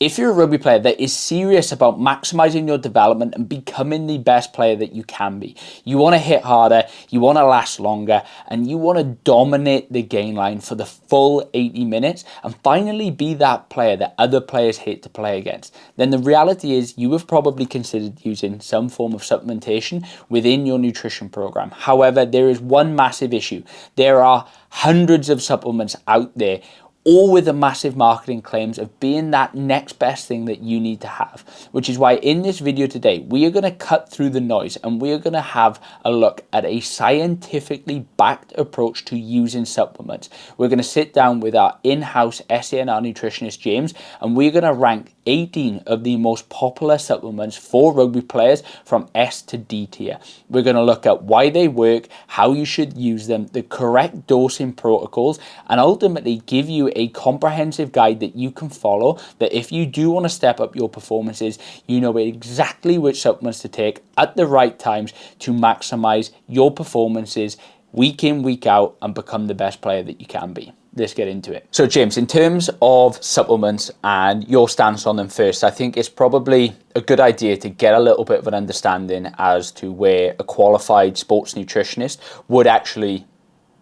If you're a rugby player that is serious about maximizing your development and becoming the best player that you can be, you want to hit harder, you want to last longer, and you want to dominate the gain line for the full 80 minutes and finally be that player that other players hate to play against, then the reality is you have probably considered using some form of supplementation within your nutrition program. However, there is one massive issue. There are hundreds of supplements out there, all with the massive marketing claims of being that next best thing that you need to have, which is why in this video today, we are going to cut through the noise and we are going to have a look at a scientifically backed approach to using supplements. We're going to sit down with our in-house SANR nutritionist, James, and we're going to rank 18 of the most popular supplements for rugby players from S to D tier. We're going to look at why they work, how you should use them, the correct dosing protocols, and ultimately give you a comprehensive guide that you can follow, that if you do want to step up your performances, you know exactly which supplements to take at the right times to maximize your performances week in, week out, and become the best player that you can be. Let's get into it. So James, in terms of supplements and your stance on them first, I think it's probably a good idea to get a little bit of an understanding as to where a qualified sports nutritionist would actually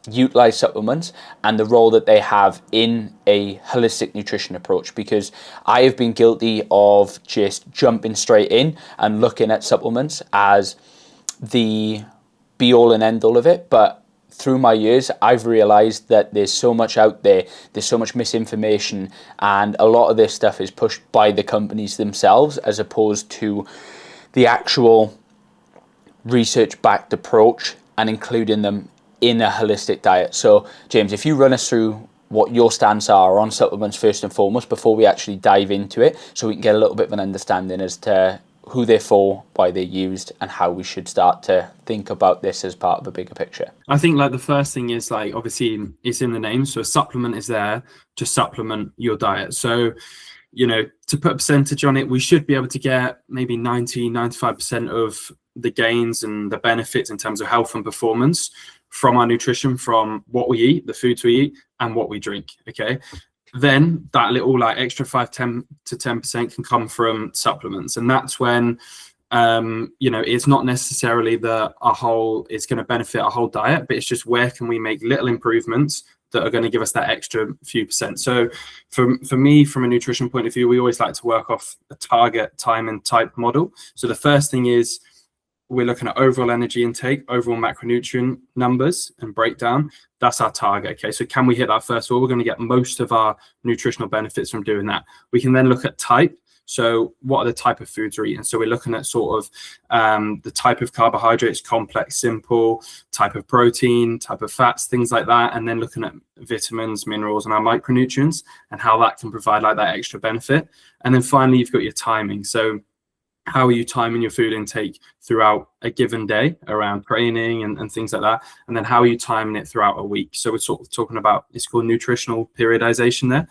utilize supplements and the role that they have in a holistic nutrition approach, because I have been guilty of just jumping straight in and looking at supplements as the be all and end all of it. But through my years, I've realized that there's so much out there, there's so much misinformation, and a lot of this stuff is pushed by the companies themselves as opposed to the actual research-backed approach and including them in a holistic diet. So James, if you run us through what your stance are on supplements first and foremost before we actually dive into it, so we can get a little bit of an understanding as to who they're for, why they're used, and how we should start to think about this as part of a bigger picture. I think like the first thing is, like, obviously it's in the name. So a supplement is there to supplement your diet. So, you know, to put a percentage on it, we should be able to get maybe 95% of the gains and the benefits in terms of health and performance from our nutrition, from what we eat, the foods we eat, and what we drink. Okay. Then that little like extra 5-10 to 10% can come from supplements, and that's when you know, it's not necessarily that it's going to benefit our whole diet, but it's just where can we make little improvements that are going to give us that extra few percent. So for me, from a nutrition point of view, we always like to work off a target, time, and type model. So the first thing is we're looking at overall energy intake, overall macronutrient numbers and breakdown. That's our target. Okay, so can we hit that first of all? We're going to get most of our nutritional benefits from doing that. We can then look at type. So what are the type of foods we're eating? So we're looking at sort of the type of carbohydrates, complex, simple, type of protein, type of fats, things like that. And then looking at vitamins, minerals, and our micronutrients and how that can provide like that extra benefit. And then finally, you've got your timing. So how are you timing your food intake throughout a given day around training and things like that? And then how are you timing it throughout a week? So we're sort of talking about, it's called nutritional periodization there.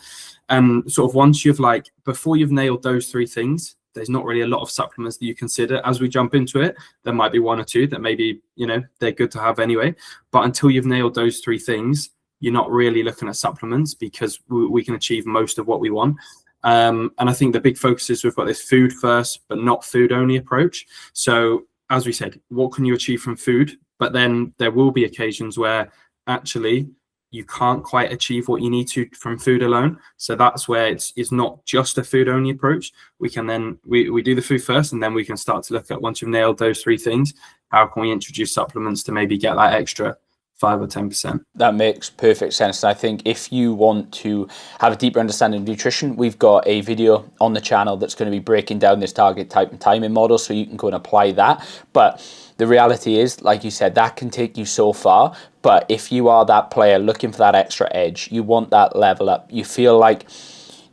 And sort of once you've before you've nailed those three things, there's not really a lot of supplements that you consider. As we jump into it, there might be one or two that maybe, you know, they're good to have anyway. But until you've nailed those three things, you're not really looking at supplements, because we can achieve most of what we want. And I think the big focus is we've got this food first, but not food only approach. So as we said, what can you achieve from food? But then there will be occasions where actually you can't quite achieve what you need to from food alone. So that's where it's not just a food only approach. We can then, we do the food first, and then we can start to look at, once you've nailed those three things, how can we introduce supplements to maybe get that extra 5 or 10%. That makes perfect sense. And I think if you want to have a deeper understanding of nutrition, we've got a video on the channel that's going to be breaking down this target, type, and timing model, so you can go and apply that. But the reality is, like you said, that can take you so far. But if you are that player looking for that extra edge, you want that level up, you feel like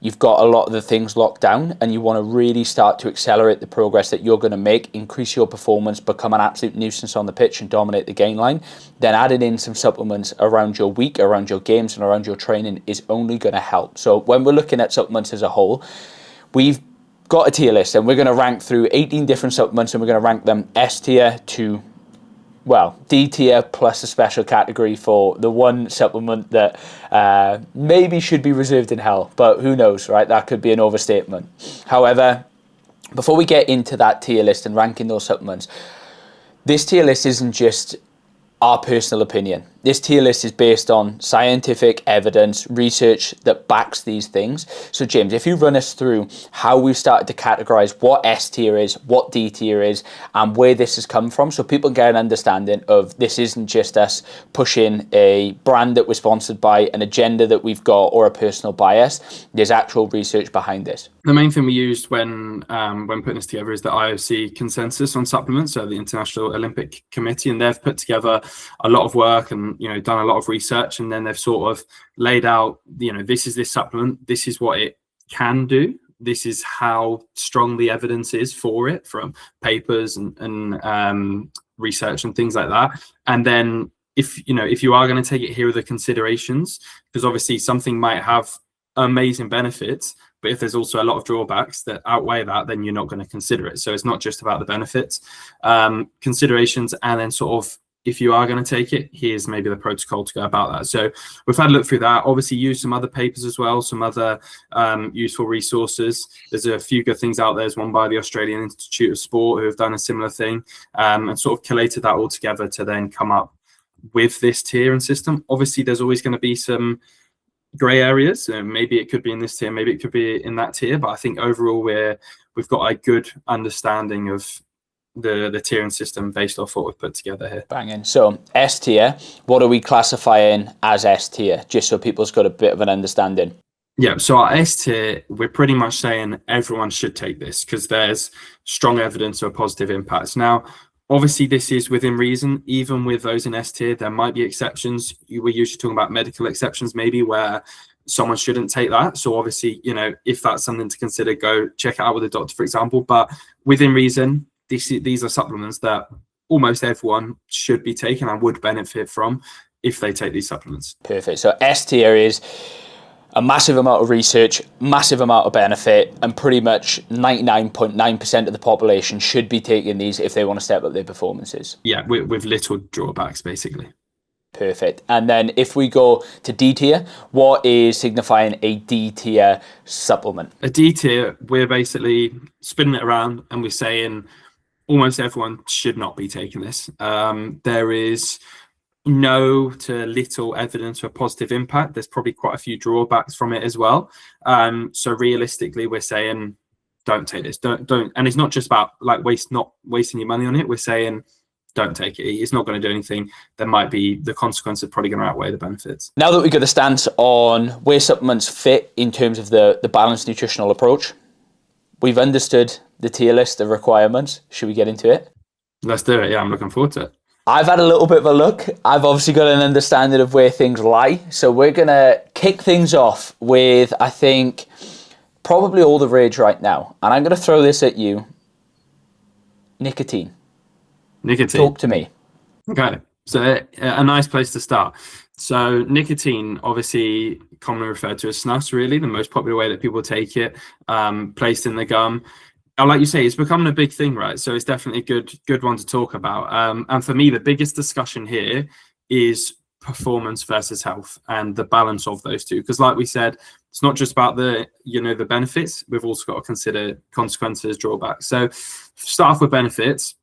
you've got a lot of the things locked down and you want to really start to accelerate the progress that you're going to make, increase your performance, become an absolute nuisance on the pitch and dominate the gain line, then adding in some supplements around your week, around your games, and around your training is only going to help. So when we're looking at supplements as a whole, we've got a tier list and we're going to rank through 18 different supplements, and we're going to rank them S tier to well, D tier plus a special category for the one supplement that maybe should be reserved in hell, but who knows, right? That could be an overstatement. However, before we get into that tier list and ranking those supplements, this tier list isn't just our personal opinion. This tier list is based on scientific evidence, research that backs these things. So James, if you run us through how we've started to categorize what S tier is, what D tier is, and where this has come from, so people get an understanding of this isn't just us pushing a brand that we're sponsored by, an agenda that we've got, or a personal bias. There's actual research behind this. The main thing we used when putting this together is the IOC consensus on supplements, so the International Olympic Committee, and they've put together a lot of work and done a lot of research, and then they've sort of laid out this is this supplement, this is what it can do, this is how strong the evidence is for it from papers and research and things like that. And then if you are going to take it, here are the considerations, because obviously something might have amazing benefits, but if there's also a lot of drawbacks that outweigh that, then you're not going to consider it. So it's not just about the benefits, considerations, and then sort of, if you are going to take it, here's maybe the protocol to go about that. So we've had a look through that, obviously use some other papers as well, some other useful resources. There's a few good things out there. There's one by the Australian Institute of Sport who have done a similar thing, and sort of collated that all together to then come up with this tier and system. Obviously, there's always going to be some grey areas. Maybe it could be in this tier, maybe it could be in that tier, but I think overall we've got a good understanding of the tiering system based off what we've put together here. Banging. So S tier, what are we classifying as S tier, just so people's got a bit of an understanding? Yeah, so our S tier, we're pretty much saying everyone should take this because there's strong evidence of positive impacts. Now, obviously, this is within reason. Even with those in S tier, there might be exceptions. We're usually talking about medical exceptions, maybe, where someone shouldn't take that. So obviously, if that's something to consider, go check it out with a doctor, for example. But within reason, these are supplements that almost everyone should be taking and would benefit from if they take these supplements. Perfect. So S tier is a massive amount of research, massive amount of benefit, and pretty much 99.9% of the population should be taking these if they want to step up their performances. Yeah, with little drawbacks, basically. Perfect. And then if we go to D tier, what is signifying a D tier supplement? A D tier, we're basically spinning it around and we're saying almost everyone should not be taking this. There is no to little evidence for positive impact. There's probably quite a few drawbacks from it as well. So realistically, we're saying don't take this. Don't. And it's not just about like not wasting your money on it. We're saying don't take it. It's not going to do anything. There might be the consequences probably going to outweigh the benefits. Now that we've got a stance on where supplements fit in terms of the balanced nutritional approach, we've understood the tier list of requirements. Should we get into it? Let's do it. Yeah, I'm looking forward to it. I've had a little bit of a look. I've obviously got an understanding of where things lie. So we're going to kick things off with, I think, probably all the rage right now. And I'm going to throw this at you. Nicotine. Talk to me. Okay. So a nice place to start. So nicotine, obviously commonly referred to as snus, really, the most popular way that people take it, placed in the gum. And like you say, it's becoming a big thing, right? So it's definitely a good one to talk about. And for me, the biggest discussion here is performance versus health and the balance of those two. Because like we said, it's not just about the benefits. We've also got to consider consequences, drawbacks. So start off with benefits.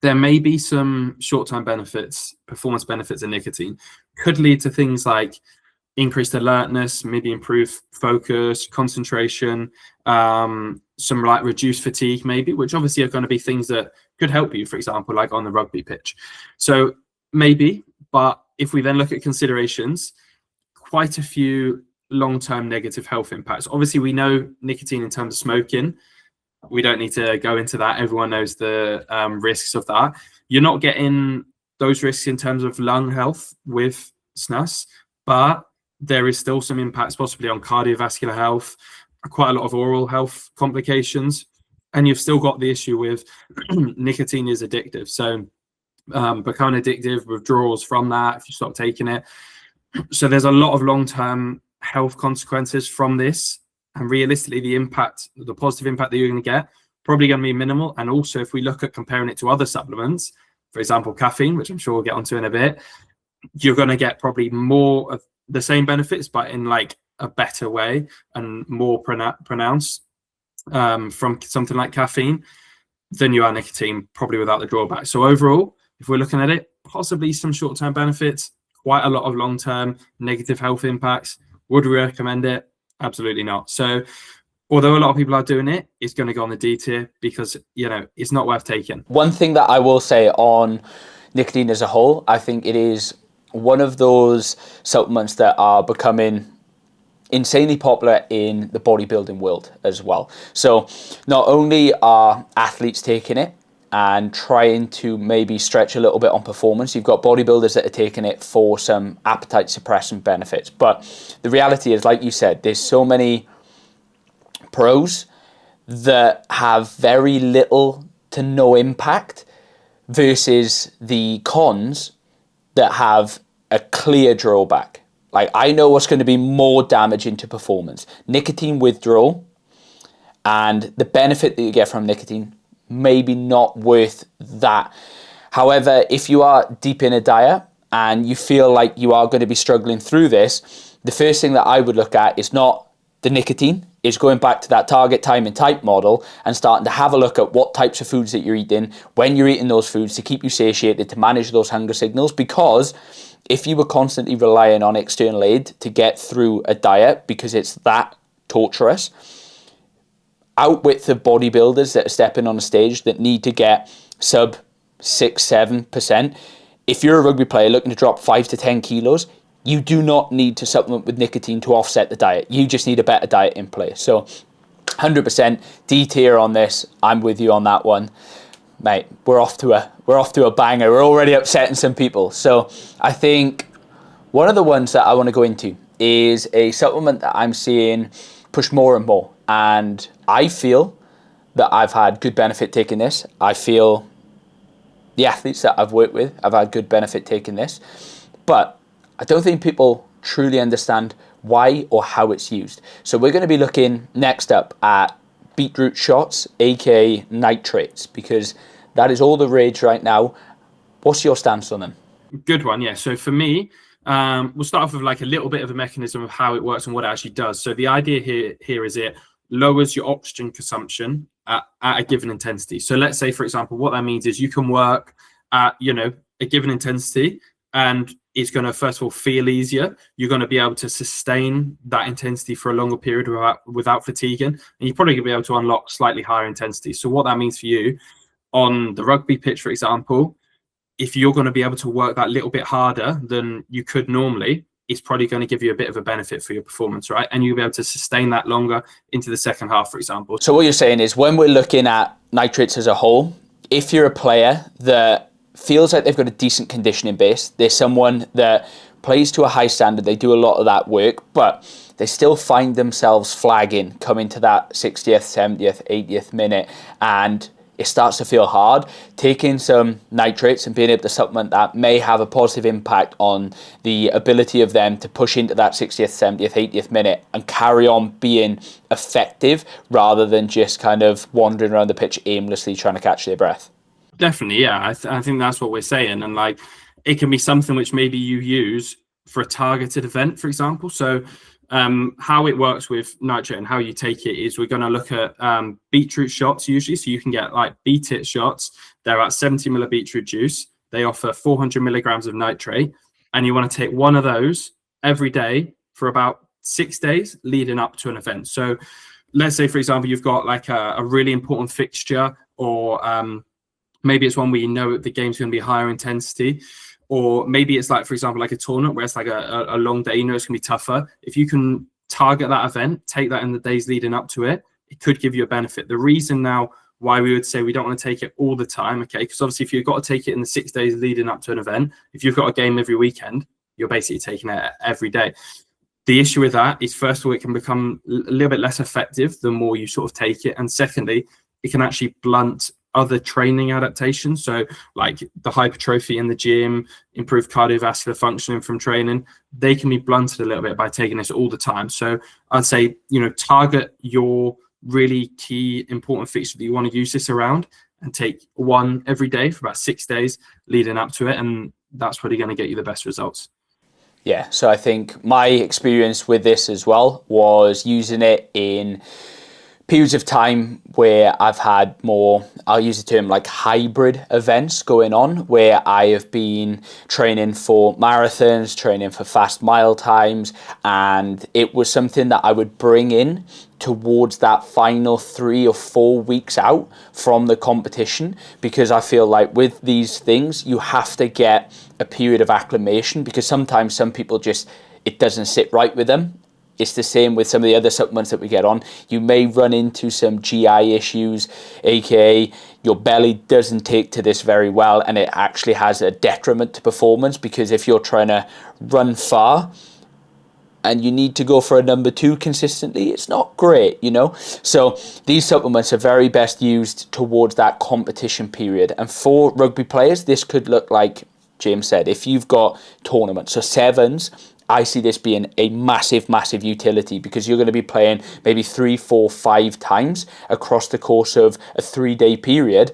There may be some short-term benefits, performance benefits of nicotine. Could lead to things like increased alertness, maybe improve focus, concentration, some like reduced fatigue maybe, which obviously are going to be things that could help you, for example, like on the rugby pitch. So maybe, but if we then look at considerations, quite a few long-term negative health impacts. Obviously, we know nicotine in terms of smoking. We don't need to go into that. Everyone knows the risks of that. You're not getting those risks in terms of lung health with snus, but there is still some impacts possibly on cardiovascular health, quite a lot of oral health complications, and you've still got the issue with nicotine is addictive. So becoming addictive, withdrawals from that if you stop taking it. So there's a lot of long-term health consequences from this. And realistically, the positive impact that you're going to get, probably going to be minimal. And also, if we look at comparing it to other supplements, for example, caffeine, which I'm sure we'll get onto in a bit, you're going to get probably more of the same benefits, but in like a better way and more pronounced from something like caffeine than you are nicotine, probably without the drawback. So overall, if we're looking at it, possibly some short-term benefits, quite a lot of long-term negative health impacts. Would we recommend it? Absolutely not. So although a lot of people are doing it, it's going to go on the D tier because, you know, it's not worth taking. One thing that I will say on nicotine as a whole, I think it is one of those supplements that are becoming insanely popular in the bodybuilding world as well. So not only are athletes taking it and trying to maybe stretch a little bit on performance, you've got bodybuilders that are taking it for some appetite suppressant benefits. But the reality is, like you said, there's so many pros that have very little to no impact versus the cons that have a clear drawback. Like, I know what's going to be more damaging to performance: nicotine withdrawal, and the benefit that you get from nicotine maybe not worth that. However, if you are deep in a diet and you feel like you are going to be struggling through this, the first thing that I would look at is not the nicotine, is going back to that target time and type model and starting to have a look at what types of foods that you're eating, when you're eating those foods to keep you satiated, to manage those hunger signals. Because if you were constantly relying on external aid to get through a diet because it's that torturous, outwit the bodybuilders that are stepping on a stage that need to get sub 6-7%. If you're a rugby player looking to drop 5 to 10 kilos, you do not need to supplement with nicotine to offset the diet. You just need a better diet in place. So 100% D tier on this. I'm with you on that one. Mate, we're off to a banger. We're already upsetting some people. So I think one of the ones that I want to go into is a supplement that I'm seeing push more and more. And I feel that I've had good benefit taking this. I feel the athletes that I've worked with have had good benefit taking this. But I don't think people truly understand why or how it's used. So we're going to be looking next up at beetroot shots, aka nitrates, because that is all the rage right now. What's your stance on them? Good one, yeah. So for me, we'll start off with like a little bit of a mechanism of how it works and what it actually does. So the idea here is it lowers your oxygen consumption at a given intensity. So let's say, for example, what that means is you can work at, you know, a given intensity, and it's going to, first of all, feel easier. You're going to be able to sustain that intensity for a longer period without fatiguing. And you're probably going to be able to unlock slightly higher intensity. So what that means for you on the rugby pitch, for example, if you're going to be able to work that little bit harder than you could normally, it's probably going to give you a bit of a benefit for your performance, right? And you'll be able to sustain that longer into the second half, for example. So what you're saying is, when we're looking at nitrates as a whole, if you're a player that feels like they've got a decent conditioning base, they're someone that plays to a high standard, they do a lot of that work, but they still find themselves flagging coming to that 60th, 70th, 80th minute, and it starts to feel hard. Taking some nitrates and being able to supplement that may have a positive impact on the ability of them to push into that 60th, 70th, 80th minute and carry on being effective rather than just kind of wandering around the pitch aimlessly trying to catch their breath. Definitely, yeah. I think that's what we're saying. And like, it can be something which maybe you use for a targeted event, for example. So how it works with nitrate and how you take it is we're going to look at beetroot shots usually. So you can get like Beetroot shots. They're at 70 ml beetroot juice. They offer 400 milligrams of nitrate. And you want to take one of those every day for about 6 days leading up to an event. So let's say, for example, you've got like a really important fixture, or maybe it's one where you know the game's going to be higher intensity, or maybe it's like, for example, like a tournament where it's like a long day, you know it's going to be tougher. If you can target that event, take that in the days leading up to it, it could give you a benefit. The reason now why we would say we don't want to take it all the time, okay, because obviously if you've got to take it in the 6 days leading up to an event, if you've got a game every weekend, you're basically taking it every day. The issue with that is, first of all, it can become a little bit less effective the more you sort of take it. And secondly, it can actually blunt other training adaptations. So like the hypertrophy in the gym, improved cardiovascular functioning from training, they can be blunted a little bit by taking this all the time. So I'd say, you know, target your really key important feature that you want to use this around, and take one every day for about 6 days leading up to it, and that's probably going to get you the best results. Yeah, so I think my experience with this as well was using it in periods of time where I've had more, I'll use the term like hybrid events going on, where I have been training for marathons, training for fast mile times, and it was something that I would bring in towards that final 3 or 4 weeks out from the competition, because I feel like with these things, you have to get a period of acclimation, because sometimes some people just, it doesn't sit right with them. It's the same with some of the other supplements that we get on. You may run into some GI issues, aka your belly doesn't take to this very well, and it actually has a detriment to performance, because if you're trying to run far and you need to go for a number 2 consistently, it's not great, you know? So these supplements are very best used towards that competition period. And for rugby players, this could look like James said, if you've got tournaments, so sevens, I see this being a massive, massive utility, because you're going to be playing maybe 3, 4, 5 times across the course of a 3-day period,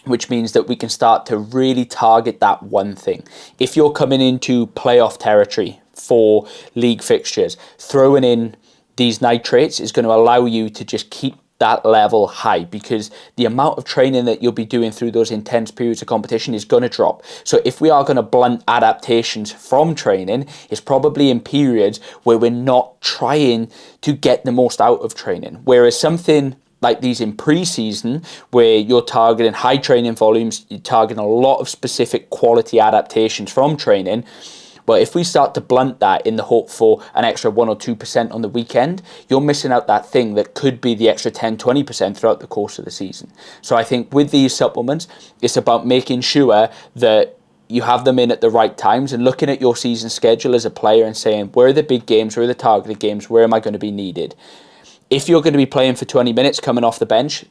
which means that we can start to really target that one thing. If you're coming into playoff territory for league fixtures, throwing in these nitrates is going to allow you to just keep that level high, because the amount of training that you'll be doing through those intense periods of competition is going to drop. So if we are going to blunt adaptations from training, it's probably in periods where we're not trying to get the most out of training. Whereas something like these in pre-season, where you're targeting high training volumes, you're targeting a lot of specific quality adaptations from training. But if we start to blunt that in the hope for an extra 1 or 2% on the weekend, you're missing out that thing that could be the extra 10, 20% throughout the course of the season. So I think with these supplements, it's about making sure that you have them in at the right times and looking at your season schedule as a player and saying, where are the big games, where are the targeted games, where am I going to be needed? If you're going to be playing for 20 minutes coming off the bench,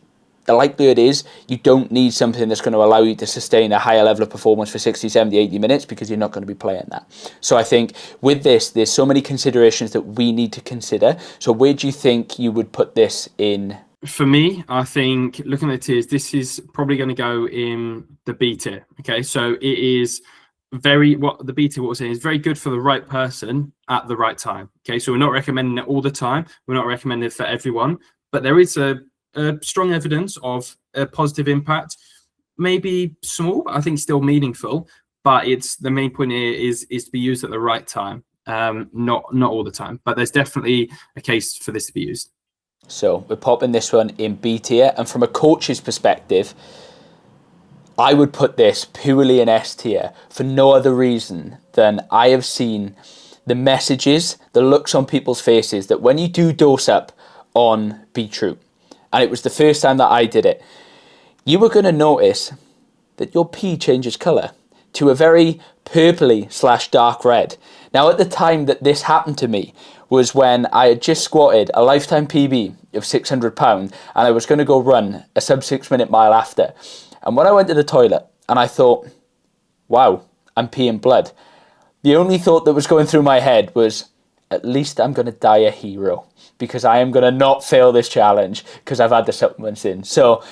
the likelihood is you don't need something that's going to allow you to sustain a higher level of performance for 60, 70, 80 minutes, because you're not going to be playing that. So I think with this, there's so many considerations that we need to consider. So where do you think you would put this in? For me, I think looking at the tiers, this is probably going to go in the B tier. Okay, so it is what we're saying is very good for the right person at the right time. Okay, so we're not recommending it all the time. We're not recommending it for everyone, but there is a strong evidence of a positive impact, maybe small, but I think still meaningful. But it's the main point here is to be used at the right time, not all the time. But there's definitely a case for this to be used. So we're popping this one in B tier, and from a coach's perspective, I would put this purely in S tier for no other reason than I have seen the messages, the looks on people's faces that when you do dose up on Beetroot, and it was the first time that I did it, you were going to notice that your pee changes colour to a very purpley / dark red. Now, at the time that this happened to me was when I had just squatted a lifetime PB of 600 pounds, and I was going to go run a sub 6 minute mile after. And when I went to the toilet and I thought, wow, I'm peeing blood, the only thought that was going through my head was, at least I'm going to die a hero, because I am going to not fail this challenge because I've had the supplements in. So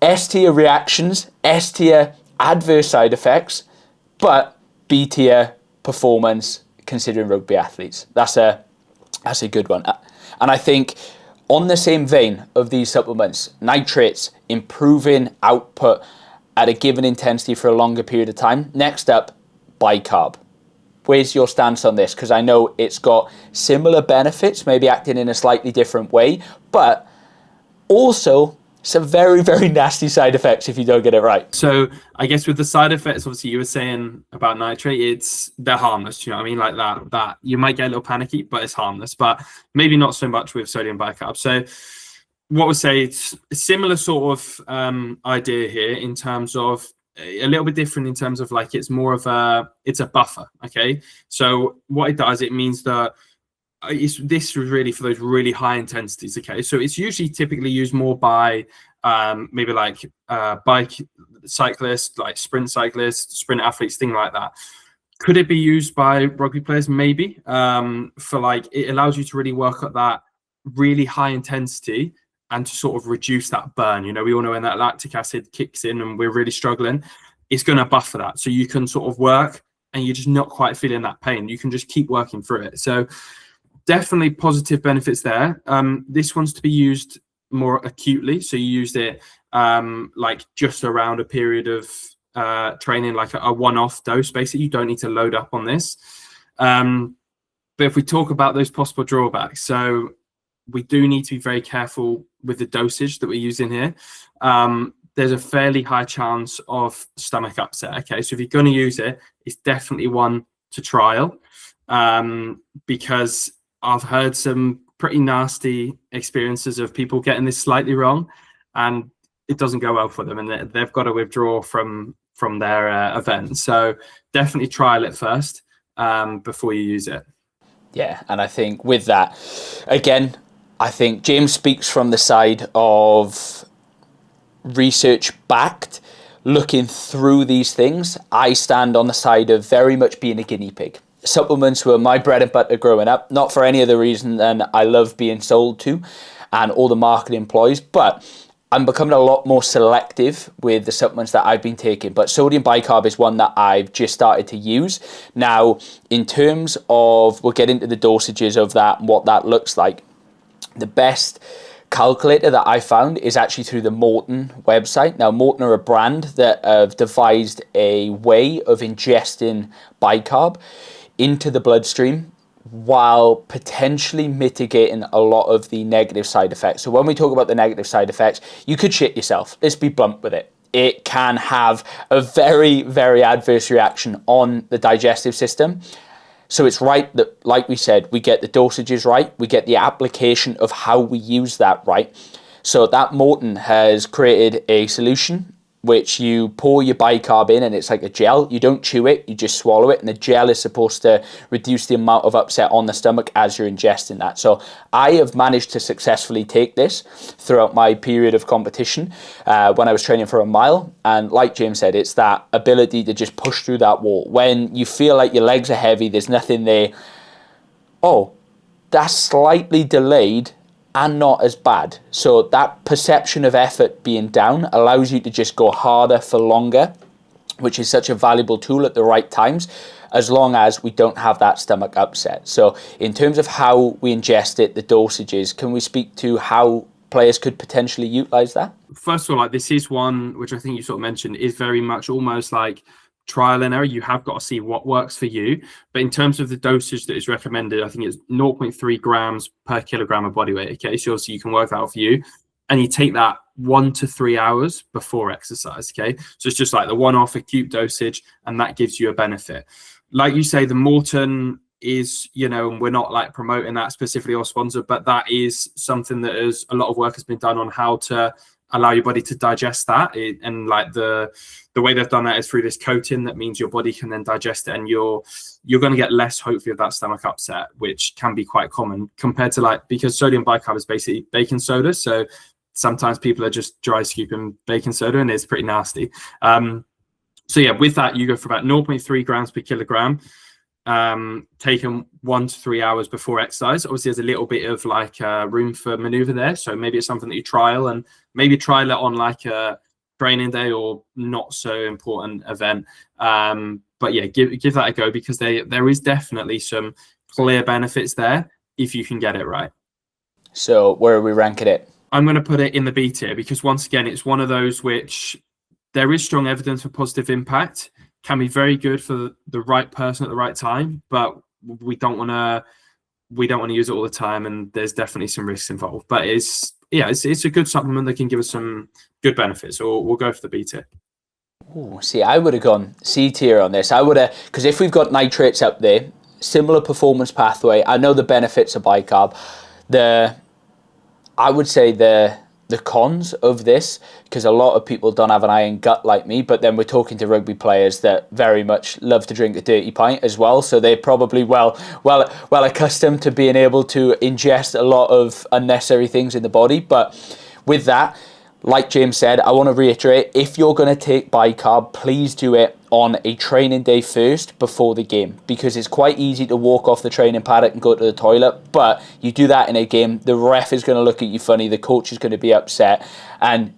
S tier reactions, S tier adverse side effects, but B tier performance considering rugby athletes. That's a good one. And I think on the same vein of these supplements, nitrates, improving output at a given intensity for a longer period of time. Next up, bicarb. Where's your stance on this? Because I know it's got similar benefits, maybe acting in a slightly different way, but also some very, very nasty side effects if you don't get it right. So I guess with the side effects, obviously you were saying about nitrate, they're harmless. You know what I mean? Like that you might get a little panicky, but it's harmless. But maybe not so much with sodium bicarb. So what we'll say, it's a similar sort of idea here in terms of a little bit different in terms of like it's a buffer. Okay, so what it does, it means that this is really for those really high intensities. Okay, so it's usually typically used more by maybe like bike cyclists, like sprint cyclists, sprint athletes, thing like that. Could it be used by rugby players? Maybe for like, it allows you to really work at that really high intensity and to sort of reduce that burn. You know, we all know when that lactic acid kicks in and we're really struggling, it's going to buffer that. So you can sort of work and you're just not quite feeling that pain. You can just keep working through it. So definitely positive benefits there. This one's to be used more acutely. So you used it like just around a period of training, like a one-off dose. Basically, you don't need to load up on this. But if we talk about those possible drawbacks, so we do need to be very careful with the dosage that we're using here. There's a fairly high chance of stomach upset. Okay, so if you're going to use it, it's definitely one to trial, because I've heard some pretty nasty experiences of people getting this slightly wrong, and it doesn't go well for them, and they've got to withdraw from their event. So definitely trial it first before you use it. Yeah, and I think with that, again, I think James speaks from the side of research backed, looking through these things. I stand on the side of very much being a guinea pig. Supplements were my bread and butter growing up, not for any other reason than I love being sold to and all the marketing ploys, but I'm becoming a lot more selective with the supplements that I've been taking. But sodium bicarb is one that I've just started to use. Now, in terms of, we'll get into the dosages of that and what that looks like. The best calculator that I found is actually through the Morton website. Now, Morton are a brand that have devised a way of ingesting bicarb into the bloodstream while potentially mitigating a lot of the negative side effects. So when we talk about the negative side effects, you could shit yourself. Let's be blunt with it. It can have a very, very adverse reaction on the digestive system. So it's right that, like we said, we get the dosages right, we get the application of how we use that right. So that Morton has created a solution which you pour your bicarb in, and it's like a gel. You don't chew it, you just swallow it, and the gel is supposed to reduce the amount of upset on the stomach as you're ingesting that. So I have managed to successfully take this throughout my period of competition when I was training for a mile, and like James said, it's that ability to just push through that wall. When you feel like your legs are heavy, there's nothing there, oh, that's slightly delayed and not as bad. So that perception of effort being down allows you to just go harder for longer, which is such a valuable tool at the right times, as long as we don't have that stomach upset. So in terms of how we ingest it, the dosages, can we speak to how players could potentially utilize that? First of all, like, this is one which I think you sort of mentioned is very much almost like trial and error. You have got to see what works for you. But in terms of the dosage that is recommended, I think it's 0.3 grams per kilogram of body weight. Okay, so obviously you can work that out for you, and you take that 1 to 3 hours before exercise. Okay, so it's just like the one-off acute dosage, and that gives you a benefit. Like you say, the Morton is, you know, we're not like promoting that specifically or sponsor, but that is something that is a lot of work has been done on how to allow your body to digest that. And like the way they've done that is through this coating that means your body can then digest it, and you're going to get less, hopefully, of that stomach upset, which can be quite common compared to, like, because sodium bicarb is basically baking soda, so sometimes people are just dry scooping baking soda and it's pretty nasty. So yeah, with that you go for about 0.3 grams per kilogram, taken 1 to 3 hours before exercise. Obviously there's a little bit of like room for maneuver there, so maybe it's something that you trial, and maybe trial it on like a training day or not so important event. But yeah, give that a go, because there is definitely some clear benefits there if you can get it right. So where are we ranking it? I'm going to put it in the B tier, because once again, it's one of those which there is strong evidence for positive impact, can be very good for the right person at the right time, but we don't want to use it all the time, and there's definitely some risks involved. But it's a good supplement that can give us some good benefits. So we'll go for the B tier. Ooh, see, I would have gone C tier on this. I would have, because if we've got nitrates up there, similar performance pathway, I know the benefits of bicarb. I would say the cons of this, because a lot of people don't have an iron gut like me, but then we're talking to rugby players that very much love to drink a dirty pint as well, so they're probably well accustomed to being able to ingest a lot of unnecessary things in the body. But with that, like James said, I want to reiterate, if you're going to take bicarb, please do it on a training day first before the game, because it's quite easy to walk off the training paddock and go to the toilet, but you do that in a game, the ref is going to look at you funny, the coach is going to be upset, and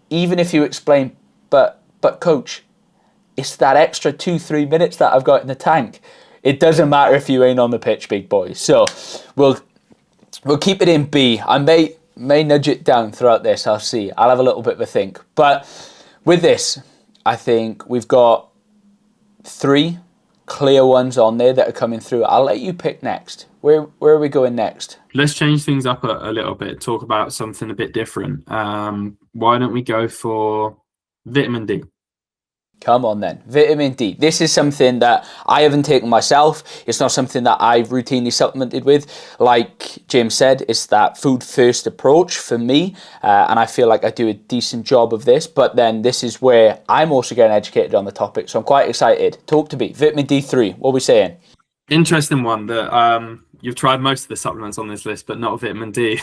even if you explain, but coach, it's that extra 2-3 minutes that I've got in the tank, it doesn't matter if you ain't on the pitch, big boy. So we'll keep it in B. I may nudge it down throughout this, I'll see, I'll have a little bit of a think, but with this, I think we've got 3 clear ones on there that are coming through. I'll let you pick next. Where are we going next? Let's change things up a little bit, talk about something a bit different. Why don't we go for vitamin D? Come on then, vitamin D. This is something that I haven't taken myself. It's not something that I've routinely supplemented with. Like James said, it's that food first approach for me, and I feel like I do a decent job of this, but then this is where I'm also getting educated on the topic, so I'm quite excited. Talk to me. Vitamin D3, what are we saying? Interesting one that you've tried most of the supplements on this list, but not vitamin D.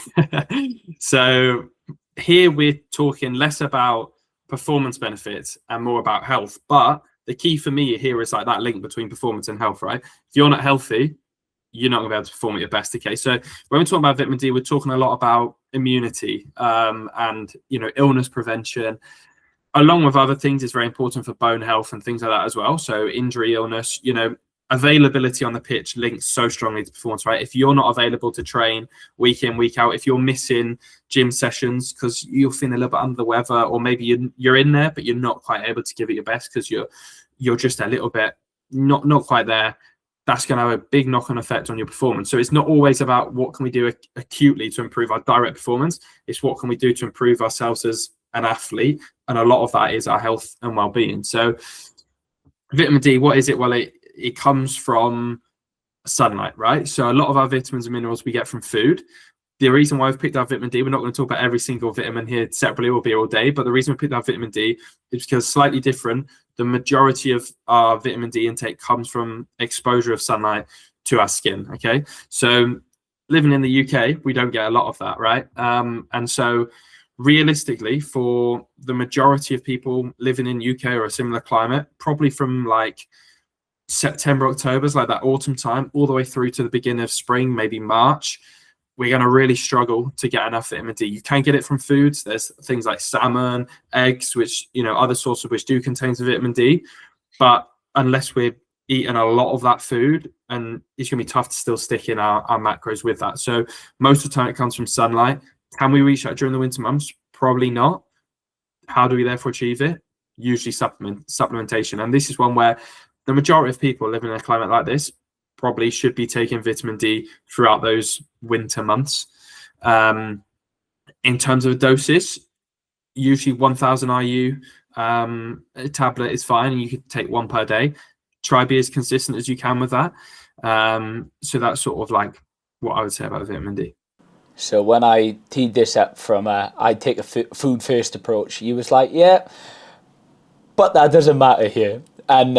So here we're talking less about performance benefits and more about health, but the key for me here is like that link between performance and health, right? If you're not healthy, you're not gonna be able to perform at your best. Okay, so when we're talking about vitamin D, we're talking a lot about immunity and illness prevention, along with other things. Is very important for bone health and things like that as well. So injury, illness, availability on the pitch links so strongly to performance, right? If you're not available to train week in, week out, if you're missing gym sessions because you're feeling a little bit under the weather, or maybe you're in there but you're not quite able to give it your best because you're just a little bit not quite there, that's going to have a big knock-on effect on your performance. So it's not always about what can we do acutely to improve our direct performance, it's what can we do to improve ourselves as an athlete, and a lot of that is our health and well-being. So vitamin D, what is it? Well, it comes from sunlight, right? So a lot of our vitamins and minerals we get from food. The reason why we've picked out vitamin D, we're not going to talk about every single vitamin here separately, we'll be here all day, but the reason we picked out vitamin D is because slightly different. The majority of our vitamin D intake comes from exposure of sunlight to our skin, okay? So living in the UK, we don't get a lot of that, right? And so realistically, for the majority of people living in UK or a similar climate, probably from like September, October, like that autumn time, all the way through to the beginning of spring, maybe March, we're going to really struggle to get enough vitamin D. You can get it from foods. There's things like salmon, eggs, which, other sources which do contain some vitamin D. But unless we're eating a lot of that food, and it's going to be tough to still stick in our macros with that. So most of the time it comes from sunlight. Can we reach that during the winter months? Probably not. How do we therefore achieve it? Usually supplementation. And this is one where the majority of people living in a climate like this probably should be taking vitamin D throughout those winter months. In terms of doses, usually 1000 IU a tablet is fine, and you could take 1 per day. Try be as consistent as you can with that. So that's sort of like what I would say about vitamin D. So when I teed this up from I take a food first approach, you was like, yeah, but that doesn't matter here. And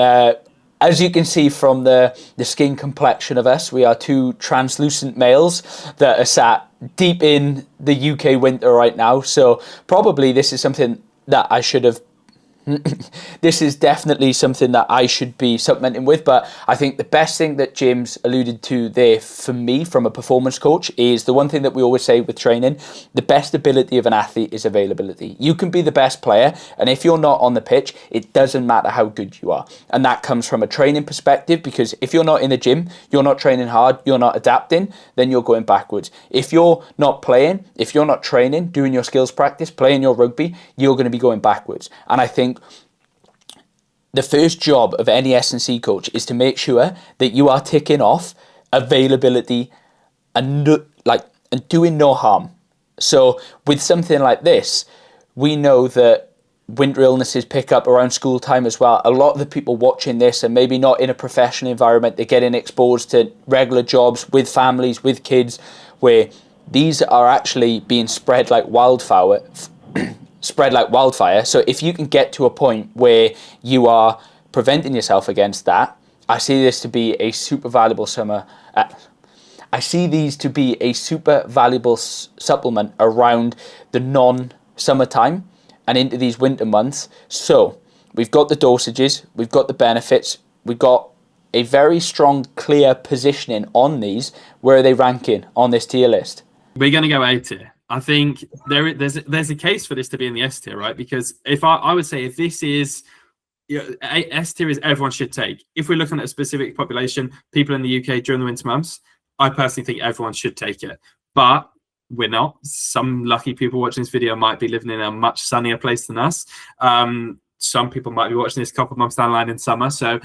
as you can see from the skin complexion of us, we are 2 translucent males that are sat deep in the UK winter right now. So probably this is something that I should have this is definitely something that I should be supplementing with, but I think the best thing that James alluded to there for me from a performance coach is the one thing that we always say with training: the best ability of an athlete is availability. You can be the best player, and if you're not on the pitch, it doesn't matter how good you are. And that comes from a training perspective, because if you're not in the gym, you're not training hard, you're not adapting, then you're going backwards. If you're not playing, if you're not training, doing your skills practice, playing your rugby, you're going to be going backwards. And I think the first job of any S&C coach is to make sure that you are ticking off availability and doing no harm. So with something like this, we know that winter illnesses pick up around school time as well. A lot of the people watching this are maybe not in a professional environment. They're getting exposed to regular jobs with families, with kids, where these are actually being spread like wildfire. So if you can get to a point where you are preventing yourself against that, I see this to be a super valuable supplement around the non-summertime and into these winter months. So we've got the dosages, we've got the benefits, we've got a very strong, clear positioning on these. Where are they ranking on this tier list? We're going to go A tier. I think there's a case for this to be in the S tier, right? Because if I would say if this is, S tier is everyone should take. If we're looking at a specific population, people in the UK during the winter months, I personally think everyone should take it. But we're not. Some lucky people watching this video might be living in a much sunnier place than us. Some people might be watching this a couple of months down the line in summer. So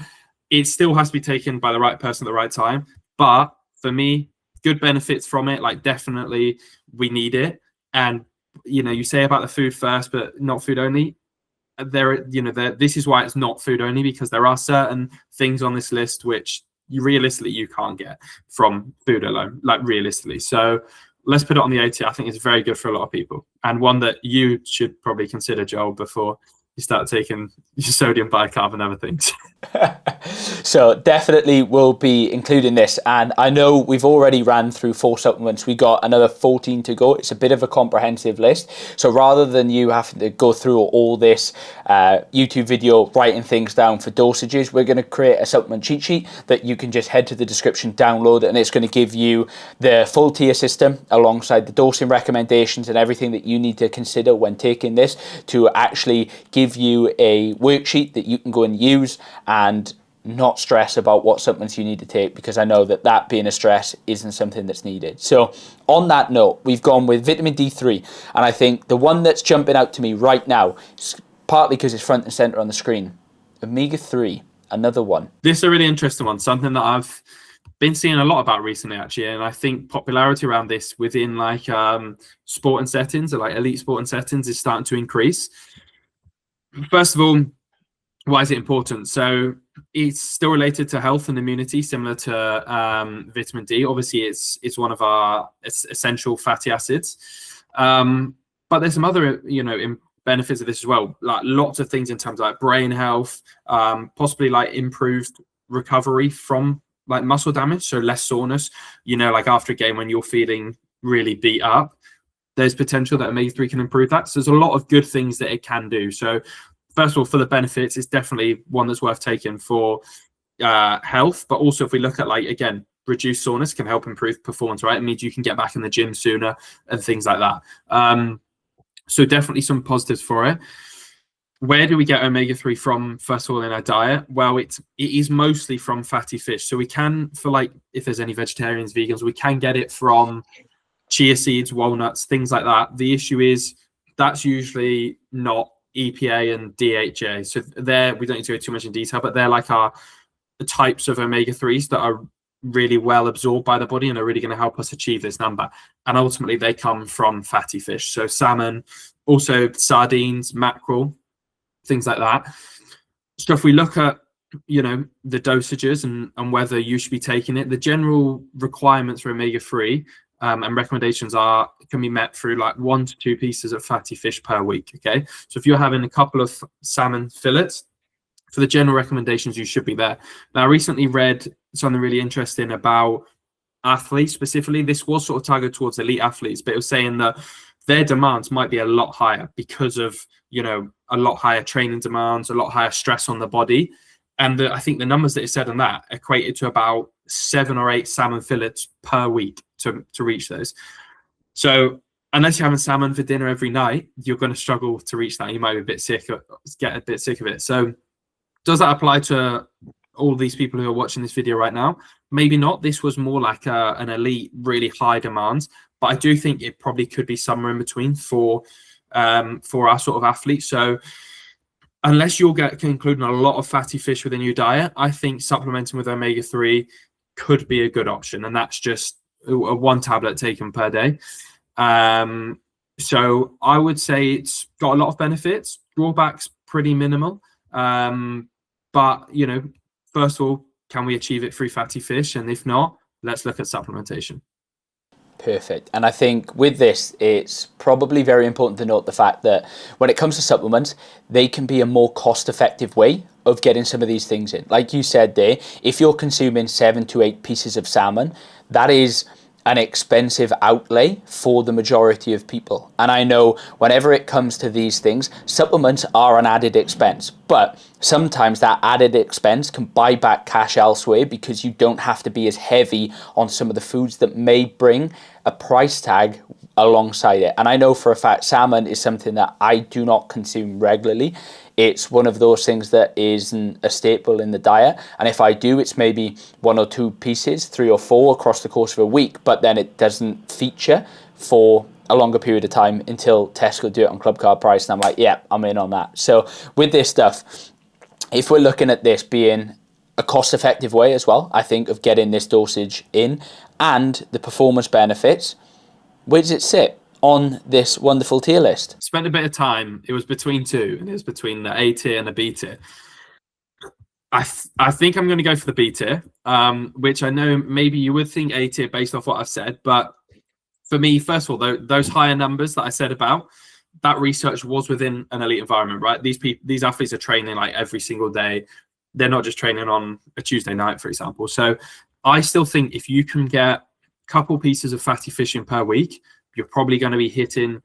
it still has to be taken by the right person at the right time. But for me, good benefits from it, like definitely we need it. And you say about the food first but not food only. This is why it's not food only, because there are certain things on this list which realistically you can't get from food alone, like realistically. So let's put it on the A tier. I think it's very good for a lot of people, and one that you should probably consider, Joel, before you start taking your sodium bicarb and other things. So definitely we'll be including this, and I know we've already ran through 4 supplements. We got another 14 to go. It's a bit of a comprehensive list, so rather than you having to go through all this YouTube video writing things down for dosages, we're going to create a supplement cheat sheet that you can just head to the description, download, and it's going to give you the full tier system alongside the dosing recommendations and everything that you need to consider when taking this, to actually give you a worksheet that you can go and use and not stress about what supplements you need to take, because I know that being a stress isn't something that's needed. So on that note, we've gone with vitamin D3, and I think the one that's jumping out to me right now, partly because it's front and center on the screen, omega-3, another one. This is a really interesting one, something that I've been seeing a lot about recently, actually, and I think popularity around this within like sporting settings, or like elite sporting settings, is starting to increase. First of all, why is it important? So it's still related to health and immunity, similar to vitamin D. Obviously, it's one of our essential fatty acids. But there's some other, benefits of this as well. Like lots of things in terms of like brain health, possibly like improved recovery from like muscle damage, so less soreness. Like after a game when you're feeling really beat up, there's potential that omega-3 can improve that. So there's a lot of good things that it can do. So first of all, for the benefits, it's definitely one that's worth taking for health. But also, if we look at, like, again, reduced soreness can help improve performance, right? It means you can get back in the gym sooner and things like that. So definitely some positives for it. Where do we get omega-3 from, first of all, in our diet? Well, it is mostly from fatty fish. So we can, for like, if there's any vegetarians, vegans, we can get it from chia seeds, walnuts, things like that. The issue is that's usually not EPA and DHA. So there, we don't need to go too much in detail, but they're like our types of omega-3s that are really well absorbed by the body and are really going to help us achieve this number. And ultimately, they come from fatty fish. So salmon, also sardines, mackerel, things like that. So if we look at, the dosages and whether you should be taking it, the general requirements for omega-3 and recommendations can be met through like 1 to 2 pieces of fatty fish per week. Okay, so if you're having a couple of salmon fillets, for the general recommendations, you should be there. Now, I recently read something really interesting about athletes specifically. This was sort of targeted towards elite athletes, but it was saying that their demands might be a lot higher because of a lot higher training demands, a lot higher stress on the body. And I think the numbers that it said on that equated to about 7 or 8 salmon fillets per week to reach those. So unless you're having salmon for dinner every night, you're going to struggle to reach that. You might be a bit sick, or get a bit sick of it. So does that apply to all these people who are watching this video right now? Maybe not. This was more like an elite, really high demand. But I do think it probably could be somewhere in between for our sort of athletes. So unless you're including a lot of fatty fish within your diet, I think supplementing with omega-3 could be a good option. And that's just a 1 tablet taken per day. So I would say it's got a lot of benefits. Drawbacks pretty minimal. But, first of all, can we achieve it through fatty fish? And if not, let's look at supplementation. Perfect. And I think with this, it's probably very important to note the fact that when it comes to supplements, they can be a more cost-effective way of getting some of these things in. Like you said there, if you're consuming 7 to 8 pieces of salmon, that is an expensive outlay for the majority of people. And I know whenever it comes to these things, supplements are an added expense, but sometimes that added expense can buy back cash elsewhere because you don't have to be as heavy on some of the foods that may bring a price tag alongside it. And I know for a fact salmon is something that I do not consume regularly. It's one of those things that isn't a staple in the diet. And if I do, it's maybe 1 or 2 pieces, 3 or 4 across the course of a week, but then it doesn't feature for a longer period of time until Tesco do it on club card price. And I'm like, yeah, I'm in on that. So with this stuff, if we're looking at this being a cost-effective way as well, I think, of getting this dosage in and the performance benefits, where does it sit on this wonderful tier list? Spent a bit of time. It was between two, and it was between the A tier and the B tier. I think I'm going to go for the B tier, which I know maybe you would think A tier based off what I've said, but for me, first of all, those higher numbers that I said about, that research was within an elite environment, right? These athletes are training like every single day. They're not just training on a Tuesday night, for example. So I still think if you can get a couple pieces of fatty fish in per week, you're probably going to be hitting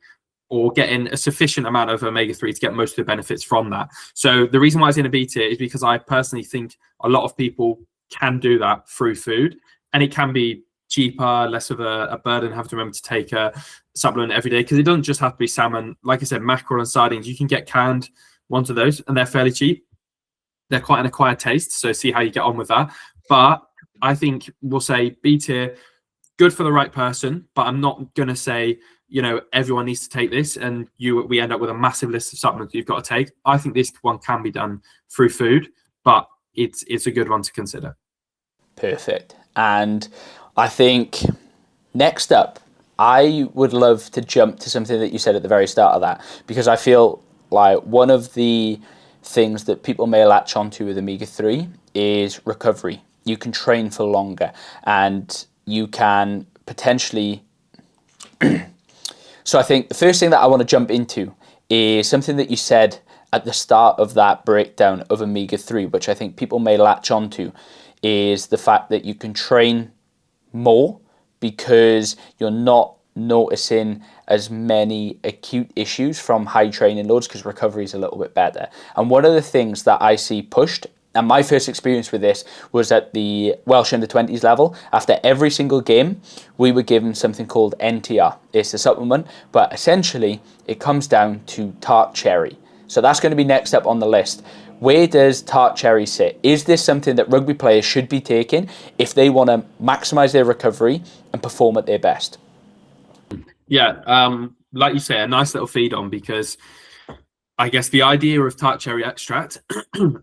or getting a sufficient amount of omega-3 to get most of the benefits from that. So the reason why it's in a B tier is because I personally think a lot of people can do that through food, and it can be cheaper, less of a burden, have to remember to take a supplement every day, because it doesn't just have to be salmon. Like I said, mackerel and sardines, you can get canned ones of those, and they're fairly cheap. They're quite an acquired taste, so see how you get on with that. But I think we'll say B tier, good for the right person, but I'm not going to say, everyone needs to take this and we end up with a massive list of supplements you've got to take. I think this one can be done through food, but it's a good one to consider. Perfect. And I think next up, I would love to jump to something that you said at the very start of that, because I feel like one of the things that people may latch onto with omega-3 is recovery. You can train for longer and you can potentially... So I think the first thing that I want to jump into is something that you said at the start of that breakdown of omega-3, which I think people may latch onto, is the fact that you can train more because you're not noticing as many acute issues from high training loads because recovery is a little bit better. And one of the things that I see pushed, and my first experience with this was at the Welsh under-20s level. After every single game, we were given something called NTR. It's a supplement, but essentially it comes down to Tart Cherry. So that's going to be next up on the list. Where does Tart Cherry sit? Is this something that rugby players should be taking if they want to maximize their recovery and perform at their best? Yeah, like you say, a nice little feed on, because I guess the idea of Tart Cherry extract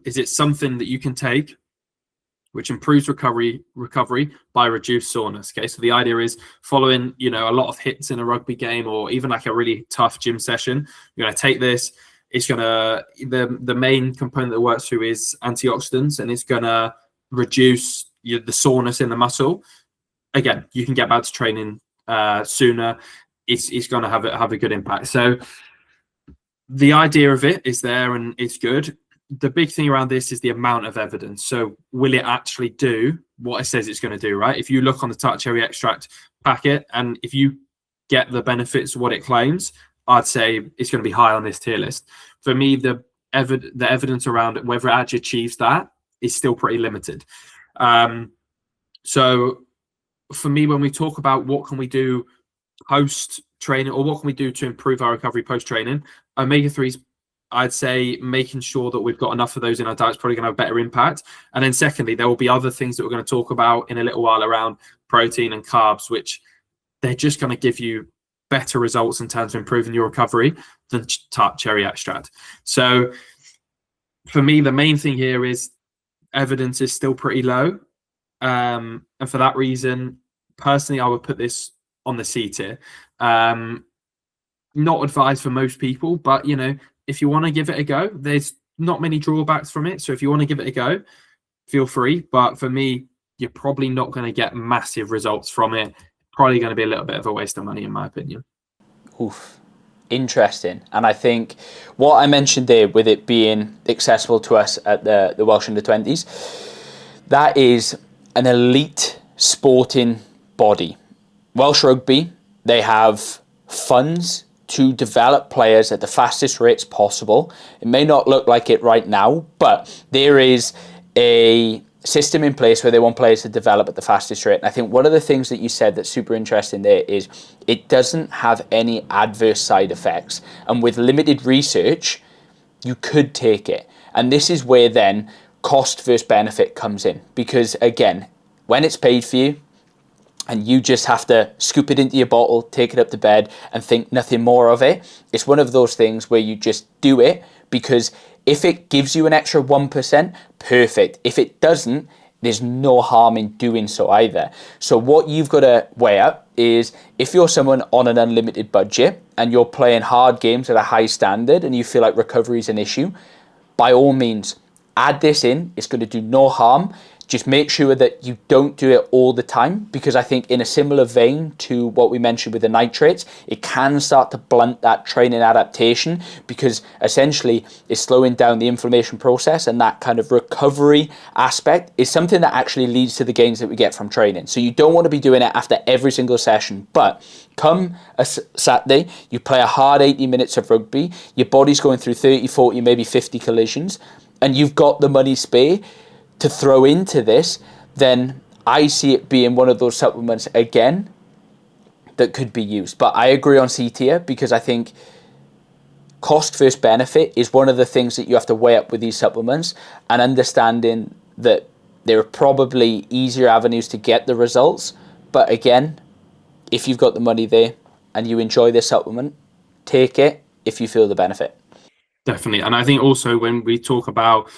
is it's something that you can take which improves recovery by reduced soreness. Okay, so the idea is following, a lot of hits in a rugby game or even like a really tough gym session, you're going to take this. It's going to, the main component that works through is antioxidants, and it's going to reduce the soreness in the muscle. Again, you can get back to training sooner. It's going to have a good impact. So the idea of it is there and it's good. The big thing around this is the amount of evidence. So will it actually do what it says it's going to do, right? If you look on the Tart Cherry extract packet and if you get the benefits of what it claims, I'd say it's going to be high on this tier list. For me, the evidence around it, whether it actually achieves that, is still pretty limited. So for me, when we talk about what can we do post-training or what can we do to improve our recovery post-training, omega-3s, I'd say making sure that we've got enough of those in our diet is probably going to have a better impact. And then secondly, there will be other things that we're going to talk about in a little while around protein and carbs, which they're just going to give you better results in terms of improving your recovery than Tart Cherry extract. So for me, the main thing here is evidence is still pretty low. And for that reason, personally, I would put this on the C tier. Not advised for most people, but if you want to give it a go, there's not many drawbacks from it. So if you want to give it a go, feel free. But for me, you're probably not going to get massive results from it. Probably going to be a little bit of a waste of money, in my opinion. Oof. Interesting. And I think what I mentioned there with it being accessible to us at the Welsh under-20s, that is an elite sporting body. Welsh Rugby, they have funds to develop players at the fastest rates possible. It may not look like it right now, but there is a system in place where they want players to develop at the fastest rate. And I think one of the things that you said that's super interesting there is it doesn't have any adverse side effects. And with limited research, you could take it. And this is where then cost versus benefit comes in. Because again, when it's paid for you, and you just have to scoop it into your bottle, take it up to bed, and think nothing more of it. It's one of those things where you just do it because if it gives you an extra 1%, perfect. If it doesn't, there's no harm in doing so either. So what you've got to weigh up is if you're someone on an unlimited budget and you're playing hard games at a high standard and you feel like recovery is an issue, by all means, add this in. It's going to do no harm. Just make sure that you don't do it all the time, because I think in a similar vein to what we mentioned with the nitrates, it can start to blunt that training adaptation because essentially it's slowing down the inflammation process, and that kind of recovery aspect is something that actually leads to the gains that we get from training. So you don't want to be doing it after every single session, but come a Saturday, you play a hard 80 minutes of rugby, your body's going through 30, 40, maybe 50 collisions, and you've got the money spare to throw into this, then I see it being one of those supplements again that could be used. But I agree on C tier because I think cost versus benefit is one of the things that you have to weigh up with these supplements, and understanding that there are probably easier avenues to get the results. But again, if you've got the money there and you enjoy this supplement, take it if you feel the benefit. Definitely. And I think also when we talk about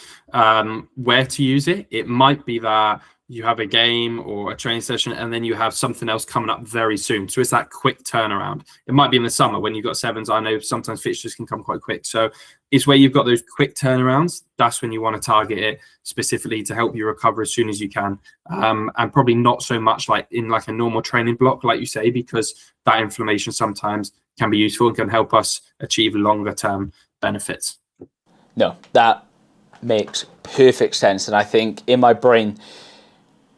where to use it, it might be that you have a game or a training session and then you have something else coming up very soon. So it's that quick turnaround. It might be in the summer when you've got sevens. I know sometimes fixtures can come quite quick. So it's where you've got those quick turnarounds. That's when you want to target it specifically to help you recover as soon as you can. And probably not so much like in like a normal training block, like you say, because that inflammation sometimes can be useful and can help us achieve longer term benefits. No, that makes perfect sense. And I think in my brain,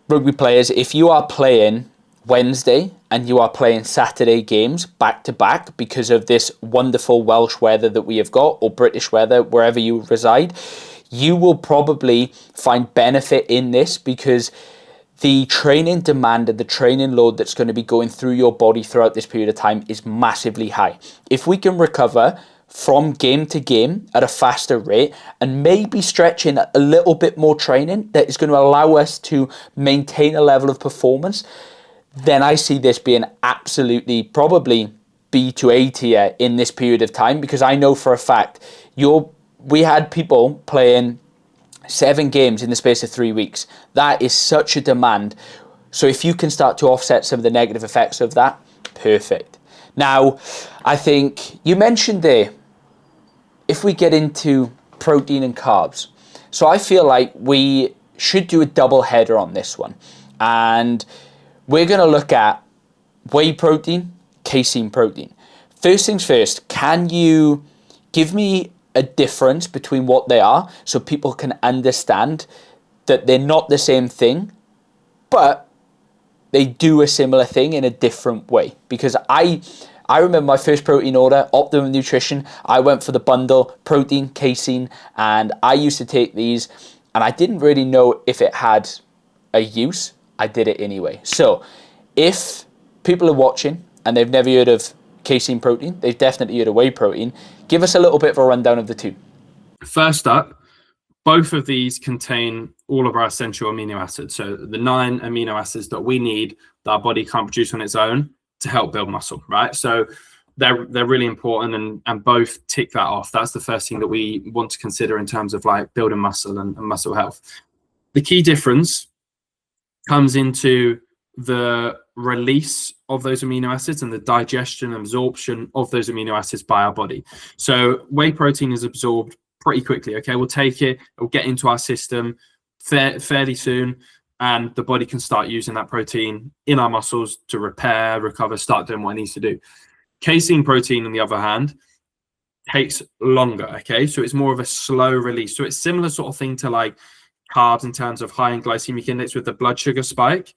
rugby players, if you are playing Wednesday and you are playing Saturday games back to back because of this wonderful Welsh weather that we have got, or British weather, wherever you reside, you will probably find benefit in this because the training demand and the training load that's going to be going through your body throughout this period of time is massively high. If we can recover from game to game at a faster rate and maybe stretching a little bit more training that is going to allow us to maintain a level of performance, then I see this being absolutely probably B to A tier in this period of time, because I know for a fact we had people playing 7 games in the space of 3 weeks. That is such a demand. So if you can start to offset some of the negative effects of that, perfect. Now, I think you mentioned there, if we get into protein and carbs. So I feel like we should do a double header on this one. And we're going to look at whey protein, casein protein. First things first, can you give me a difference between what they are so people can understand that they're not the same thing, but they do a similar thing in a different way? Because I remember my first protein order, Optimum Nutrition. I went for the bundle, protein, casein, and I used to take these, and I didn't really know if it had a use. I did it anyway. So if people are watching and they've never heard of casein protein, they've definitely heard of whey protein, give us a little bit of a rundown of the two. First up, both of these contain all of our essential amino acids. So the 9 amino acids that we need that our body can't produce on its own to help build muscle, right? So they're really important, and both tick that off. That's the first thing that we want to consider in terms of like building muscle and muscle health. The key difference comes into the release of those amino acids and the digestion and absorption of those amino acids by our body. So whey protein is absorbed pretty quickly. Okay, we'll take it, it'll get into our system fairly soon, and the body can start using that protein in our muscles to repair, recover, start doing what it needs to do. Casein protein, on the other hand, takes longer. Okay, so it's more of a slow release. So it's similar sort of thing to like carbs in terms of high in glycemic index with the blood sugar spike.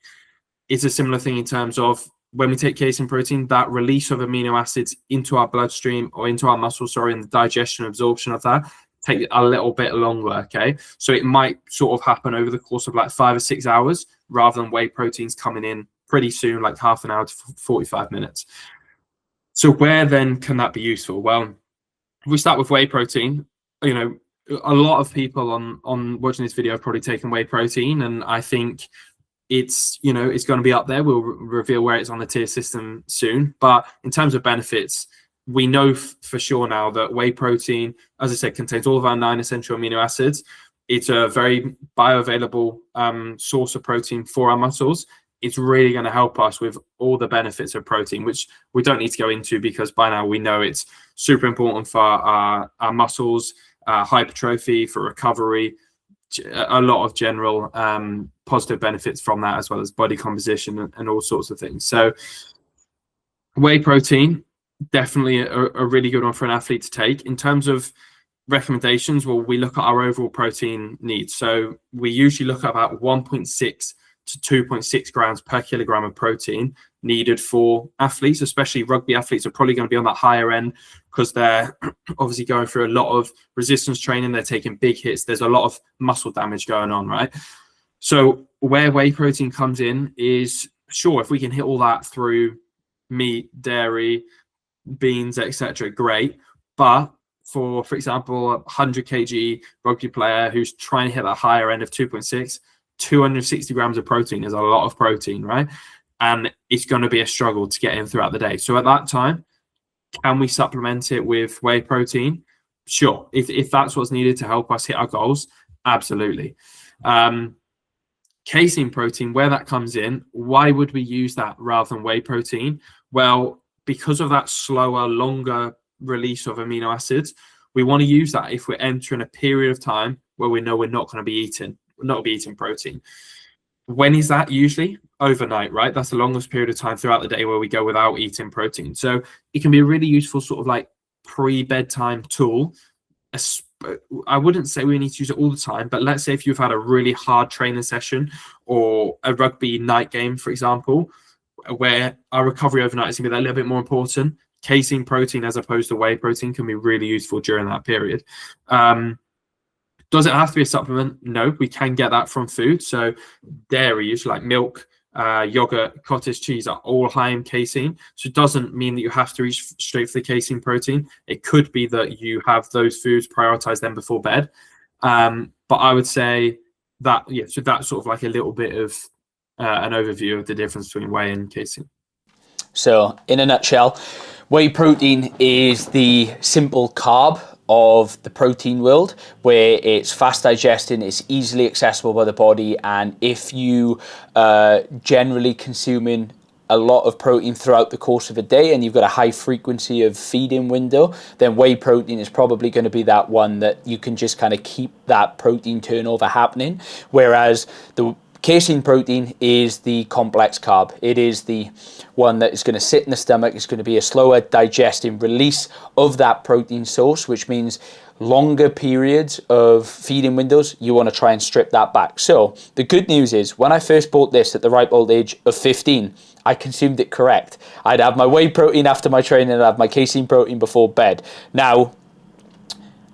It's a similar thing in terms of when we take casein protein, that release of amino acids into our bloodstream or into our muscles, and the digestion and absorption of that take a little bit longer, okay? So it might sort of happen over the course of like 5 or 6 hours rather than whey proteins coming in pretty soon, like half an hour to 45 minutes. So where then can that be useful? Well, if we start with whey protein, you know, a lot of people on watching this video have probably taken whey protein, and I think it's, you know, it's going to be up there. We'll reveal where it's on the tier system soon. But in terms of benefits, we know for sure now that whey protein, as I said, contains all of our 9 essential amino acids. It's a very bioavailable source of protein for our muscles. It's really going to help us with all the benefits of protein, which we don't need to go into because by now we know it's super important for our muscles, hypertrophy, for recovery, a lot of general positive benefits from that, as well as body composition and all sorts of things. So whey protein, definitely a really good one for an athlete to take. In terms of recommendations, well, we look at our overall protein needs. So we usually look at about 1.6 to 2.6 grams per kilogram of protein needed for athletes, especially rugby athletes are probably going to be on that higher end because they're obviously going through a lot of resistance training. They're taking big hits. There's a lot of muscle damage going on, right? So where whey protein comes in is, sure, if we can hit all that through meat, dairy, beans, etc., great. But for example, a 100 kg rugby player who's trying to hit that higher end of 2.6, 260 grams of protein is a lot of protein, right? And it's going to be a struggle to get in throughout the day. So at that time, can we supplement it with whey protein? Sure. If that's what's needed to help us hit our goals, absolutely. Casein protein, where that comes in, why would we use that rather than whey protein? Well, because of that slower, longer release of amino acids, we want to use that if we're entering a period of time where we know we're not going to be eating protein. When is that? Usually overnight, right? That's the longest period of time throughout the day where we go without eating protein. So it can be a really useful sort of like pre-bedtime tool. I wouldn't say we need to use it all the time, but let's say if you've had a really hard training session or a rugby night game, for example, where our recovery overnight is going to be that little bit more important, casein protein as opposed to whey protein can be really useful during that period. Does it have to be a supplement? No, we can get that from food. So dairy, usually like milk, yogurt, cottage cheese are all high in casein. So it doesn't mean that you have to reach straight for the casein protein. It could be that you have those foods, prioritize them before bed. But I would say that, yeah, so that's sort of like a little bit of an overview of the difference between whey and casein. So in a nutshell, whey protein is the simple carb of the protein world, where it's fast digesting, it's easily accessible by the body, and if you are generally consuming a lot of protein throughout the course of a day and you've got a high frequency of feeding window, then whey protein is probably going to be that one that you can just kind of keep that protein turnover happening. Whereas the casein protein is the complex carb. It is the one that is going to sit in the stomach. It's going to be a slower digesting release of that protein source, which means longer periods of feeding windows, you want to try and strip that back. So the good news is when I first bought this at the ripe old age of 15, I consumed it correct. I'd have my whey protein after my training and I'd have my casein protein before bed. Now,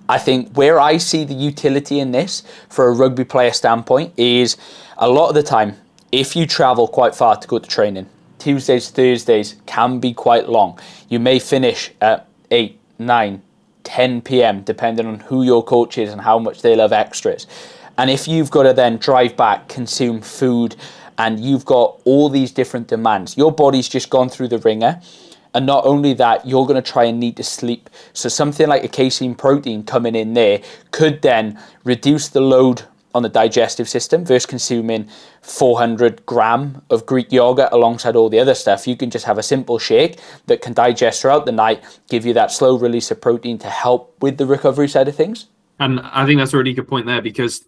I think where I see the utility in this for a rugby player standpoint is a lot of the time, if you travel quite far to go to training, Tuesdays, Thursdays can be quite long. You may finish at 8, 9, 10 p.m. depending on who your coach is and how much they love extras. And if you've got to then drive back, consume food, and you've got all these different demands, your body's just gone through the ringer. And not only that, you're going to try and need to sleep. So something like a casein protein coming in there could then reduce the load on the digestive system versus consuming 400 gram of Greek yogurt alongside all the other stuff. You can just have a simple shake that can digest throughout the night, give you that slow release of protein to help with the recovery side of things. And I think that's a really good point there, because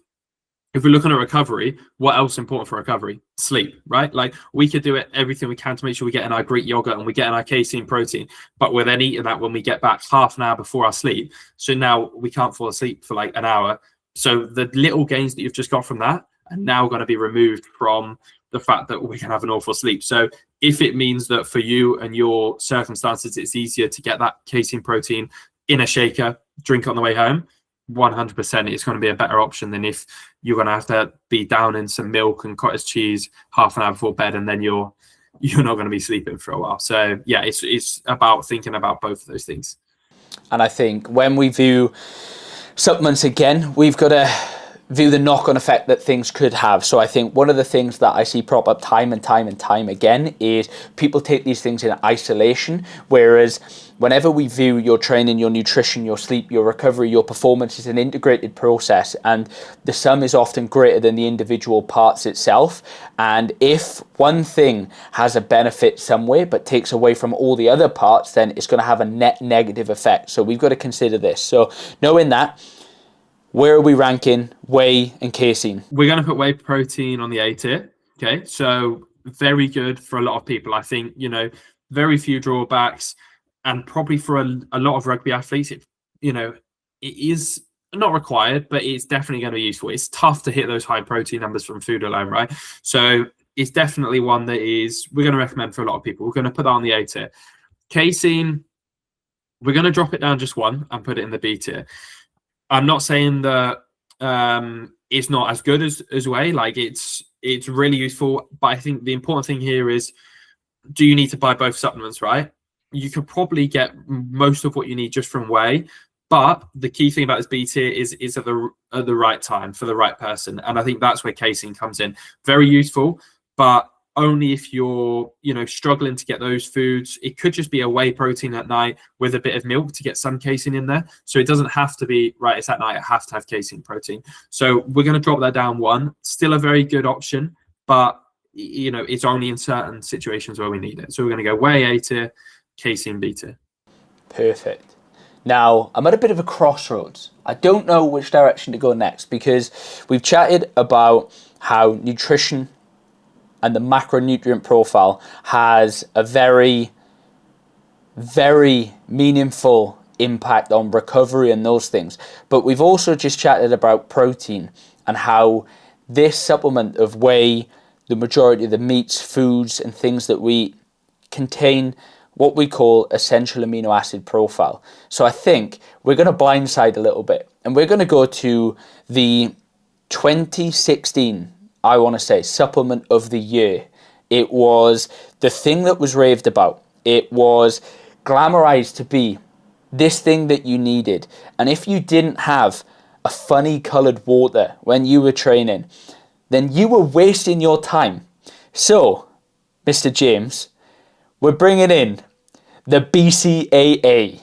if we're looking at recovery, what else is important for recovery? Sleep, right? Like we could do everything we can to make sure we get in our Greek yogurt and we get in our casein protein, but we're then eating that when we get back half an hour before our sleep. So now we can't fall asleep for like an hour. So the little gains that you've just got from that are now going to be removed from the fact that we can have an awful sleep. So if it means that for you and your circumstances, it's easier to get that casein protein in a shaker, drink on the way home, 100% it's going to be a better option than if you're going to have to be down in some milk and cottage cheese half an hour before bed, and then you're not going to be sleeping for a while. So yeah, it's about thinking about both of those things. And I think when we view supplements again, we've got to view the knock-on effect that things could have. So I think one of the things that I see prop up time and time again is people take these things in isolation, whereas whenever we view your training, your nutrition, your sleep, your recovery, your performance is an integrated process, and the sum is often greater than the individual parts itself. And if one thing has a benefit somewhere but takes away from all the other parts, then it's going to have a net negative effect. So we've got to consider this. So knowing that, where are we ranking whey and casein? We're going to put whey protein on the A tier. Okay, so very good for a lot of people. I think, very few drawbacks, and probably for a lot of rugby athletes, it is not required, but it's definitely going to be useful. It's tough to hit those high protein numbers from food alone, right? So it's definitely one that we're going to recommend for a lot of people. We're going to put that on the A tier. Casein, we're going to drop it down just one and put it in the B tier. I'm not saying that it's not as good as whey. Like it's really useful, but I think the important thing here is, do you need to buy both supplements, right? You could probably get most of what you need just from whey, but the key thing about this B tier is at the right time for the right person, and I think that's where casein comes in. Very useful, but only if you're struggling to get those foods. It could just be a whey protein at night with a bit of milk to get some casein in there. So it doesn't have to be right, it's at night, I have to have casein protein. So we're going to drop that down one. Still a very good option, but it's only in certain situations where we need it. So we're going to go whey A tier, casein B tier. Perfect. Now I'm at a bit of a crossroads. I don't know which direction to go next, because we've chatted about how nutrition and the macronutrient profile has a very, very meaningful impact on recovery and those things. But we've also just chatted about protein and how this supplement of whey, the majority of the meats, foods and things that we eat contain what we call essential amino acid profile. So I think we're going to blindside a little bit, and we're going to go to the 2016, I want to say, supplement of the year. It was the thing that was raved about. It was glamorized to be this thing that you needed. And if you didn't have a funny colored water when you were training, then you were wasting your time. So, Mr. James, we're bringing in the BCAA,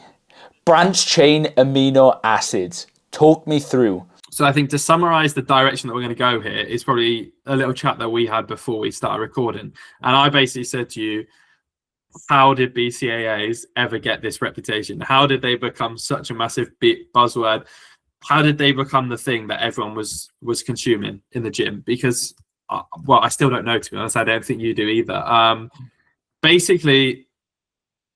branched chain amino acids. Talk me through. So I think to summarize the direction that we're going to go here is probably a little chat that we had before we started recording. And I basically said to you, how did BCAAs ever get this reputation? How did they become such a massive buzzword? How did they become the thing that everyone was consuming in the gym? Because, I still don't know, to be honest. I don't think you do either. Basically,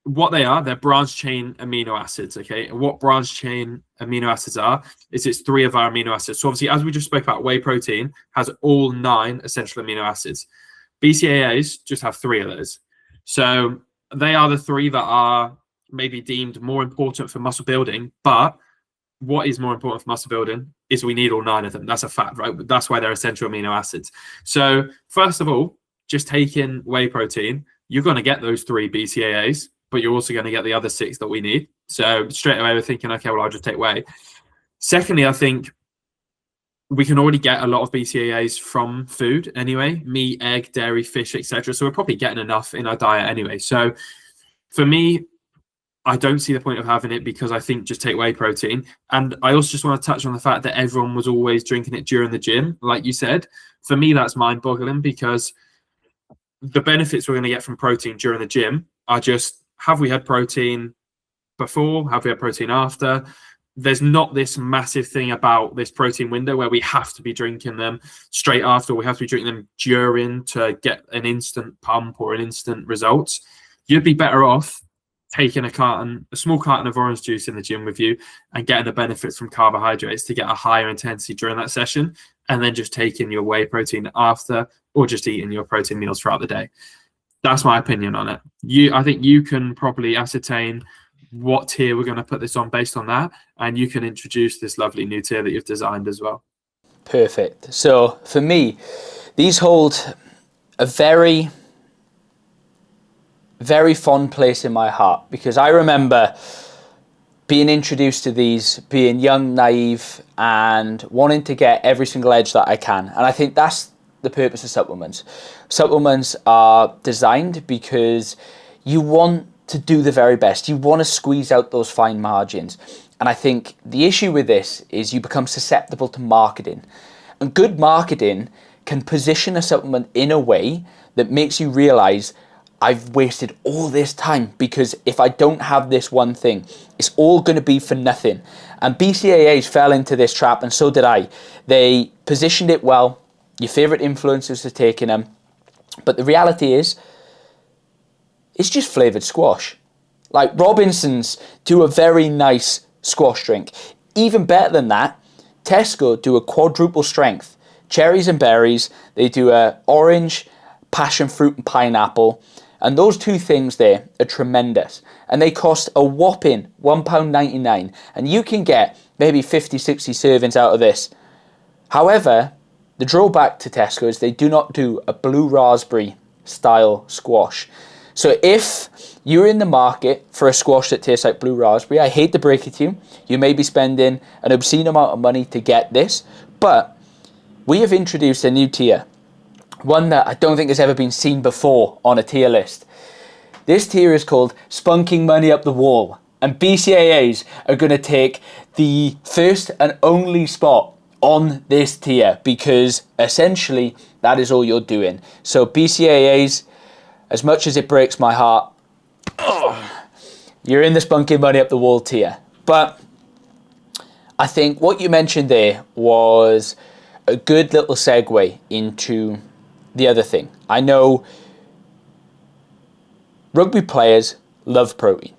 what they are, they're branched chain amino acids, okay? And what branched chain amino acids are, is it's 3 of our amino acids. So obviously, as we just spoke about, whey protein has all 9 essential amino acids. BCAAs just have 3 of those. So they are the 3 that are maybe deemed more important for muscle building, but what is more important for muscle building is we need all 9 of them. That's a fact, right? That's why they're essential amino acids. So first of all, just taking whey protein, you're going to get those 3 BCAAs, but you're also going to get the other 6 that we need. So straight away we're thinking, okay, well, I'll just take whey. Secondly, I think we can already get a lot of BCAAs from food anyway, meat, egg, dairy, fish, etc. So we're probably getting enough in our diet anyway. So for me, I don't see the point of having it, because I think just take whey protein. And I also just want to touch on the fact that everyone was always drinking it during the gym. Like you said, for me, that's mind-boggling, because the benefits we're going to get from protein during the gym are just, have we had protein before? Have we had protein after? There's not this massive thing about this protein window where we have to be drinking them straight after, we have to be drinking them during to get an instant pump or an instant results. You'd be better off taking a small carton of orange juice in the gym with you and getting the benefits from carbohydrates to get a higher intensity during that session, and then just taking your whey protein after, or just eating your protein meals throughout the day. That's my opinion on it. I think you can probably ascertain what tier we're going to put this on based on that, and you can introduce this lovely new tier that you've designed as well. Perfect. So for me, these hold a very, very fond place in my heart, because I remember being introduced to these, being young, naive, and wanting to get every single edge that I can. And I think that's the purpose of supplements. Supplements are designed because you want to do the very best. You want to squeeze out those fine margins. And I think the issue with this is you become susceptible to marketing. And good marketing can position a supplement in a way that makes you realize, I've wasted all this time because if I don't have this one thing, it's all going to be for nothing. And BCAAs fell into this trap, and so did I. They positioned it well. Your favorite influencers are taking them. But the reality is, it's just flavored squash. Like Robinsons do a very nice squash drink. Even better than that, Tesco do a quadruple strength. Cherries and berries. They do a orange, passion fruit and pineapple. And those two things there are tremendous. And they cost a whopping £1.99. And you can get maybe 50, 60 servings out of this. However, the drawback to Tesco is they do not do a blue raspberry style squash. So if you're in the market for a squash that tastes like blue raspberry, I hate to break it to you, you may be spending an obscene amount of money to get this. But we have introduced a new tier. One that I don't think has ever been seen before on a tier list. This tier is called Spunking Money Up the Wall. And BCAAs are going to take the first and only spot on this tier, because essentially that is all you're doing. So BCAAs, as much as it breaks my heart, you're in the Spunking Money Up the Wall tier. But I think what you mentioned there was a good little segue into the other thing. I know rugby players love protein.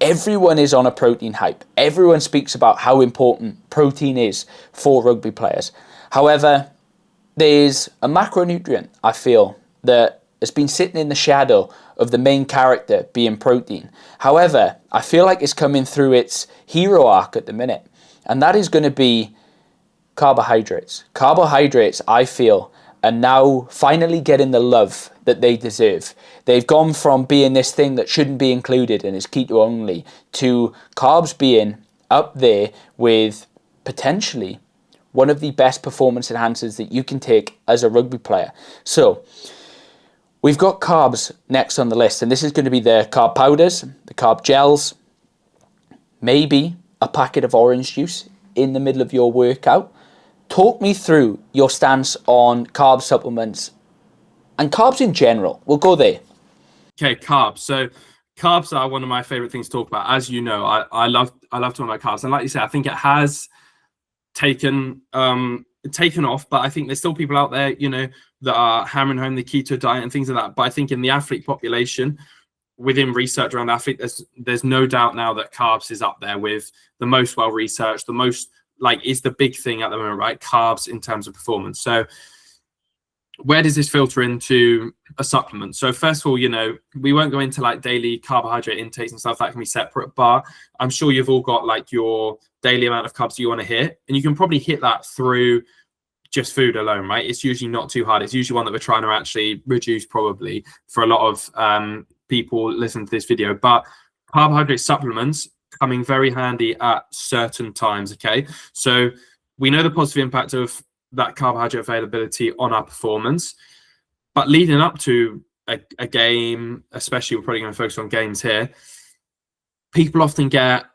Everyone is on a protein hype. Everyone speaks about how important protein is for rugby players. However, there's a macronutrient, I feel, that has been sitting in the shadow of the main character being protein. However, I feel like it's coming through its hero arc at the minute, and that is going to be carbohydrates. Carbohydrates, I feel, are now finally getting the love that they deserve. They've gone from being this thing that shouldn't be included and is keto only to carbs being up there with potentially one of the best performance enhancers that you can take as a rugby player. So we've got carbs next on the list, and this is going to be the carb powders, the carb gels, maybe a packet of orange juice in the middle of your workout. Talk me through your stance on carb supplements and carbs in general. We'll go there. Okay, carbs. So carbs are one of my favorite things to talk about. As you know, I love talking about carbs. And like you said, I think it has taken off, but I think there's still people out there, you know, that are hammering home the keto diet and things like that. But I think in the athlete population, within research around athletes, there's no doubt now that carbs is up there with the most well-researched, the most, like, is the big thing at the moment, right? Carbs in terms of performance. So where does this filter into a supplement? So first of all, you know, we won't go into like daily carbohydrate intakes and stuff. That can be separate, but I'm sure you've all got like your daily amount of carbs you want to hit, and you can probably hit that through just food alone, right? It's usually not too hard. It's usually one that we're trying to actually reduce probably for a lot of people listening to this video. But carbohydrate supplements coming very handy at certain times, okay? So we know the positive impact of that carbohydrate availability on our performance, but leading up to a game, especially we're probably going to focus on games here, people often get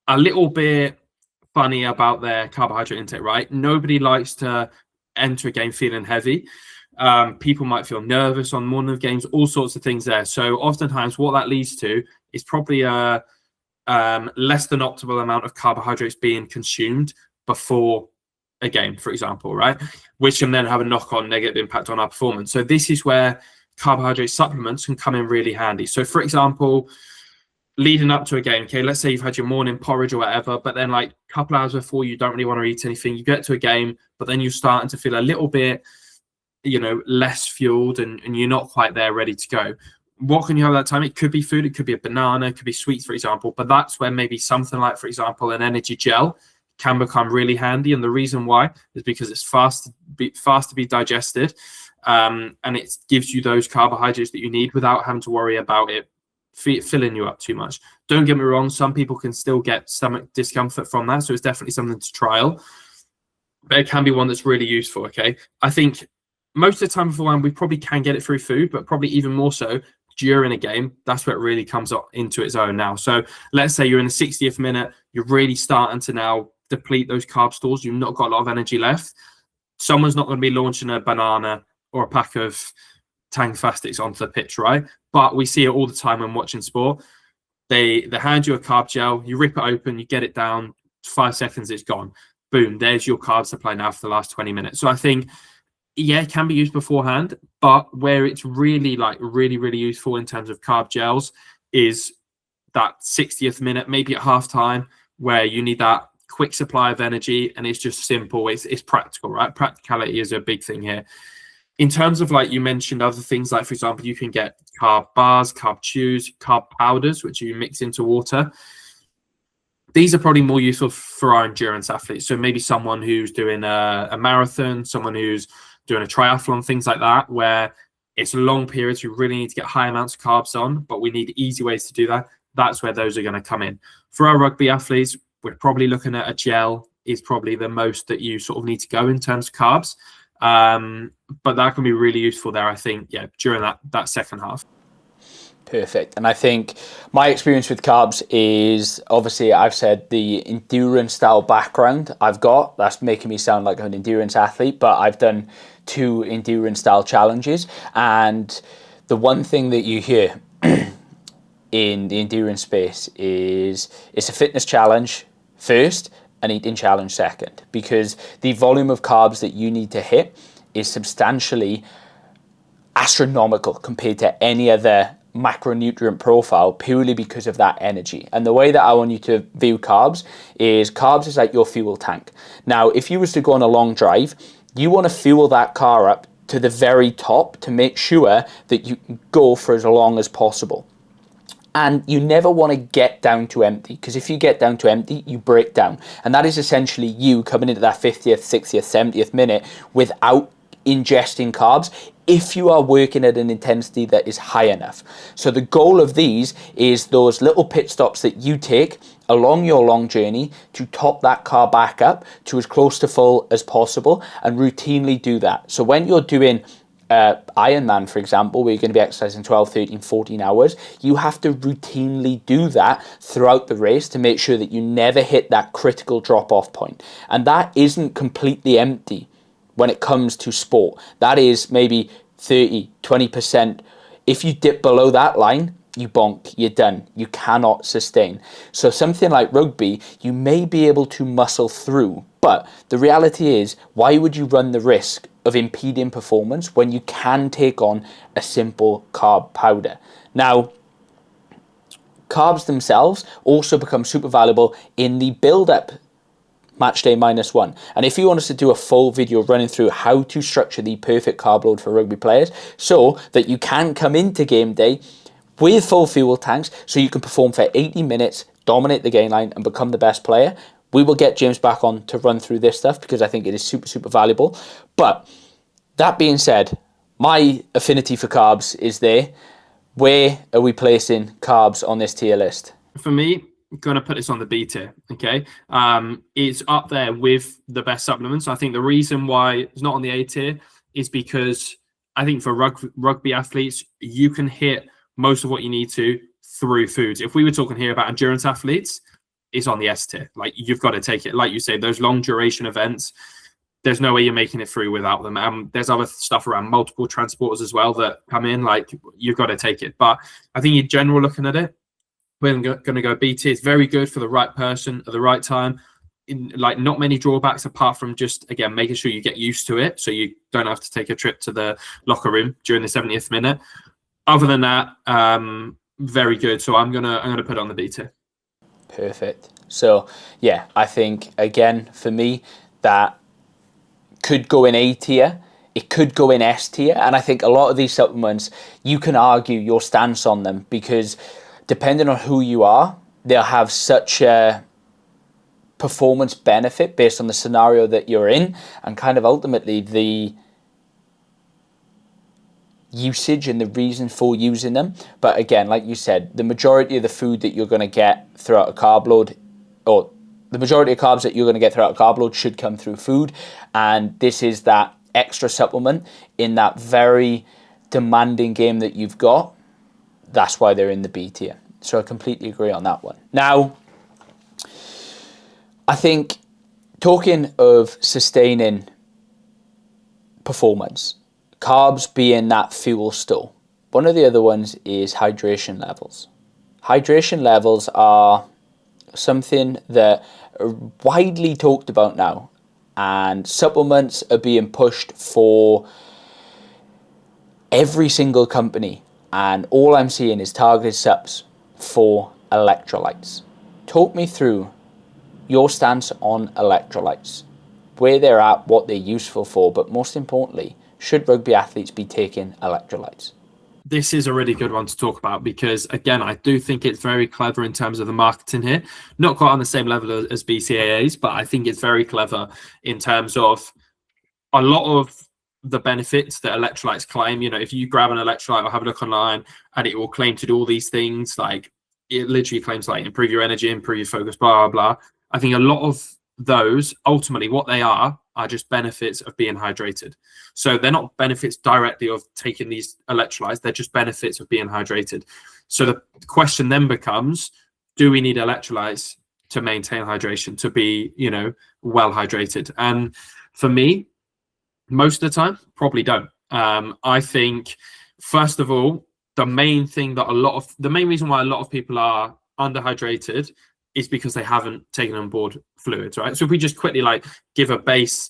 a little bit funny about their carbohydrate intake, right? Nobody likes to enter a game feeling heavy. People might feel nervous on morning of games, all sorts of things there. So oftentimes what that leads to is probably a less than optimal amount of carbohydrates being consumed before a game, for example, right? Which can then have a knock-on negative impact on our performance. So this is where carbohydrate supplements can come in really handy. So for example, leading up to a game, okay, let's say you've had your morning porridge or whatever, but then like a couple hours before you don't really want to eat anything, you get to a game, but then you're starting to feel a little bit, you know, less fueled and you're not quite there ready to go. what can you have at that time? It could be food, it could be a banana, it could be sweets, for example. But that's where maybe something like, for example, an energy gel can become really handy. And the reason why is because it's fast to be digested, and it gives you those carbohydrates that you need without having to worry about it filling you up too much. Don't get me wrong, some people can still get stomach discomfort from that, so it's definitely something to trial, but it can be one that's really useful. Okay, I think most of the time beforehand we probably can get it through food, but probably even more so during a game. That's where it really comes up into its own now. So let's say you're in the 60th minute, you're really starting to now deplete those carb stores, you've not got a lot of energy left. Someone's not going to be launching a banana or a pack of Tang Fastics onto the pitch, right? But we see it all the time when watching sport. They hand you a carb gel, you rip it open, you get it down, 5 seconds, it's gone. Boom, there's your carb supply now for the last 20 minutes. So I think, yeah, it can be used beforehand, but where it's really really useful in terms of carb gels is that 60th minute, maybe at halftime, where you need that quick supply of energy, and it's just simple. It's practical, right? Practicality is a big thing here. In terms of, like you mentioned, other things like, for example, you can get carb bars, carb chews, carb powders, which you mix into water. These are probably more useful for our endurance athletes. So maybe someone who's doing a marathon, someone who's doing a triathlon, things like that, where it's long periods, we really need to get high amounts of carbs on, but we need easy ways to do that. That's where those are going to come in. For our rugby athletes, we're probably looking at a gel is probably the most that you sort of need to go in terms of carbs. But that can be really useful there, I think, yeah, during that second half. Perfect. And I think my experience with carbs is, obviously, I've said the endurance style background I've got. That's making me sound like an endurance athlete, but I've done 2 endurance style challenges. And the one thing that you hear in the endurance space is it's a fitness challenge first, an eating challenge second, because the volume of carbs that you need to hit is substantially astronomical compared to any other macronutrient profile, purely because of that energy. And the way that I want you to view carbs is like your fuel tank. Now, if you was to go on a long drive, you want to fuel that car up to the very top to make sure that you can go for as long as possible. And you never want to get down to empty, because if you get down to empty, you break down. And that is essentially you coming into that 50th, 60th, 70th minute without ingesting carbs, if you are working at an intensity that is high enough. So the goal of these is those little pit stops that you take along your long journey to top that car back up to as close to full as possible, and routinely do that. So when you're doing Ironman, for example, where you're going to be exercising 12, 13, 14 hours, you have to routinely do that throughout the race to make sure that you never hit that critical drop-off point. And that isn't completely empty when it comes to sport. That is maybe 30, 20%. If you dip below that line, you bonk, you're done. You cannot sustain. So something like rugby, you may be able to muscle through, but the reality is, why would you run the risk of impeding performance when you can take on a simple carb powder? Now, carbs themselves also become super valuable in the build-up match day -1. And if you want us to do a full video running through how to structure the perfect carb load for rugby players so that you can come into game day with full fuel tanks, so you can perform for 80 minutes, dominate the game line, and become the best player, we will get James back on to run through this stuff, because I think it is super, super valuable. But that being said, my affinity for carbs is there. Where are we placing carbs on this tier list? For me, I'm going to put this on the B tier, okay? It's up there with the best supplements. I think the reason why it's not on the A tier is because I think for rugby athletes, you can hit most of what you need to through foods. If we were talking here about endurance athletes, it's on the S tier. Like, you've got to take it. Like you say, those long duration events, there's no way you're making it through without them. There's other stuff around multiple transporters as well that come in, like, you've got to take it. But I think in general, looking at it, we're going to go B tier. It's very good for the right person at the right time. Like, not many drawbacks apart from just, again, making sure you get used to it, so you don't have to take a trip to the locker room during the 70th minute. Other than that, very good. So I'm gonna put it on the B tier. Perfect. So yeah, I think again for me that could go in A tier it could go in S tier. And I think a lot of these supplements, you can argue your stance on them, because depending on who you are, they'll have such a performance benefit based on the scenario that you're in, and kind of ultimately the usage and the reason for using them. But again, like you said, the majority of the food that you're going to get throughout a carb load, or the majority of carbs that you're going to get throughout a carb load, should come through food. And this is that extra supplement in that very demanding game that you've got. That's why they're in the B tier. So I completely agree on that one. Now, I think talking of sustaining performance, carbs being that fuel still, one of the other ones is hydration levels. Hydration levels are something that are widely talked about now, and supplements are being pushed for every single company, and all I'm seeing is targeted subs for electrolytes. Talk me through your stance on electrolytes, where they're at, what they're useful for, but most importantly, should rugby athletes be taking electrolytes? This is a really good one to talk about, because again, I do think it's very clever in terms of the marketing here. Not quite on the same level as BCAAs, but I think it's very clever in terms of a lot of the benefits that electrolytes claim. You know, if you grab an electrolyte or have a look online, and it will claim to do all these things, like it literally claims like improve your energy, improve your focus, blah, blah, blah. I think a lot of those, ultimately what they are just benefits of being hydrated. So they're not benefits directly of taking these electrolytes, they're just benefits of being hydrated. So the question then becomes, do we need electrolytes to maintain hydration, to be, you know, well hydrated? And for me, most of the time, probably don't. I think, first of all, the main reason why a lot of people are underhydrated is because they haven't taken on board fluids, right? So if we just quickly like give a base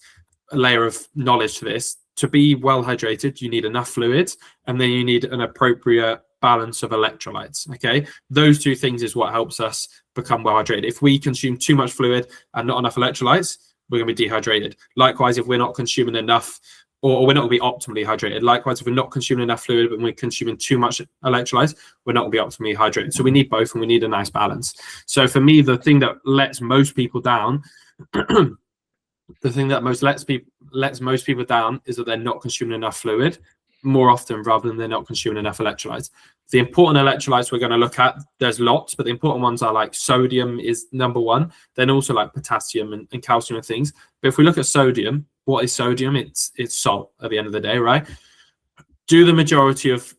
layer of knowledge to this, to be well hydrated, you need enough fluids, and then you need an appropriate balance of electrolytes, okay? Those two things is what helps us become well hydrated. If we consume too much fluid and not enough electrolytes, we're going to be dehydrated. Likewise, if we're not consuming enough, or we're not going to be optimally hydrated. Likewise, if we're not consuming enough fluid, but we're consuming too much electrolytes, we're not going to be optimally hydrated. So we need both, and we need a nice balance. So for me, the thing that lets most people down, the thing that lets most people down is that they're not consuming enough fluid more often, rather than they're not consuming enough electrolytes. The important electrolytes we're going to look at, there's lots, but the important ones are like sodium is number one, then also like potassium and calcium and things. But if we look at sodium, what is sodium? It's salt at the end of the day, right? Do the majority of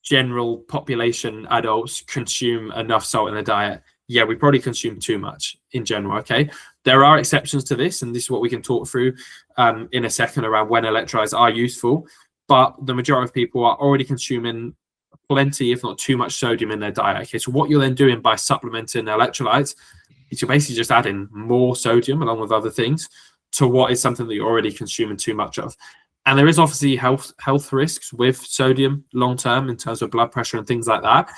general population adults consume enough salt in their diet? Yeah, we probably consume too much in general, okay? There are exceptions to this, and this is what we can talk through in a second around when electrolytes are useful, but the majority of people are already consuming plenty, if not too much sodium in their diet, okay? So what you're then doing by supplementing electrolytes is you're basically just adding more sodium along with other things to what is something that you're already consuming too much of. And there is obviously health risks with sodium long term in terms of blood pressure and things like that.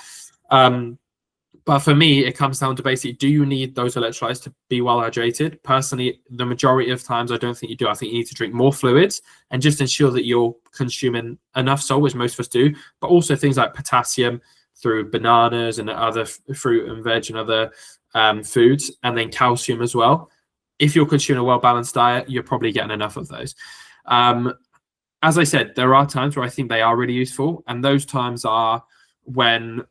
But for me, it comes down to basically, do you need those electrolytes to be well hydrated? Personally, the majority of times, I don't think you do. I think you need to drink more fluids and just ensure that you're consuming enough salt, which most of us do, but also things like potassium through bananas and other fruit and veg and other foods, and then calcium as well. If you're consuming a well-balanced diet, you're probably getting enough of those. As I said, there are times where I think they are really useful, and those times are when,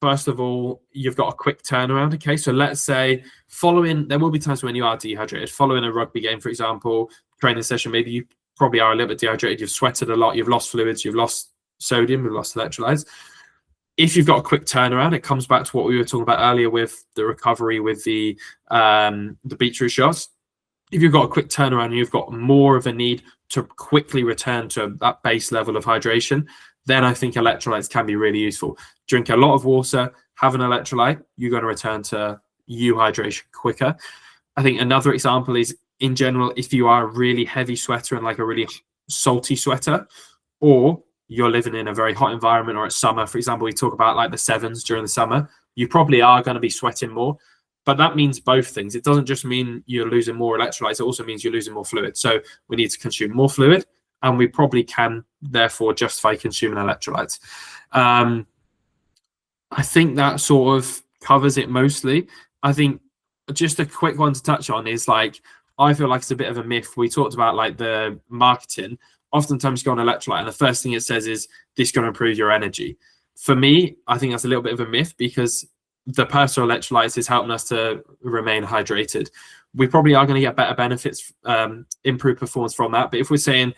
first of all, you've got a quick turnaround, okay? So let's say there will be times when you are dehydrated. Following a rugby game, for example, training session, maybe you probably are a little bit dehydrated, you've sweated a lot, you've lost fluids, you've lost sodium, you've lost electrolytes. If you've got a quick turnaround, it comes back to what we were talking about earlier with the recovery with the beetroot shots. If you've got a quick turnaround and you've got more of a need to quickly return to that base level of hydration, then I think electrolytes can be really useful. Drink a lot of water, have an electrolyte, you're going to return to hydration quicker. I think another example is, in general, if you are a really heavy sweater and like a really salty sweater, or you're living in a very hot environment, or it's summer, for example, we talk about like the sevens during the summer, you probably are going to be sweating more. But that means both things. It doesn't just mean you're losing more electrolytes, it also means you're losing more fluid. So we need to consume more fluid and we probably can therefore justify consuming electrolytes. I think that sort of covers it mostly. I think just a quick one to touch on is like, I feel like it's a bit of a myth. We talked about like the marketing. Oftentimes you go on electrolyte and the first thing it says is this is going to improve your energy. For me, I think that's a little bit of a myth, because the personal electrolytes is helping us to remain hydrated. We probably are going to get better benefits, improved performance from that. But if we're saying,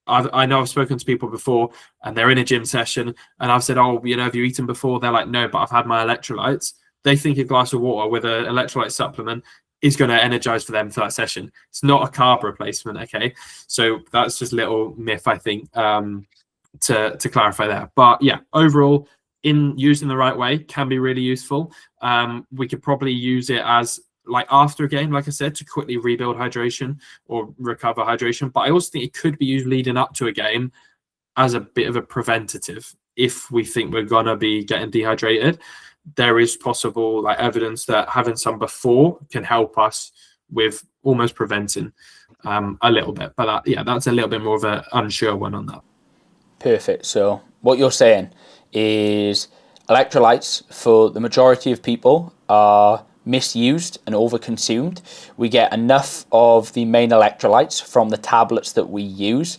I know I've spoken to people before and they're in a gym session and I've said, oh, you know, have you eaten before? They're like, no, but I've had my electrolytes. They think a glass of water with an electrolyte supplement is going to energize for them for that session. It's not a carb replacement, okay? So that's just a little myth, I think, to clarify there. But yeah, overall, in using the right way can be really useful. We could probably use it as like after a game, like I said, to quickly rebuild hydration or recover hydration. But I also think it could be used leading up to a game as a bit of a preventative. If we think we're going to be getting dehydrated, there is possible like evidence that having some before can help us with almost preventing a little bit. But that's a little bit more of an unsure one on that. Perfect. So what you're saying is electrolytes for the majority of people are misused and overconsumed. We get enough of the main electrolytes from the tablets that we use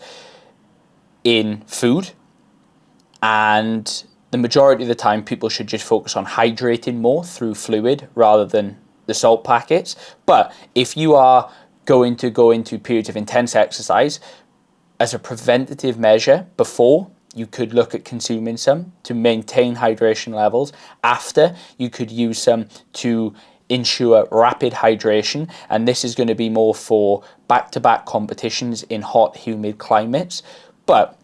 in food, and the majority of the time people should just focus on hydrating more through fluid rather than the salt packets. But if you are going to go into periods of intense exercise, as a preventative measure before, you could look at consuming some to maintain hydration levels. After, you could use some to ensure rapid hydration, and this is going to be more for back-to-back competitions in hot, humid climates. But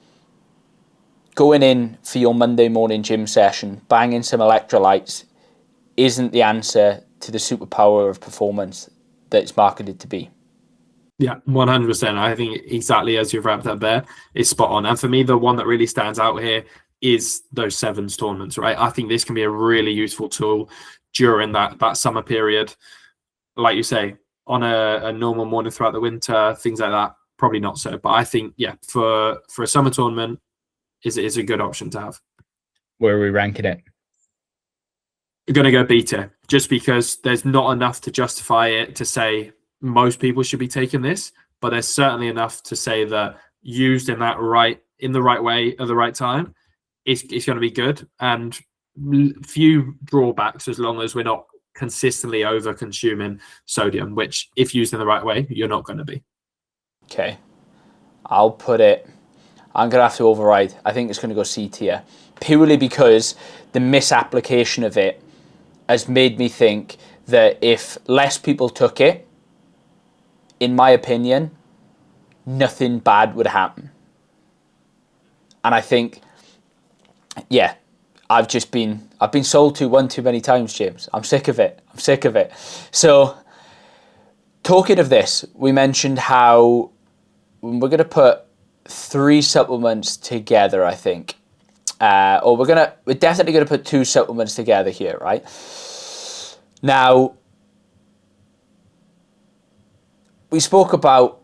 going in for your Monday morning gym session, banging some electrolytes isn't the answer to the superpower of performance that it's marketed to be. Yeah, 100%. I think exactly as you've wrapped up there, it's spot on. And for me, the one that really stands out here is those sevens tournaments, right? I think this can be a really useful tool during that summer period. Like you say, on a normal morning throughout the winter, things like that, probably not so. But I think, yeah, for a summer tournament, is a good option to have. Where are we ranking it? We're going to go beta, just because there's not enough to justify it to say most people should be taking this, but there's certainly enough to say that used in the right way at the right time, it's going to be good, and few drawbacks as long as we're not consistently over consuming sodium, which if used in the right way, you're not going to be. Okay, I'll put it, I'm going to have to override. I think it's going to go C tier, purely because the misapplication of it has made me think that if less people took it, in my opinion, nothing bad would happen. And I think, yeah, I've been sold to one too many times, James. I'm sick of it. So, talking of this, we mentioned how we're going to put 3 supplements together, I think. Or we're definitely going to put 2 supplements together here, right? Now, we spoke about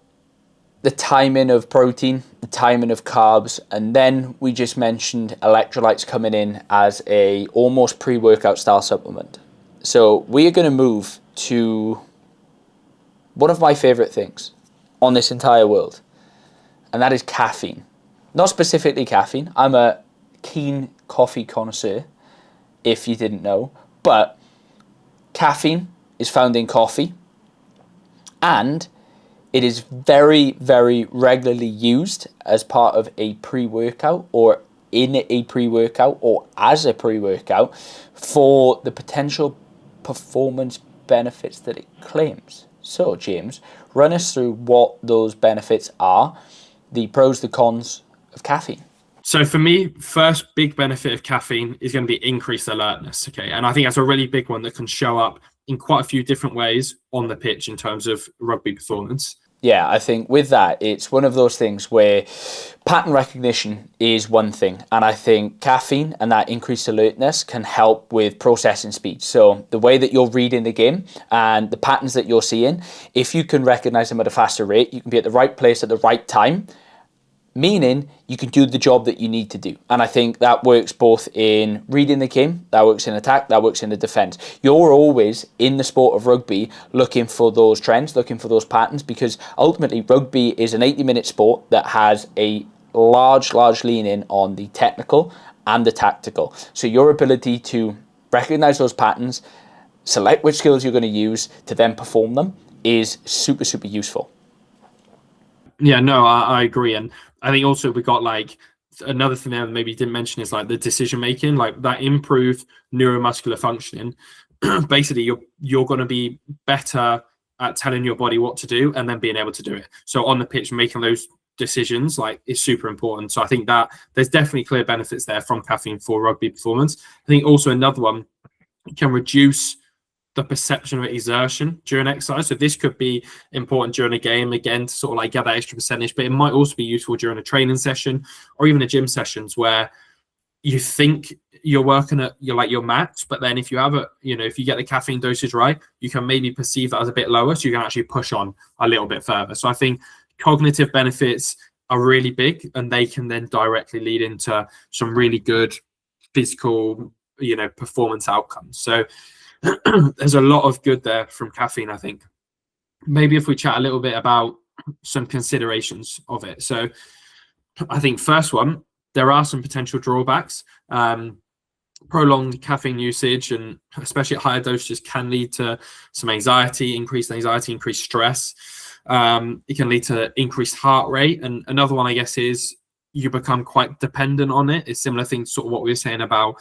the timing of protein, the timing of carbs, and then we just mentioned electrolytes coming in as a almost pre-workout style supplement. So we are going to move to one of my favorite things on this entire world, and that is caffeine. Not specifically caffeine. I'm a keen coffee connoisseur, if you didn't know, but caffeine is found in coffee, and it is very, very regularly used as part of a pre-workout or in a pre-workout or as a pre-workout for the potential performance benefits that it claims. So, James, run us through what those benefits are, the pros, the cons of caffeine. So for me, first big benefit of caffeine is going to be increased alertness. Okay, and I think that's a really big one that can show up in quite a few different ways on the pitch in terms of rugby performance. Yeah, I think with that, it's one of those things where pattern recognition is one thing. And I think caffeine and that increased alertness can help with processing speed. So the way that you're reading the game and the patterns that you're seeing, if you can recognize them at a faster rate, you can be at the right place at the right time, meaning you can do the job that you need to do. And I think that works both in reading the game, that works in attack, that works in the defense. You're always in the sport of rugby looking for those trends, looking for those patterns, because ultimately rugby is an 80-minute sport that has a large lean in on the technical and the tactical. So your ability to recognize those patterns, select which skills you're going to use to then perform them is super, super useful. Yeah, no, I agree. And I think also we got like another thing there that maybe you didn't mention is like the decision making, like that improved neuromuscular functioning. Basically, you're going to be better at telling your body what to do and then being able to do it. So on the pitch, making those decisions like is super important. So I think that there's definitely clear benefits there from caffeine for rugby performance. I think also another one, it can reduce the perception of exertion during exercise. So this could be important during a game, again, to sort of like get that extra percentage, but it might also be useful during a training session or even a gym sessions where you think you're working at your max, but then if you have if you get the caffeine dosage right, you can maybe perceive that as a bit lower, so you can actually push on a little bit further. So I think cognitive benefits are really big, and they can then directly lead into some really good physical, performance outcomes. So there's a lot of good there from caffeine, I think. Maybe if we chat a little bit about some considerations of it. So I think first one, there are some potential drawbacks. Prolonged caffeine usage, and especially at higher dosages, can lead to some increased anxiety, increased stress. It can lead to increased heart rate. And another one, I guess, is you become quite dependent on it. It's similar thing to sort of what we were saying about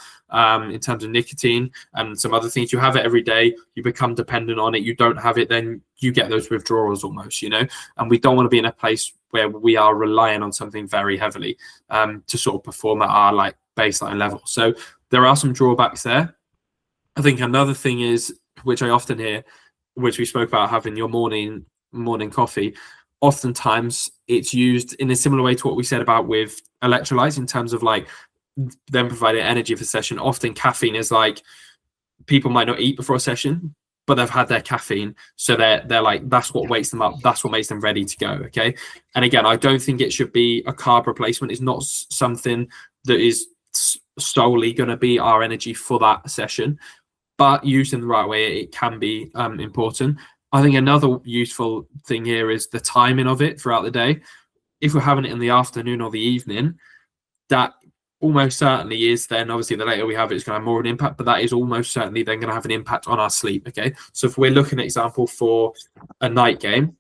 in terms of nicotine and some other things. You have it every day, you become dependent on it. You don't have it, then you get those withdrawals almost, and we don't want to be in a place where we are relying on something very heavily to sort of perform at our like baseline level. So there are some drawbacks there. I think another thing is, which I often hear, which we spoke about, having your morning coffee. Oftentimes it's used in a similar way to what we said about with electrolytes in terms of like them providing energy for session. Often caffeine is like, people might not eat before a session, but they've had their caffeine, so they're like, that's what wakes them up, that's what makes them ready to go. Okay. And again, I don't think it should be a carb replacement. It's not something that is solely going to be our energy for that session, but used in the right way, it can be important. I think another useful thing here is the timing of it throughout the day. If we're having it in the afternoon or the evening, that almost certainly is then, obviously the later we have it, it's going to have more of an impact, but that is almost certainly then going to have an impact on our sleep. Okay. So if we're looking at example for a night game,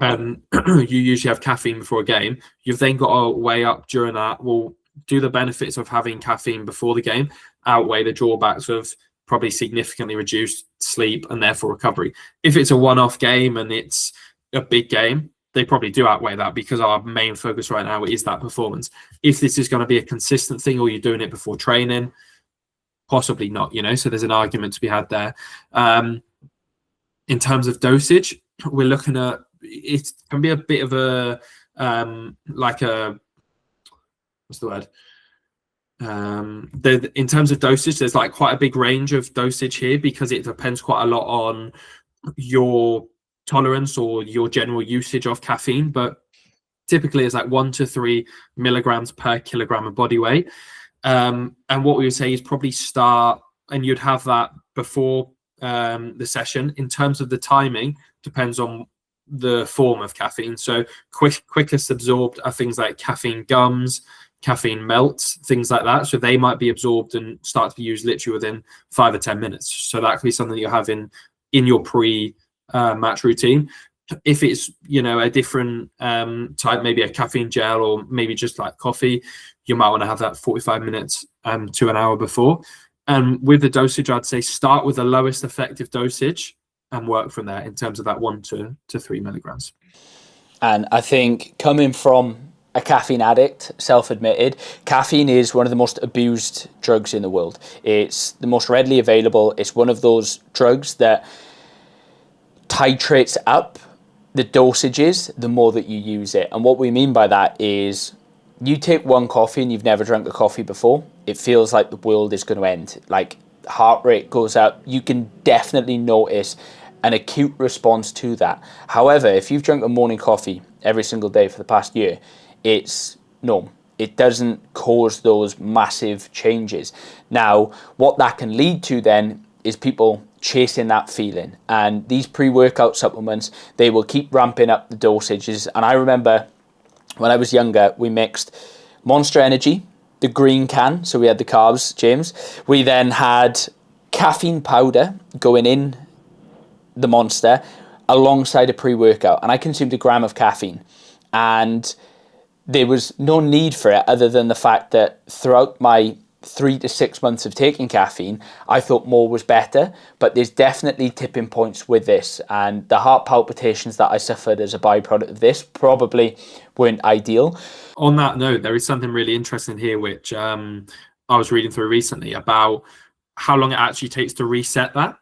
you usually have caffeine before a game, you've then got to weigh up during that, well, do the benefits of having caffeine before the game outweigh the drawbacks of probably significantly reduced sleep and therefore recovery? If it's a one-off game and it's a big game, they probably do outweigh that, because our main focus right now is that performance. If this is going to be a consistent thing, or you're doing it before training, possibly not, so there's an argument to be had there. In terms of dosage, we're looking at, it can be a bit of a what's the word? In terms of dosage, there's like quite a big range of dosage here, because it depends quite a lot on your tolerance or your general usage of caffeine, but typically it's like 1 to 3 milligrams per kilogram of body weight. And what we would say is probably start, and you'd have that before the session. In terms of the timing, depends on the form of caffeine. So quickest absorbed are things like caffeine gums, caffeine melts, things like that. So they might be absorbed and start to be used literally within 5 or 10 minutes. So that could be something you have in your match routine. If it's a different type, maybe a caffeine gel or maybe just like coffee, you might want to have that 45 minutes to an hour before. And with the dosage, I'd say start with the lowest effective dosage and work from there in terms of that 1 to 3 milligrams. And I think, coming from a caffeine addict, self-admitted, caffeine is one of the most abused drugs in the world. It's the most readily available. It's one of those drugs that titrates up the dosages the more that you use it. And what we mean by that is, you take one coffee and you've never drunk a coffee before, it feels like the world is going to end. Like, heart rate goes up. You can definitely notice an acute response to that. However, if you've drunk a morning coffee every single day for the past year, it's norm. It doesn't cause those massive changes. Now, what that can lead to then is people chasing that feeling. And these pre-workout supplements, they will keep ramping up the dosages. And I remember when I was younger, we mixed Monster Energy, the green can, so we had the carbs, James. We then had caffeine powder going in the Monster alongside a pre-workout. And I consumed a gram of caffeine. And there was no need for it other than the fact that throughout my 3 to 6 months of taking caffeine, I thought more was better. But there's definitely tipping points with this. And the heart palpitations that I suffered as a byproduct of this probably weren't ideal. On that note, there is something really interesting here, which I was reading through recently about how long it actually takes to reset that.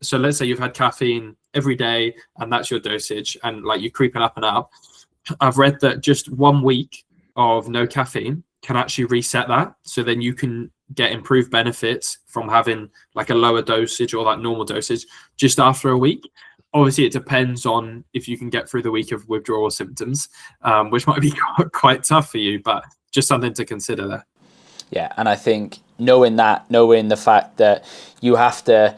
So let's say you've had caffeine every day and that's your dosage, and like you're creeping up and up. I've read that just 1 week of no caffeine can actually reset that. So then you can get improved benefits from having like a lower dosage or that normal dosage just after a week. Obviously, it depends on if you can get through the week of withdrawal symptoms, which might be quite tough for you, but just something to consider there. Yeah, and I think knowing the fact that you have to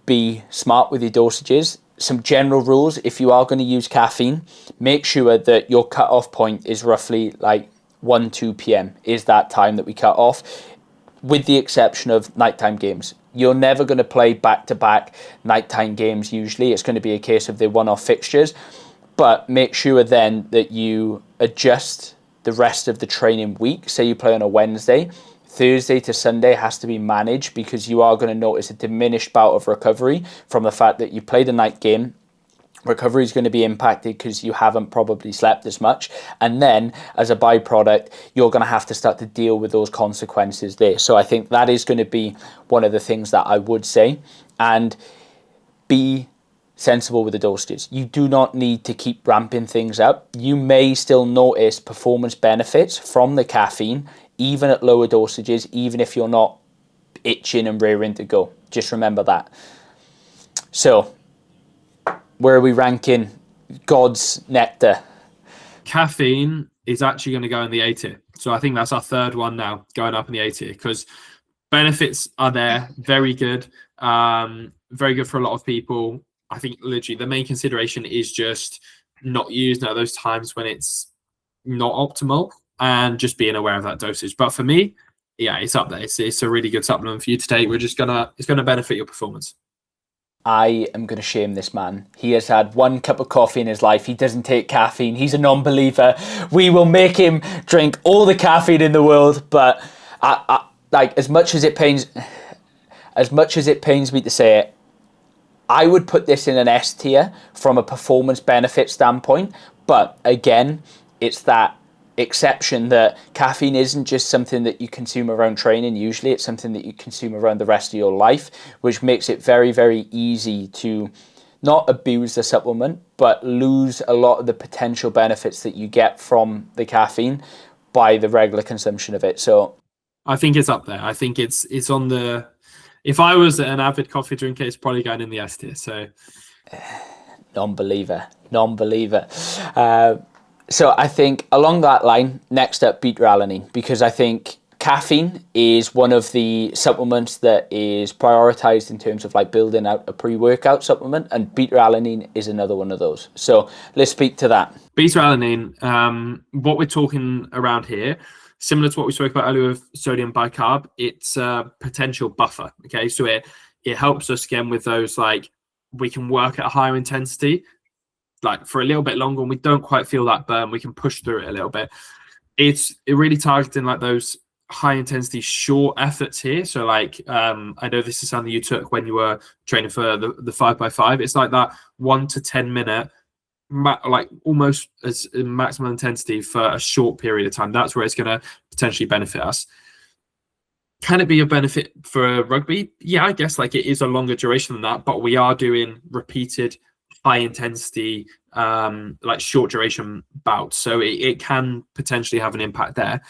be smart with your dosages, some general rules: if you are going to use caffeine, make sure that your cut-off point is roughly like 1-2 p.m. is that time that we cut off, with the exception of nighttime games. You're never going to play back-to-back nighttime games usually. It's going to be a case of the one-off fixtures, but make sure then that you adjust the rest of the training week. Say you play on a Wednesday, Thursday to Sunday has to be managed, because you are going to notice a diminished bout of recovery from the fact that you played a night game. Recovery is going to be impacted because you haven't probably slept as much. And then as a byproduct, you're going to have to start to deal with those consequences there. So I think that is going to be one of the things that I would say. And be sensible with the dosages. You do not need to keep ramping things up. You may still notice performance benefits from the caffeine, even at lower dosages, even if you're not itching and rearing to go. Just remember that. So, where are we ranking God's nectar? Caffeine is actually going to go in the A tier. So I think that's our third one now, going up in the A tier, because benefits are there. Very good. Very good for a lot of people. I think literally the main consideration is just not using at those times when it's not optimal, and just being aware of that dosage. But for me, yeah, it's up there. It's a really good supplement for you to take. It's gonna benefit your performance. I am going to shame this man. He has had 1 cup of coffee in his life. He doesn't take caffeine. He's a non-believer. We will make him drink all the caffeine in the world. But I like, as much as it pains me to say it, I would put this in an S tier from a performance benefit standpoint. But again, it's that exception that caffeine isn't just something that you consume around training. Usually it's something that you consume around the rest of your life, which makes it very, very easy to not abuse the supplement, but lose a lot of the potential benefits that you get from the caffeine by the regular consumption of it. So I think it's up there. I think it's on the, if I was an avid coffee drinker, it's probably going in the S tier. So non-believer. So I think along that line, next up, Beta-Alanine, because I think caffeine is one of the supplements that is prioritized in terms of like building out a pre-workout supplement, and Beta-Alanine is another one of those. So let's speak to that. Beta-Alanine, what we're talking around here, similar to what we spoke about earlier with sodium bicarb, it's a potential buffer. Okay, so it helps us again with those, like, we can work at a higher intensity, like for a little bit longer, and we don't quite feel that burn. We can push through it a little bit. It really targeting like those high intensity short efforts here. So like, I know this is something you took when you were training for the 5x5. It's like that 1 to 10 minute, like almost as maximum intensity for a short period of time. That's where it's going to potentially benefit us. Can it be a benefit for rugby? Yeah, I guess like it is a longer duration than that, but we are doing repeated high intensity, like short duration bouts. So it can potentially have an impact there.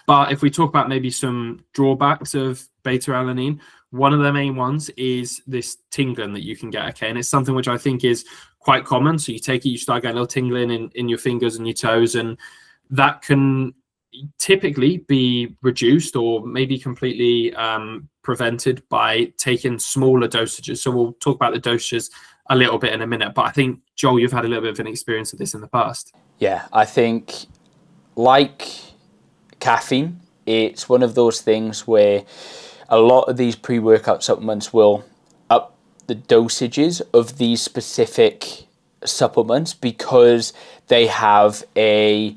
But if we talk about maybe some drawbacks of Beta-Alanine, one of the main ones is this tingling that you can get. Okay, and it's something which I think is quite common. So you take it, you start getting a little tingling in your fingers and your toes, and that can typically be reduced or maybe completely prevented by taking smaller dosages. So we'll talk about the dosages a little bit in a minute, but I think, Joel, you've had a little bit of an experience of this in the past. Yeah, I think like caffeine, it's one of those things where a lot of these pre-workout supplements will up the dosages of these specific supplements because they have a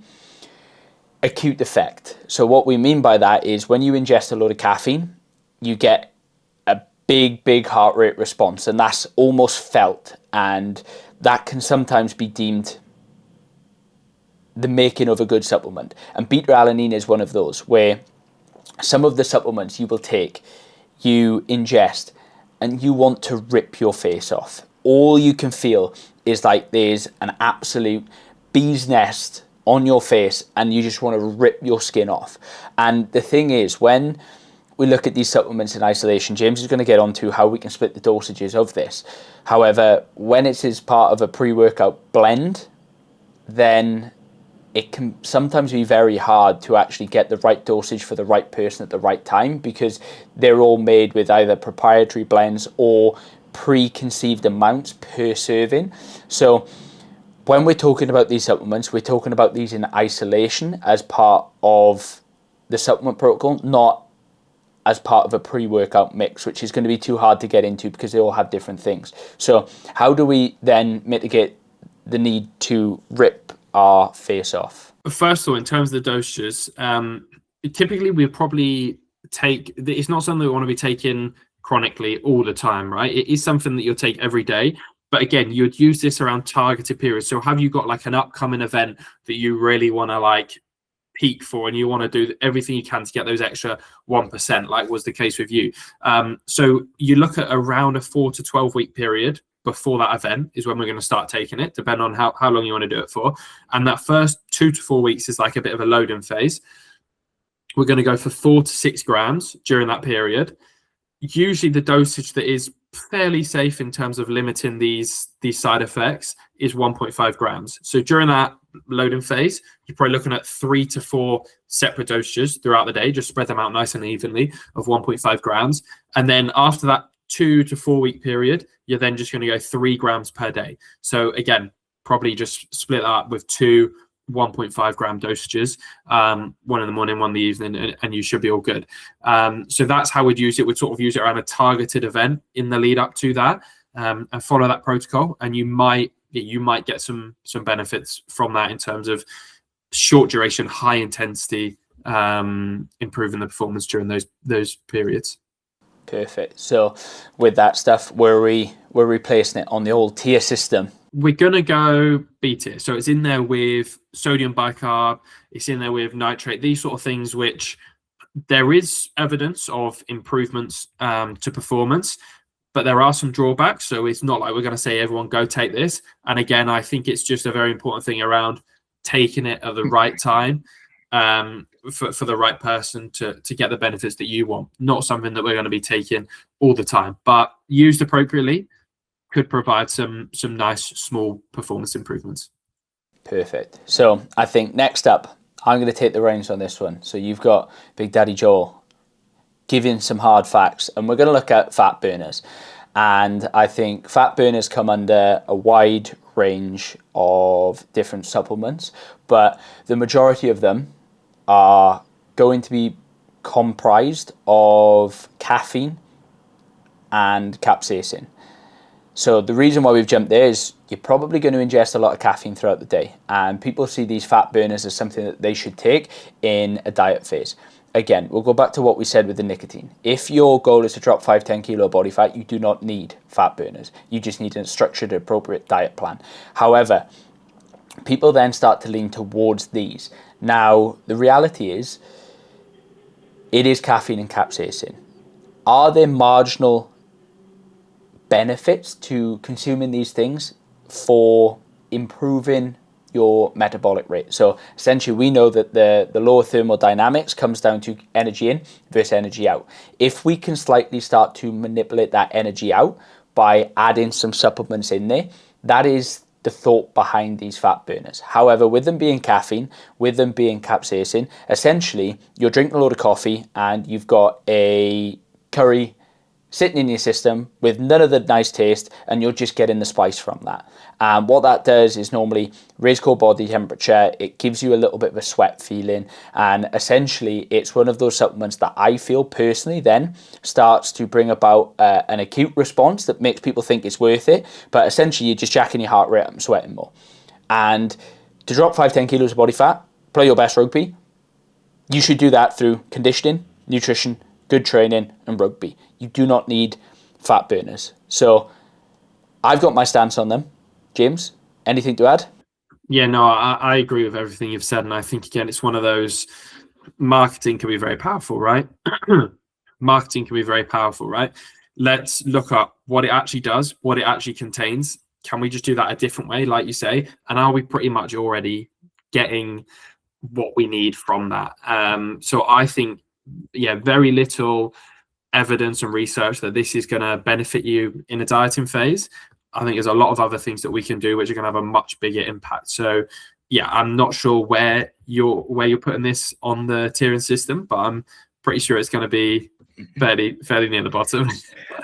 acute effect. So what we mean by that is when you ingest a load of caffeine, you get a big heart rate response, and that's almost felt, and that can sometimes be deemed the making of a good supplement. And Beta-Alanine is one of those, where some of the supplements you will take, you ingest, and you want to rip your face off. All you can feel is like there's an absolute bee's nest on your face, and you just want to rip your skin off. And the thing is, when we look at these supplements in isolation, James is going to get onto how we can split the dosages of this. However, when it's as part of a pre-workout blend, then it can sometimes be very hard to actually get the right dosage for the right person at the right time, because they're all made with either proprietary blends or preconceived amounts per serving. So when we're talking about these supplements, we're talking about these in isolation as part of the supplement protocol, not as part of a pre-workout mix, which is going to be too hard to get into because they all have different things. So how do we then mitigate the need to rip our face off? First of all, in terms of the dosages, typically we probably take, it's not something we want to be taking chronically all the time, right? It is something that you'll take every day. But again, you'd use this around targeted periods. So have you got like an upcoming event that you really want to like peak for, and you want to do everything you can to get those extra 1%, like was the case with you? So you look at around a 4 to 12 week period before that event is when we're going to start taking it, depending on how long you want to do it for. And that first 2 to 4 weeks is like a bit of a loading phase. We're going to go for 4 to 6 grams during that period. Usually the dosage that is fairly safe in terms of limiting these side effects is 1.5 grams. So during that loading phase, you're probably looking at 3 to 4 separate dosages throughout the day, just spread them out nice and evenly of 1.5 grams. And then after that 2 to 4 week period, you're then just going to go 3 grams per day. So again, probably just split that up with 2 1.5 gram dosages, one in the morning, one in the evening, and you should be all good. So that's how we'd use it. We'd sort of use it around a targeted event in the lead up to that, and follow that protocol, and you might get some benefits from that in terms of short duration, high intensity, improving the performance during those periods. Perfect. So with that stuff, we're replacing it on the old tier system. We're going to go B tier. So it's in there with sodium bicarb, it's in there with nitrate, these sort of things, which there is evidence of improvements to performance, but there are some drawbacks. So it's not like we're going to say, everyone go take this. And again, I think it's just a very important thing around taking it at the right time, for the right person to get the benefits that you want. Not something that we're going to be taking all the time, but used appropriately could provide some nice small performance improvements. Perfect. So I think next up, I'm going to take the reins on this one. So you've got Big Daddy Joel giving some hard facts, and we're going to look at fat burners. And I think fat burners come under a wide range of different supplements, but the majority of them are going to be comprised of caffeine and capsaicin. So the reason why we've jumped there is you're probably going to ingest a lot of caffeine throughout the day, and people see these fat burners as something that they should take in a diet phase. Again, we'll go back to what we said with the nicotine. If your goal is to drop 5-10 kilo body fat, you do not need fat burners. You just need a structured, appropriate diet plan. However, people then start to lean towards these. Now, the reality is, it is caffeine and capsaicin. Are there marginal benefits to consuming these things for improving your metabolic rate? So essentially, we know that the lower thermodynamics comes down to energy in versus energy out. If we can slightly start to manipulate that energy out by adding some supplements in there, that is the thought behind these fat burners. However, with them being caffeine, with them being capsaicin, essentially you're drinking a load of coffee and you've got a curry sitting in your system with none of the nice taste, and you're just getting the spice from that. And what that does is normally raise core body temperature. It gives you a little bit of a sweat feeling, and essentially it's one of those supplements that I feel personally then starts to bring about an acute response that makes people think it's worth it, but essentially you're just jacking your heart rate up and sweating more. And to drop 5-10 kilos of body fat, play your best rugby, you should do that through conditioning, nutrition, good training, and rugby. You do not need fat burners. So I've got my stance on them. James, anything to add? Yeah, no, I agree with everything you've said. And I think, again, it's one of those, marketing can be very powerful, right? Marketing can be very powerful, right? Let's look up what it actually does, what it actually contains. Can we just do that a different way, like you say? And are we pretty much already getting what we need from that? So I think, yeah, very little evidence and research that this is going to benefit you in a dieting phase. I think there's a lot of other things that we can do which are going to have a much bigger impact. So yeah, I'm not sure where you're putting this on the tiering system, but I'm pretty sure it's going to be fairly near the bottom.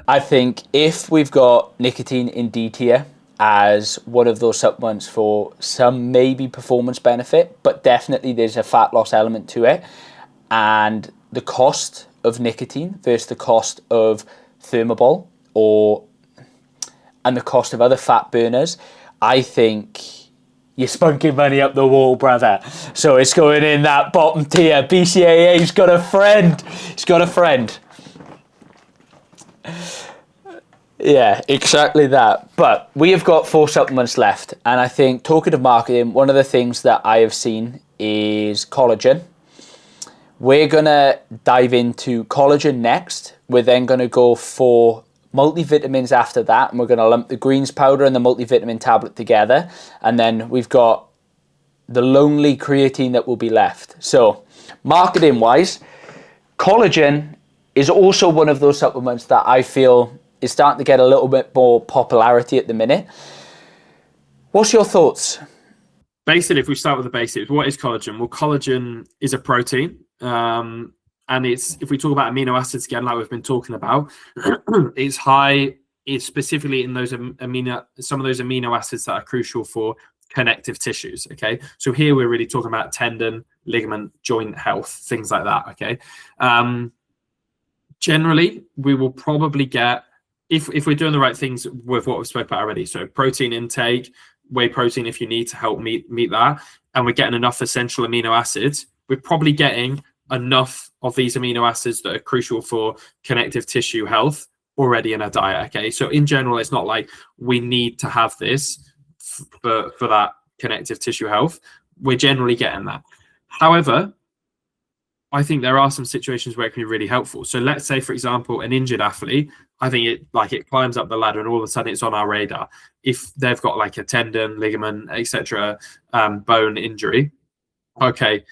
I think if we've got nicotine in D tier as one of those supplements for some maybe performance benefit, but definitely there's a fat loss element to it, and the cost of nicotine versus the cost of Thermobol and the cost of other fat burners, I think you're spunking money up the wall, brother. So it's going in that bottom tier. BCAA's got a friend. He's got a friend. Yeah, exactly that. But we have got 4 supplements left. And I think, talking of marketing, one of the things that I have seen is collagen. We're going to dive into collagen next. We're then going to go for multivitamins after that. And we're going to lump the greens powder and the multivitamin tablet together. And then we've got the lonely creatine that will be left. So marketing wise, collagen is also one of those supplements that I feel is starting to get a little bit more popularity at the minute. What's your thoughts? Basically, if we start with the basics, what is collagen? Well, collagen is a protein. And it's, if we talk about amino acids again, like we've been talking about, it's high, it's specifically in those some of those amino acids that are crucial for connective tissues. Okay. So here we're really talking about tendon, ligament, joint health, things like that. Okay. Generally, we will probably get, if we're doing the right things with what we've spoke about already. So protein intake, whey protein, if you need to help meet that, and we're getting enough essential amino acids, we're probably getting enough of these amino acids that are crucial for connective tissue health already in our diet. Okay, so in general, it's not like we need to have this for that connective tissue health. We're generally getting that. However, I think there are some situations where it can be really helpful. So let's say, for example, an injured athlete, I think it climbs up the ladder and all of a sudden it's on our radar. If they've got like a tendon, ligament, etc., bone injury, okay,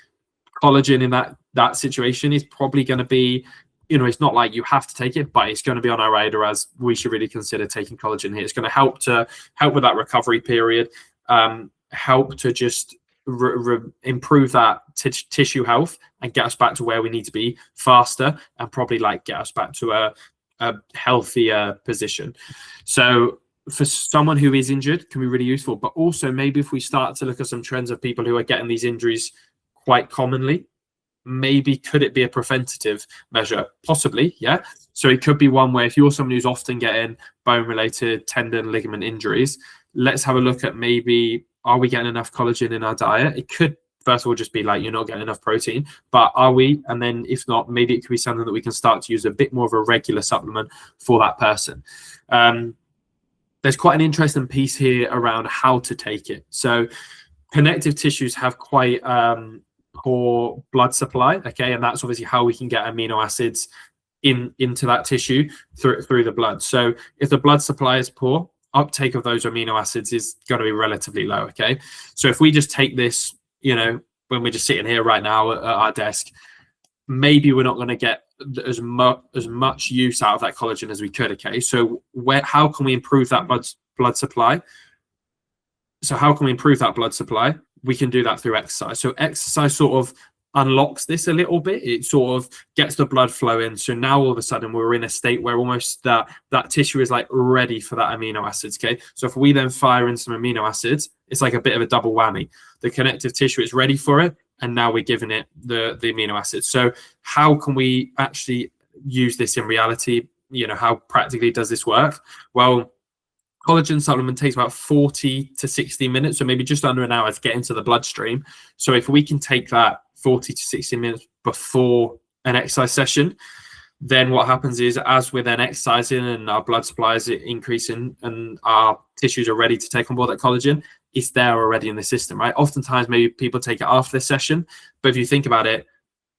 collagen in that situation is probably going to be, it's not like you have to take it, but it's going to be on our radar as we should really consider taking collagen here. It's going to help with that recovery period, help to just improve that tissue health and get us back to where we need to be faster, and probably like get us back to a healthier position. So for someone who is injured, can be really useful. But also maybe if we start to look at some trends of people who are getting these injuries quite commonly, maybe could it be a preventative measure? Possibly, yeah. So it could be one where if you're someone who's often getting bone-related tendon, ligament injuries, let's have a look at maybe, are we getting enough collagen in our diet? It could, first of all, just be like you're not getting enough protein, but are we? And then if not, maybe it could be something that we can start to use a bit more of a regular supplement for that person. There's quite an interesting piece here around how to take it. So connective tissues have quite poor blood supply, okay, and that's obviously how we can get amino acids into that tissue through the blood. So if the blood supply is poor, uptake of those amino acids is going to be relatively low, okay? So if we just take this, when we're just sitting here right now at our desk, maybe we're not going to get as much use out of that collagen as we could, okay? So how can we improve that blood supply? So how can we improve that blood supply? We can do that through exercise. So exercise sort of unlocks this a little bit. It sort of gets the blood flowing. So now all of a sudden we're in a state where almost that tissue is like ready for that amino acids. Okay. So if we then fire in some amino acids, it's like a bit of a double whammy. The connective tissue is ready for it, and now we're giving it the amino acids. So how can we actually use this in reality? You know, how practically does this work? Well, collagen supplement takes about 40 to 60 minutes, so maybe just under an hour to get into the bloodstream. So if we can take that 40 to 60 minutes before an exercise session, then what happens is, as we're then exercising and our blood supply is increasing and our tissues are ready to take on board that collagen, it's there already in the system, right? Oftentimes, maybe people take it after the session, but if you think about it,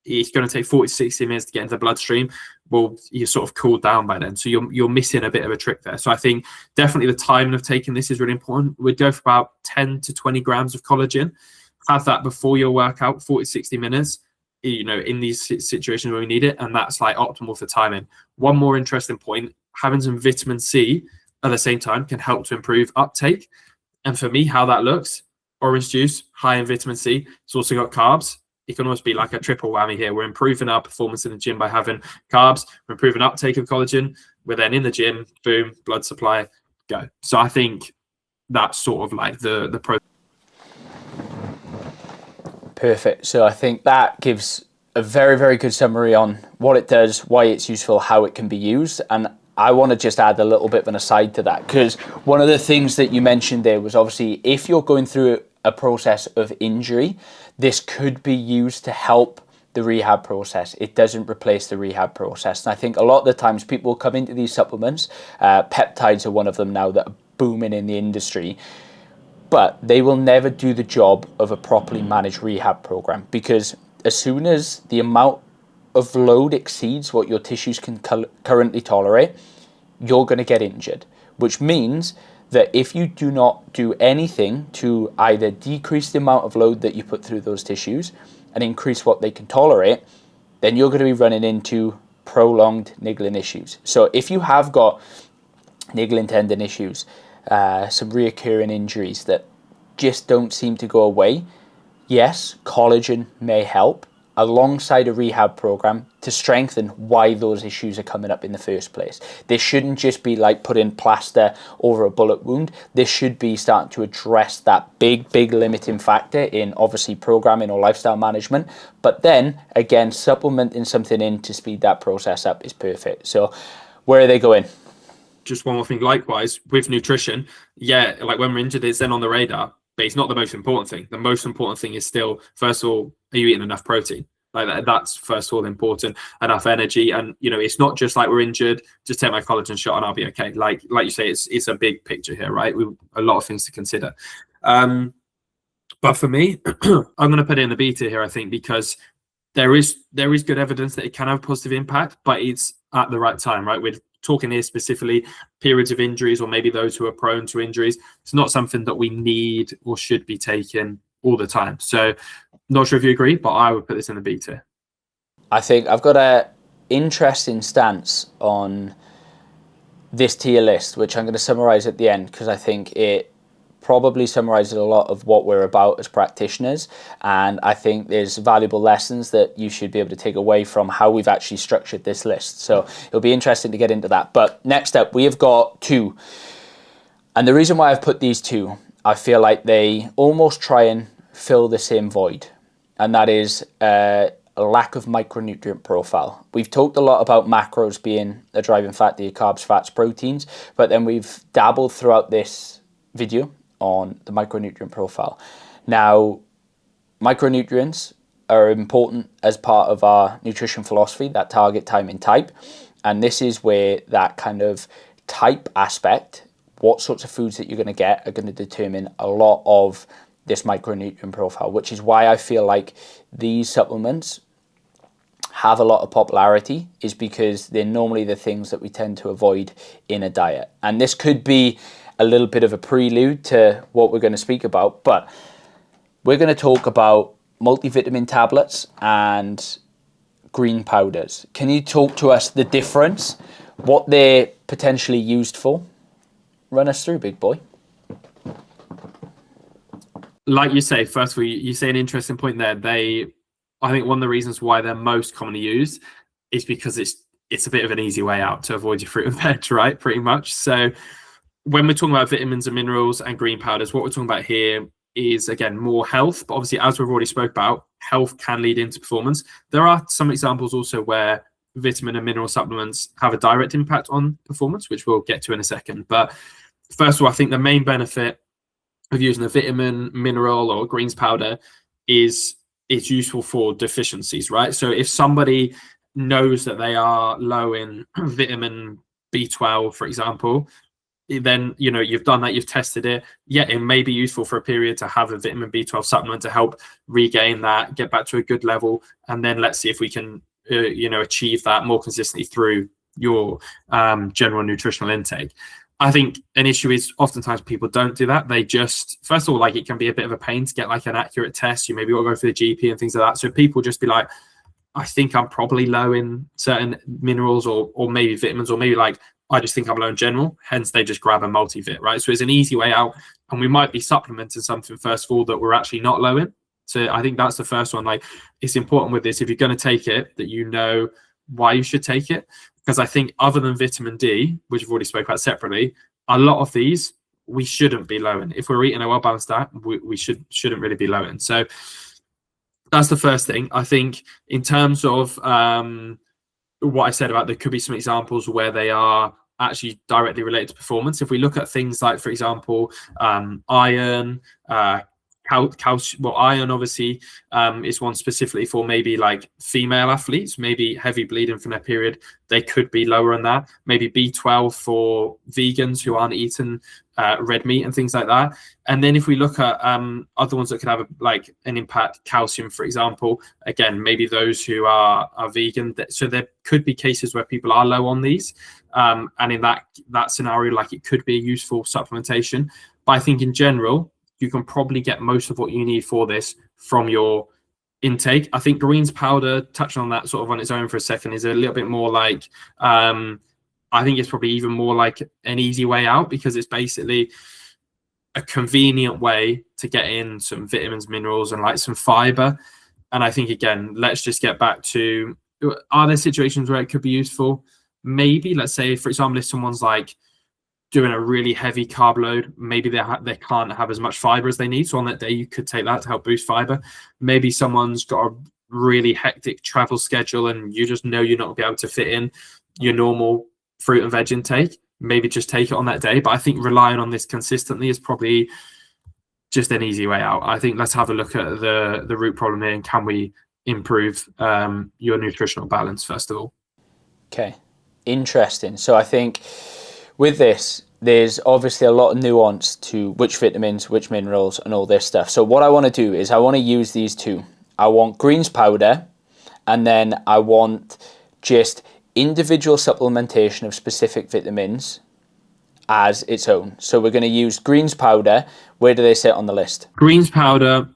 it's going to take 40 to 60 minutes to get into the bloodstream. Well, you're sort of cooled down by then. So you're missing a bit of a trick there. So I think definitely the timing of taking this is really important. We'd go for about 10 to 20 grams of collagen. Have that before your workout, 40 to 60 minutes, you know, in these situations where we need it. And that's like optimal for timing. One more interesting point, having some vitamin C at the same time can help to improve uptake. And for me, how that looks, orange juice, high in vitamin C. It's also got carbs. It can almost be like a triple whammy here. We're improving our performance in the gym by having carbs. We're improving uptake of collagen. We're then in the gym, boom, blood supply, go. So I think that's sort of like the pro. Perfect. So I think that gives a very, very good summary on what it does, why it's useful, how it can be used. And I want to just add a little bit of an aside to that, because one of the things that you mentioned there was obviously if you're going through a process of injury, this could be used to help the rehab process. It doesn't replace the rehab process. And I think a lot of the times people come into these supplements, peptides are one of them now that are booming in the industry, but they will never do the job of a properly managed rehab program, because as soon as the amount of load exceeds what your tissues can currently tolerate, you're going to get injured, which means that if you do not do anything to either decrease the amount of load that you put through those tissues and increase what they can tolerate, then you're going to be running into prolonged niggling issues. So if you have got niggling tendon issues, some reoccurring injuries that just don't seem to go away, yes, collagen may help alongside a rehab program to strengthen why those issues are coming up in the first place. This shouldn't just be like putting plaster over a bullet wound. This should be starting to address that big limiting factor in obviously programming or lifestyle management. But then again, supplementing something in to speed that process up is perfect. So where are they going? Just one more thing, likewise with nutrition, yeah, like when we're injured, it's then on the radar, but it's not the most important thing. The most important thing is still, first of all, are you eating enough protein? Like that's first of all important, enough energy. And you know, it's not just like we're injured, just take my collagen shot and I'll be okay. Like you say, it's a big picture here, right? With a lot of things to consider. But for me, I'm going to put it in the beta here, I think, because there is good evidence that it can have a positive impact, but it's at the right time, right? We're talking here specifically periods of injuries, or maybe those who are prone to injuries. It's not something that we need or should be taking all the time. So not sure if you agree, but I would put this in the beta. I think I've got a interesting stance on this tier list, which I'm going to summarize at the end, because I think it probably summarizes a lot of what we're about as practitioners, and I think there's valuable lessons that you should be able to take away from how we've actually structured this list. So it'll be interesting to get into that. But next up, we have got two, and the reason why I've put these two, I feel like they almost try and fill the same void, and that is a lack of micronutrient profile. We've talked a lot about macros being a driving factor, your carbs, fats, proteins, but then we've dabbled throughout this video on the micronutrient profile. Now, micronutrients are important as part of our nutrition philosophy, that target, time, and type. And this is where that kind of type aspect, what sorts of foods that you're going to get, are going to determine a lot of this micronutrient profile, which is why I feel like these supplements have a lot of popularity, is because they're normally the things that we tend to avoid in a diet. And this could be a little bit of a prelude to what we're going to speak about, but we're going to talk about multivitamin tablets and green powders. Can you talk to us the difference, what they're potentially used for? Run us through, big boy. like you say, first of all, you say an interesting point there. I think one of the reasons why they're most commonly used is because it's a bit of an easy way out to avoid your fruit and veg, right? Pretty much. So when we're talking about vitamins and minerals and green powders, what we're talking about here is, again, more health. But obviously, as we've already spoke about, health can lead into performance. There are some examples also where vitamin and mineral supplements have a direct impact on performance, which we'll get to in a second. But first of all, I think the main benefit of using a vitamin, mineral, or greens powder is it's useful for deficiencies, right? So if somebody knows that they are low in vitamin B12, for example, then you've done that, you've tested it. Yeah, it may be useful for a period to have a vitamin B12 supplement to help regain that, get back to a good level, and then let's see if we can achieve that more consistently through your general nutritional intake. I think an issue is oftentimes people don't do that. They just, first of all, like, it can be a bit of a pain to get like an accurate test. You maybe want to go for the GP and things like that. So people just be like, I think I'm probably low in certain minerals or maybe vitamins, or maybe like, I just think I'm low in general. Hence, they just grab a multivit, right? So it's an easy way out. And we might be supplementing something, first of all, that we're actually not low in. So I think that's the first one. Like, it's important with this, if you're going to take it, that you know why you should take it. Because I think other than vitamin D, which we've already spoke about separately, a lot of these we shouldn't be low in. If we're eating a well-balanced diet, we shouldn't really be low in. So that's the first thing. I think in terms of what I said about, there could be some examples where they are actually directly related to performance. If we look at things like, for example, iron, calcium. Well, iron obviously is one specifically for maybe like female athletes, maybe heavy bleeding from their period. They could be lower on that. Maybe B12 for vegans who aren't eating red meat and things like that. And then if we look at other ones that could have like an impact, calcium, for example, again, maybe those who are vegan. So there could be cases where people are low on these. And in that scenario, like, it could be a useful supplementation. But I think in general, you can probably get most of what you need for this from your intake. I think greens powder, touching on that sort of on its own for a second, is a little bit more like, I think it's probably even more like an easy way out, because it's basically a convenient way to get in some vitamins, minerals, and like some fiber. And I think, again, let's just get back to, are there situations where it could be useful? Maybe, let's say, for example, if someone's like doing a really heavy carb load, maybe they can't have as much fiber as they need. So on that day, you could take that to help boost fiber. Maybe someone's got a really hectic travel schedule and you just know you're not going to be able to fit in your normal fruit and veg intake. Maybe just take it on that day. But I think relying on this consistently is probably just an easy way out. I think let's have a look at the root problem here, and can we improve your nutritional balance first of all. Okay, interesting. So I think with this, there's obviously a lot of nuance to which vitamins, which minerals, and all this stuff. So what I want to do is I want to use these two. I want greens powder, and then I want just individual supplementation of specific vitamins as its own. So we're going to use greens powder. Where do they sit on the list? Greens powder,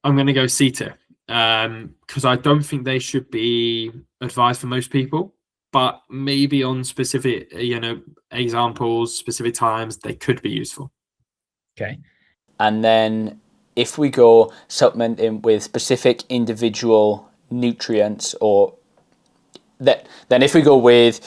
I'm going to go C tier, because I don't think they should be advised for most people. But maybe on specific, examples, specific times, they could be useful. Okay. And then if we go supplementing with specific individual nutrients, or then if we go with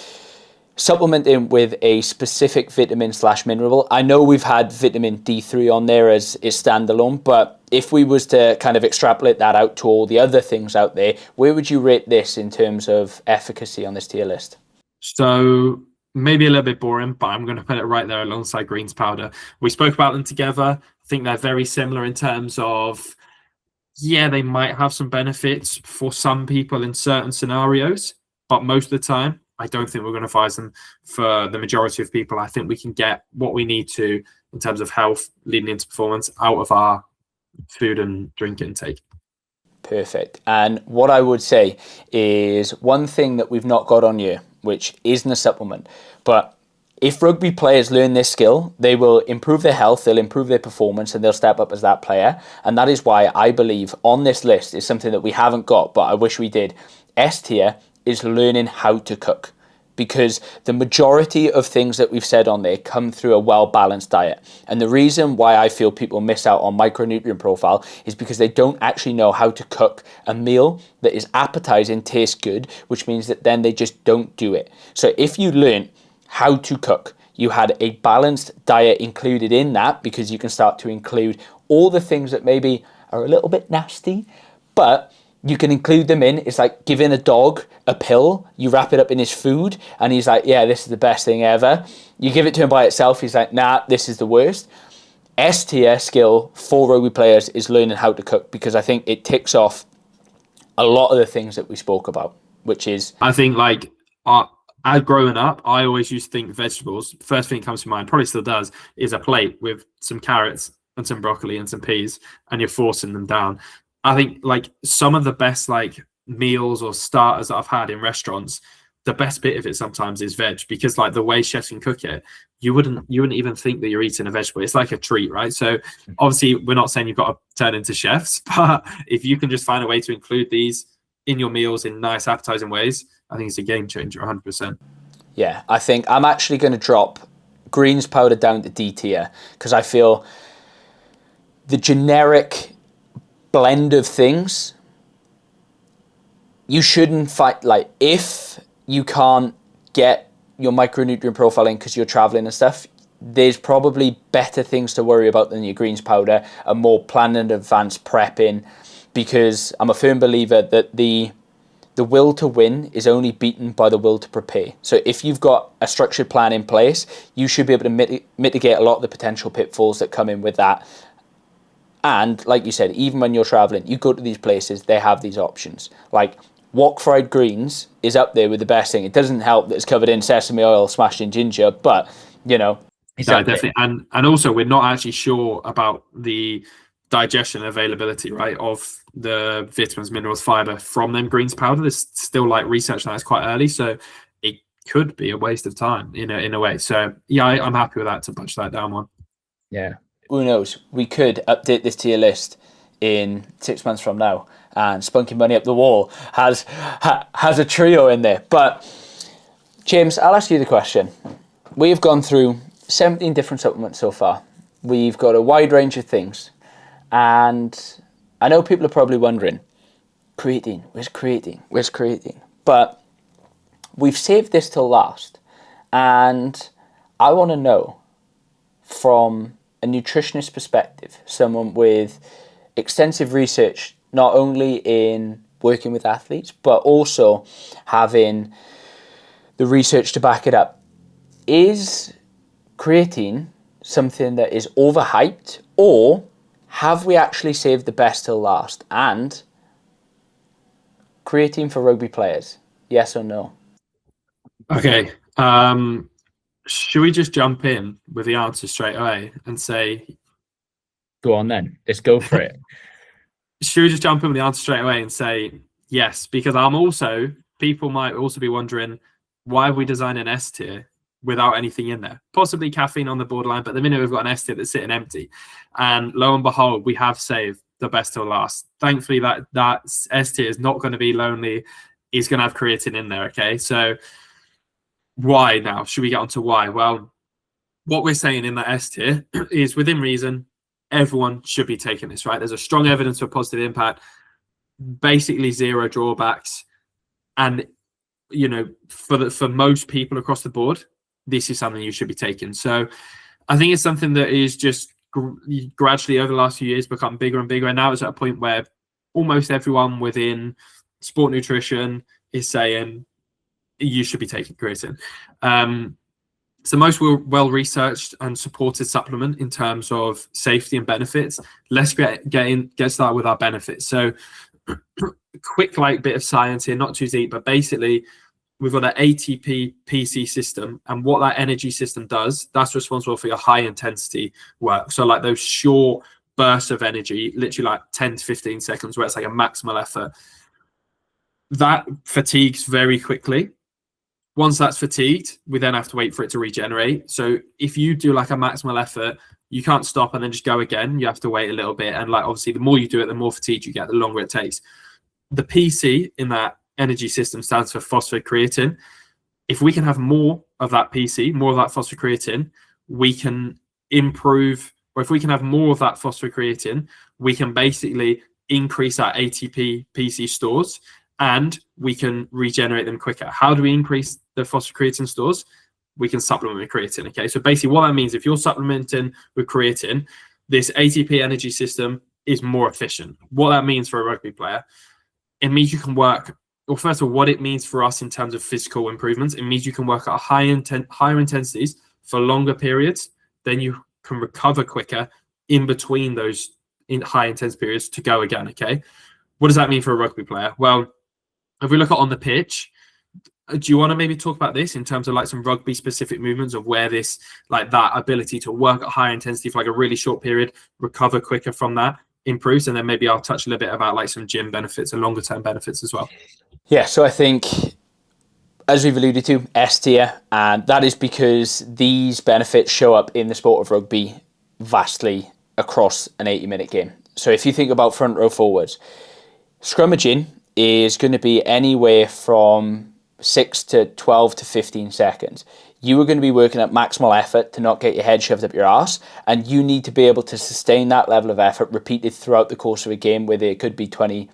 supplementing with a specific vitamin / mineral, I know we've had vitamin D3 on there as is standalone, but if we was to kind of extrapolate that out to all the other things out there, where would you rate this in terms of efficacy on this tier list? So maybe a little bit boring, but I'm going to put it right there alongside greens powder. We spoke about them together. I think they're very similar in terms of, yeah, they might have some benefits for some people in certain scenarios, but most of the time, I don't think we're going to advise them for the majority of people. I think we can get what we need to in terms of health leading into performance out of our food and drink intake. Perfect. And what I would say is one thing that we've not got on here, which isn't a supplement, but if rugby players learn this skill, they will improve their health, they'll improve their performance, and they'll step up as that player. And that is why I believe on this list is something that we haven't got, but I wish we did. S tier is learning how to cook. because the majority of things that we've said on there come through a well-balanced diet. And the reason why I feel people miss out on micronutrient profile is because they don't actually know how to cook a meal that is appetizing, tastes good, which means that then they just don't do it. So if you learn how to cook, you had a balanced diet included in that, because you can start to include all the things that maybe are a little bit nasty, but you can include them in. It's like giving a dog a pill, you wrap it up in his food, and he's like, yeah, this is the best thing ever. You give it to him by itself, he's like, nah, this is the worst. S tier skill for rugby players is learning how to cook, because I think it ticks off a lot of the things that we spoke about, which is... I think growing up, I always used to think vegetables, first thing that comes to mind, probably still does, is a plate with some carrots and some broccoli and some peas, and you're forcing them down. I think like some of the best like meals or starters that I've had in restaurants, the best bit of it sometimes is veg, because like the way chefs can cook it, you wouldn't even think that you're eating a vegetable. It's like a treat, right? So obviously we're not saying you've got to turn into chefs, but if you can just find a way to include these in your meals in nice appetizing ways, I think it's a game changer, 100%. Yeah, I think I'm actually going to drop greens powder down to D tier, because I feel the generic blend of things, you shouldn't fight. Like, if you can't get your micronutrient profile in because you're traveling and stuff, there's probably better things to worry about than your greens powder and more planned and advanced prepping, because I'm a firm believer that the will to win is only beaten by the will to prepare. So if you've got a structured plan in place, you should be able to mitigate a lot of the potential pitfalls that come in with that. And like you said, even when you're traveling, you go to these places, they have these options. Like wok fried greens is up there with the best thing. It doesn't help that it's covered in sesame oil, smashed in ginger, but you know, it's definitely. And also, we're not actually sure about the digestion availability, right, of the vitamins, minerals, fiber from them greens powder. There's still like research that is quite early, so it could be a waste of time in a way. So yeah, I'm happy with that, to punch that down one. Yeah. Who knows? We could update this tier list in 6 months from now, and Spunky Money Up the Wall has a trio in there. But James, I'll ask you the question. We've gone through 17 different supplements so far. We've got a wide range of things, and I know people are probably wondering, creatine, where's creatine? Where's creatine? But we've saved this till last, and I want to know, from a nutritionist perspective, someone with extensive research, not only in working with athletes, but also having the research to back it up, is creatine something that is overhyped, or have we actually saved the best till last? And creatine for rugby players, yes or no? Okay. Should we just jump in with the answer straight away and say... Go on then. Let's go for it. Should we just jump in with the answer straight away and say yes? Because people might also be wondering, why have we designed an S tier without anything in there? Possibly caffeine on the borderline, but the minute we've got an S tier that's sitting empty. And lo and behold, we have saved the best till last. Thankfully, that S tier is not going to be lonely. It's going to have creatine in there, okay? So why now? Should we get on to why? Well, what we're saying in that S tier is, within reason, everyone should be taking this, right? There's a strong evidence for positive impact, basically zero drawbacks. And, you know, for most people across the board, this is something you should be taking. So I think it's something that is just gradually over the last few years become bigger and bigger. And now it's at a point where almost everyone within sport nutrition is saying you should be taking creatine. It's the most well-researched and supported supplement in terms of safety and benefits. Let's get started with our benefits. So quick bit of science here, not too deep, but basically we've got an ATP PC system, and what that energy system does, that's responsible for your high intensity work. So like those short bursts of energy, literally like 10 to 15 seconds, where it's like a maximal effort. That fatigues very quickly. Once that's fatigued, we then have to wait for it to regenerate. So if you do like a maximal effort, you can't stop and then just go again. You have to wait a little bit. And like, obviously, the more you do it, the more fatigued you get, the longer it takes. The PC in that energy system stands for phosphocreatine. If we can have more of that PC, more of that phosphocreatine, we can improve, or if we can have more of that phosphocreatine, we can basically increase our ATP PC stores and we can regenerate them quicker. How do we increase the phosphocreatine stores? We can supplement with creatine. Okay, so basically what that means, if you're supplementing with creatine, this ATP energy system is more efficient. What that means for a rugby player, it means you can work, well, first of all, what it means for us in terms of physical improvements, it means you can work at higher intensities for longer periods, then you can recover quicker in between those in high intense periods to go again. Okay, what does that mean for a rugby player? Well, if we look at on the pitch, do you want to maybe talk about this in terms of like some rugby specific movements of where this, like that ability to work at higher intensity for like a really short period, recover quicker from that improves? And then maybe I'll touch a little bit about like some gym benefits and longer term benefits as well. Yeah, so I think, as we've alluded to, S tier, and that is because these benefits show up in the sport of rugby vastly across an 80-minute game. So if you think about front row forwards, scrummaging is going to be anywhere from 6 to 12 to 15 seconds. You are going to be working at maximal effort to not get your head shoved up your arse, and you need to be able to sustain that level of effort repeated throughout the course of a game where there could be 20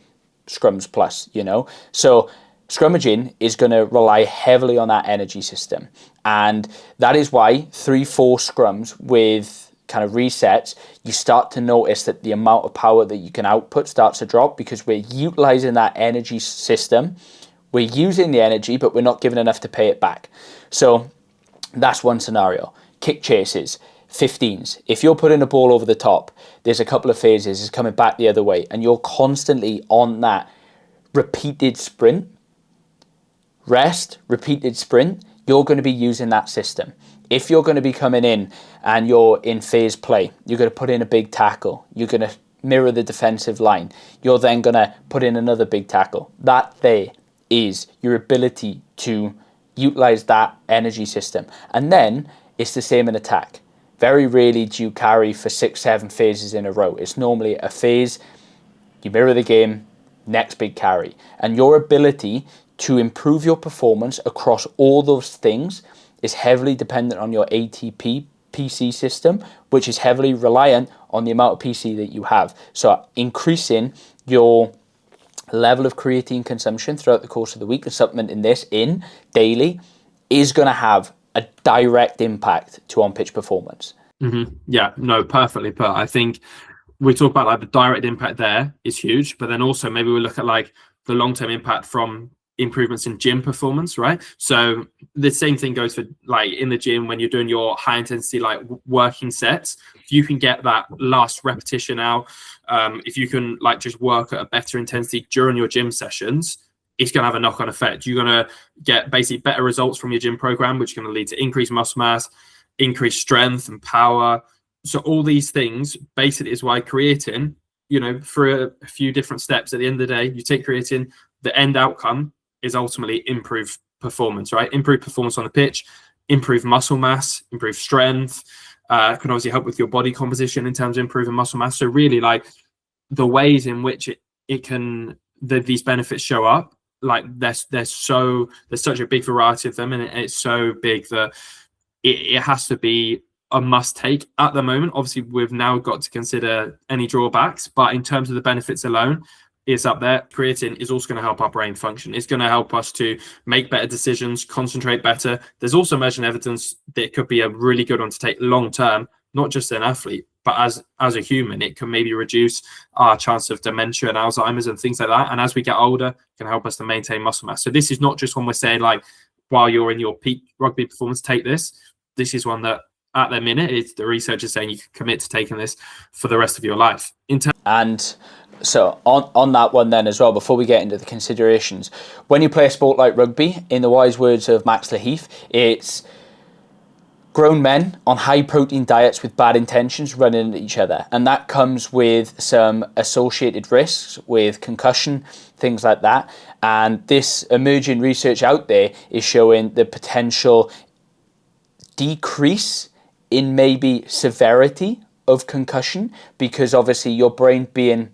scrums plus, you know. So scrummaging is going to rely heavily on that energy system, and that is why 3-4 scrums with kind of resets, you start to notice that the amount of power that you can output starts to drop, because we're utilizing that energy system. We're using the energy, but we're not giving enough to pay it back. So that's one scenario. Kick chases, 15s. If you're putting a ball over the top, there's a couple of phases. It's coming back the other way, and you're constantly on that repeated sprint. Rest, repeated sprint, you're going to be using that system. If you're going to be coming in and you're in phase play, you're going to put in a big tackle. You're going to mirror the defensive line. You're then going to put in another big tackle. That there is your ability to utilize that energy system. And then it's the same in attack. Very rarely do you carry for 6-7 phases in a row. It's normally a phase, you mirror the game, next big carry. And your ability to improve your performance across all those things is heavily dependent on your ATP PC system, which is heavily reliant on the amount of PC that you have. So increasing your level of creatine consumption throughout the course of the week and supplementing this in daily is going to have a direct impact to on-pitch performance. Mm-hmm. Yeah, no, perfectly put. I think we talk about like the direct impact there is huge, but then also maybe we look at like the long-term impact from improvements in gym performance, right? So the same thing goes for like in the gym when you're doing your high intensity like working sets. If you can get that last repetition out, if you can like just work at a better intensity during your gym sessions, it's going to have a knock-on effect. You're going to get basically better results from your gym program, which is going to lead to increased muscle mass, increased strength and power. So all these things basically is why creatine, you know, for a few different steps at the end of the day, you take creatine, the end outcome is ultimately improved performance, right? Improved performance on the pitch, improved muscle mass, improved strength, can obviously help with your body composition in terms of improving muscle mass. So really like the ways in which these benefits show up, like there's such a big variety of them, and it's so big that it has to be a must take at the moment. Obviously we've now got to consider any drawbacks, but in terms of the benefits alone, it's up there. Creatine is also going to help our brain function. It's going to help us to make better decisions, concentrate better. There's also emerging evidence that it could be a really good one to take long term, not just an athlete, but as a human. It can maybe reduce our chance of dementia and Alzheimer's and things like that. And as we get older, it can help us to maintain muscle mass. So this is not just when we're saying like, while you're in your peak rugby performance, take this. This is one that at the minute, the research is saying you can commit to taking this for the rest of your life. And so on that one then as well, before we get into the considerations, when you play a sport like rugby, in the wise words of Max Laheath, it's grown men on high protein diets with bad intentions running into each other. And that comes with some associated risks with concussion, things like that. And this emerging research out there is showing the potential decrease in maybe severity of concussion, because obviously your brain being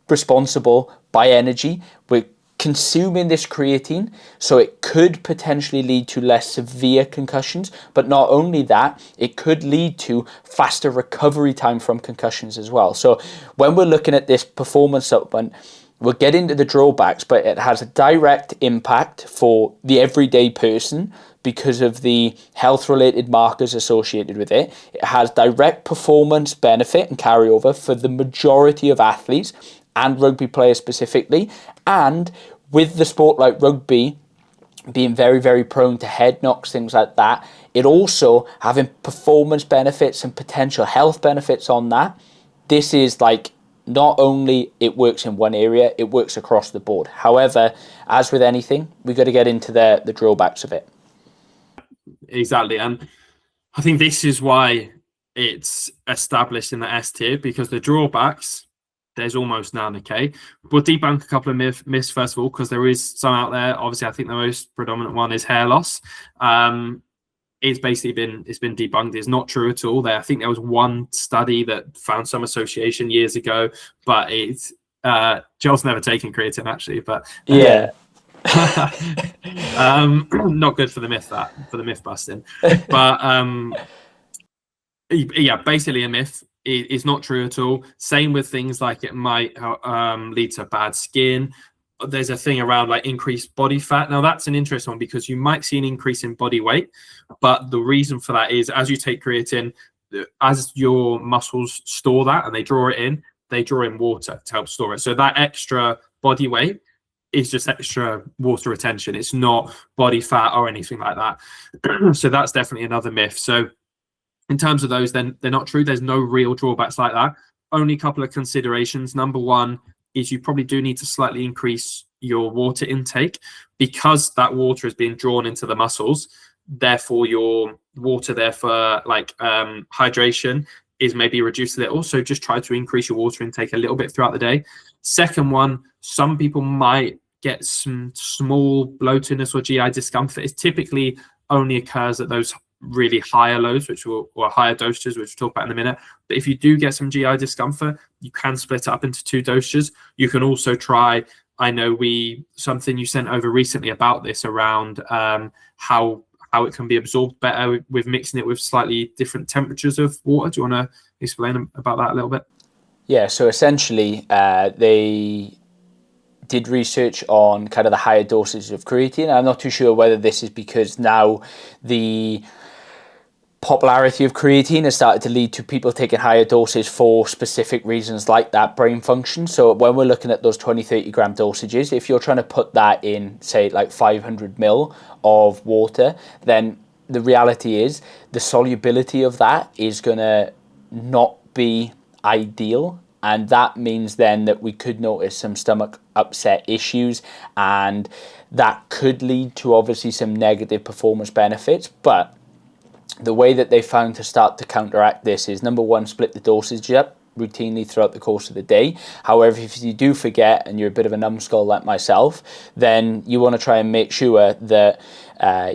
responsible by energy, we're consuming this creatine, so it could potentially lead to less severe concussions, but not only that, it could lead to faster recovery time from concussions as well. So when we're looking at this performance supplement, we'll get into the drawbacks, but it has a direct impact for the everyday person because of the health-related markers associated with it. It has direct performance benefit and carryover for the majority of athletes and rugby players specifically. And with the sport like rugby being very, very prone to head knocks, things like that, it also having performance benefits and potential health benefits on that. This is like, not only it works in one area, it works across the board. However, as with anything, we've got to get into the drawbacks of it. Exactly. And I think this is why it's established in the S tier, because the drawbacks, there's almost none. Okay, we'll debunk a couple of myths first of all, because there is some out there. Obviously, I think the most predominant one is hair loss. It's basically been debunked. It's not true at all. I think there was one study that found some association years ago, but it's Joel's never taken creatine actually, but yeah. Not good for the myth busting. But yeah, basically a myth. It's not true at all. Same with things like it might lead to bad skin. There's a thing around like increased body fat. Now that's an interesting one, because you might see an increase in body weight, but the reason for that is as you take creatine, as your muscles store that and they draw in water to help store it. So that extra body weight is just extra water retention. It's not body fat or anything like that. So that's definitely another myth. So in terms of those, then they're not true. There's no real drawbacks like that. Only a couple of considerations. Number one is you probably do need to slightly increase your water intake, because that water is being drawn into the muscles. Therefore, your water there for like hydration is maybe reduced a little. So just try to increase your water intake a little bit throughout the day. Second one, some people might get some small bloatedness or GI discomfort. It typically only occurs at those really higher loads, or higher dosages, which we'll talk about in a minute. But if you do get some GI discomfort, you can split it up into 2 dosages. You can also try, I know something you sent over recently about this around how it can be absorbed better with mixing it with slightly different temperatures of water. Do you want to explain about that a little bit? Yeah, so essentially they did research on kind of the higher doses of creatine. I'm not too sure whether this is because now the popularity of creatine has started to lead to people taking higher doses for specific reasons like that brain function. So when we're looking at those 20-30 gram dosages, if you're trying to put that in, say, like 500 ml of water, then the reality is the solubility of that is going to not be ideal. And that means then that we could notice some stomach upset issues, and that could lead to obviously some negative performance benefits. But the way that they found to start to counteract this is, number one, split the dosage up routinely throughout the course of the day. However, if you do forget and you're a bit of a numbskull like myself, then you want to try and make sure that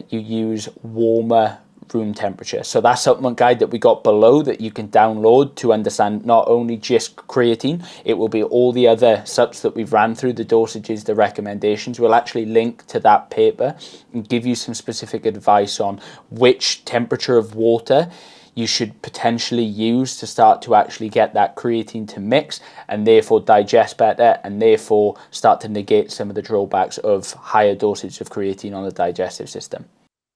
you use warmer room temperature. So that supplement guide that we got below that you can download to understand not only just creatine, it will be all the other subs that we've ran through, the dosages, the recommendations. We'll actually link to that paper and give you some specific advice on which temperature of water you should potentially use to start to actually get that creatine to mix and therefore digest better, and therefore start to negate some of the drawbacks of higher dosage of creatine on the digestive system.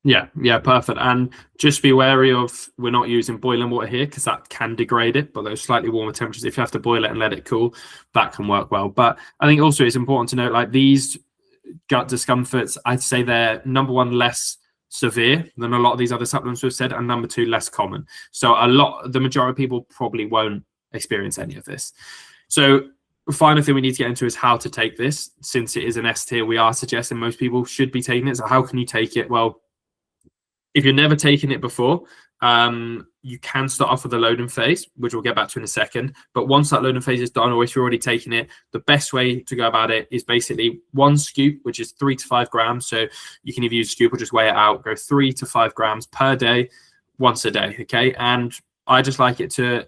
Yeah, perfect. And just be wary of, we're not using boiling water here because that can degrade it, but those slightly warmer temperatures, if you have to boil it and let it cool, that can work well. But I think also it's important to note, like, these gut discomforts, I'd say they're, number one, less severe than a lot of these other supplements we've said, and number two, less common. So the majority of people probably won't experience any of this. So the final thing we need to get into is how to take this. Since it is an S tier, we are suggesting most people should be taking it. So how can you take it? Well, if you're never taken it before, you can start off with the loading phase, which we'll get back to in a second. But once that loading phase is done, or if you're already taking it, the best way to go about it is basically one scoop, which is 3 to 5 grams. So you can either use a scoop or just weigh it out. Go 3 to 5 grams per day, once a day. Okay, and I just like to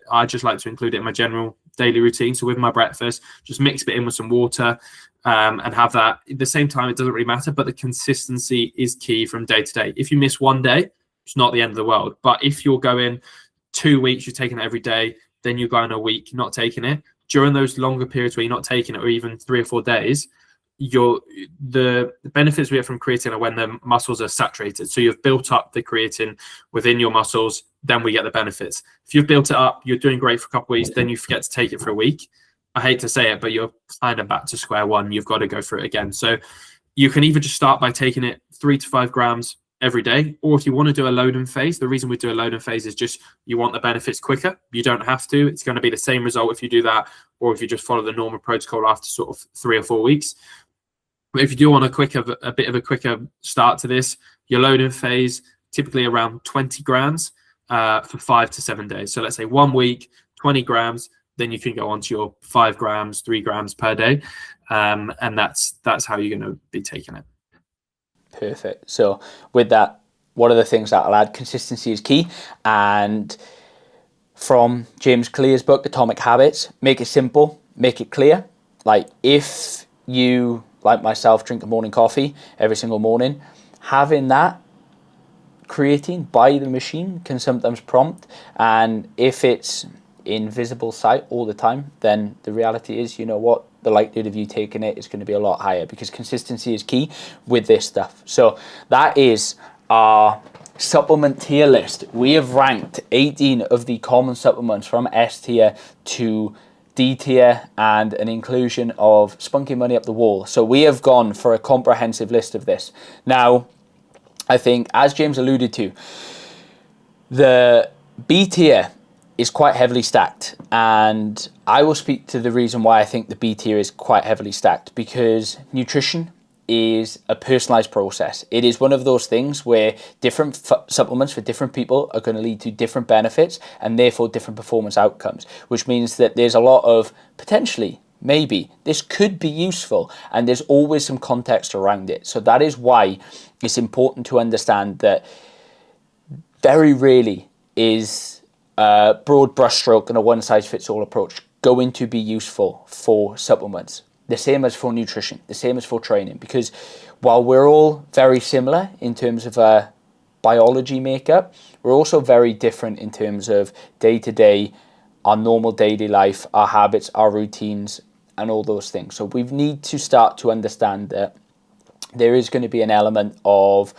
include it in my general daily routine. So with my breakfast, just mix it in with some water, and have that. At the same time, it doesn't really matter, but the consistency is key from day to day. If you miss one day, it's not the end of the world. But if you're going 2 weeks, you're taking it every day, then you're going a week not taking it, during those longer periods where you're not taking it, or even 3 or 4 days, the benefits we get from creatine are when the muscles are saturated. So you've built up the creatine within your muscles, then we get the benefits. If you've built it up, you're doing great for a couple of weeks, then you forget to take it for a week. I hate to say it, but you're kind of back to square one. You've got to go through it again. So you can either just start by taking it 3 to 5 grams every day, or if you want to do a loading phase, the reason we do a loading phase is just you want the benefits quicker. You don't have to. It's going to be the same result if you do that, or if you just follow the normal protocol after sort of 3 or 4 weeks. But if you do want a bit of a quicker start to this, your loading phase, typically around 20 grams for 5 to 7 days. So let's say 1 week, 20 grams, then you can go on to your 5 grams, 3 grams per day. And that's how you're going to be taking it. Perfect. So with that, what are the things that I'll add? Consistency is key. And from James Clear's book, Atomic Habits, make it simple, make it clear. Like if you, like myself, drink a morning coffee every single morning, having that creatine by the machine can sometimes prompt. And if it's in visible sight all the time, then the reality is, you know what, the likelihood of you taking it is going to be a lot higher, because consistency is key with this stuff. So that is our supplement tier list. We have ranked 18 of the common supplements from S tier to D tier, and an inclusion of spunky money up the wall. So we have gone for a comprehensive list of this. Now, I think, as James alluded to, the B tier is quite heavily stacked, and I will speak to the reason why I think the B tier is quite heavily stacked, because nutrition is a personalized process. It is one of those things where different supplements for different people are going to lead to different benefits and therefore different performance outcomes, which means that there's a lot of potentially, maybe this could be useful, and there's always some context around it. So that is why it's important to understand that very rarely is a broad brushstroke and a one-size-fits-all approach going to be useful for supplements. The same as for nutrition, the same as for training, because while we're all very similar in terms of a biology makeup, we're also very different in terms of day-to-day, our normal daily life, our habits, our routines, and all those things. So we need to start to understand that there is going to be an element of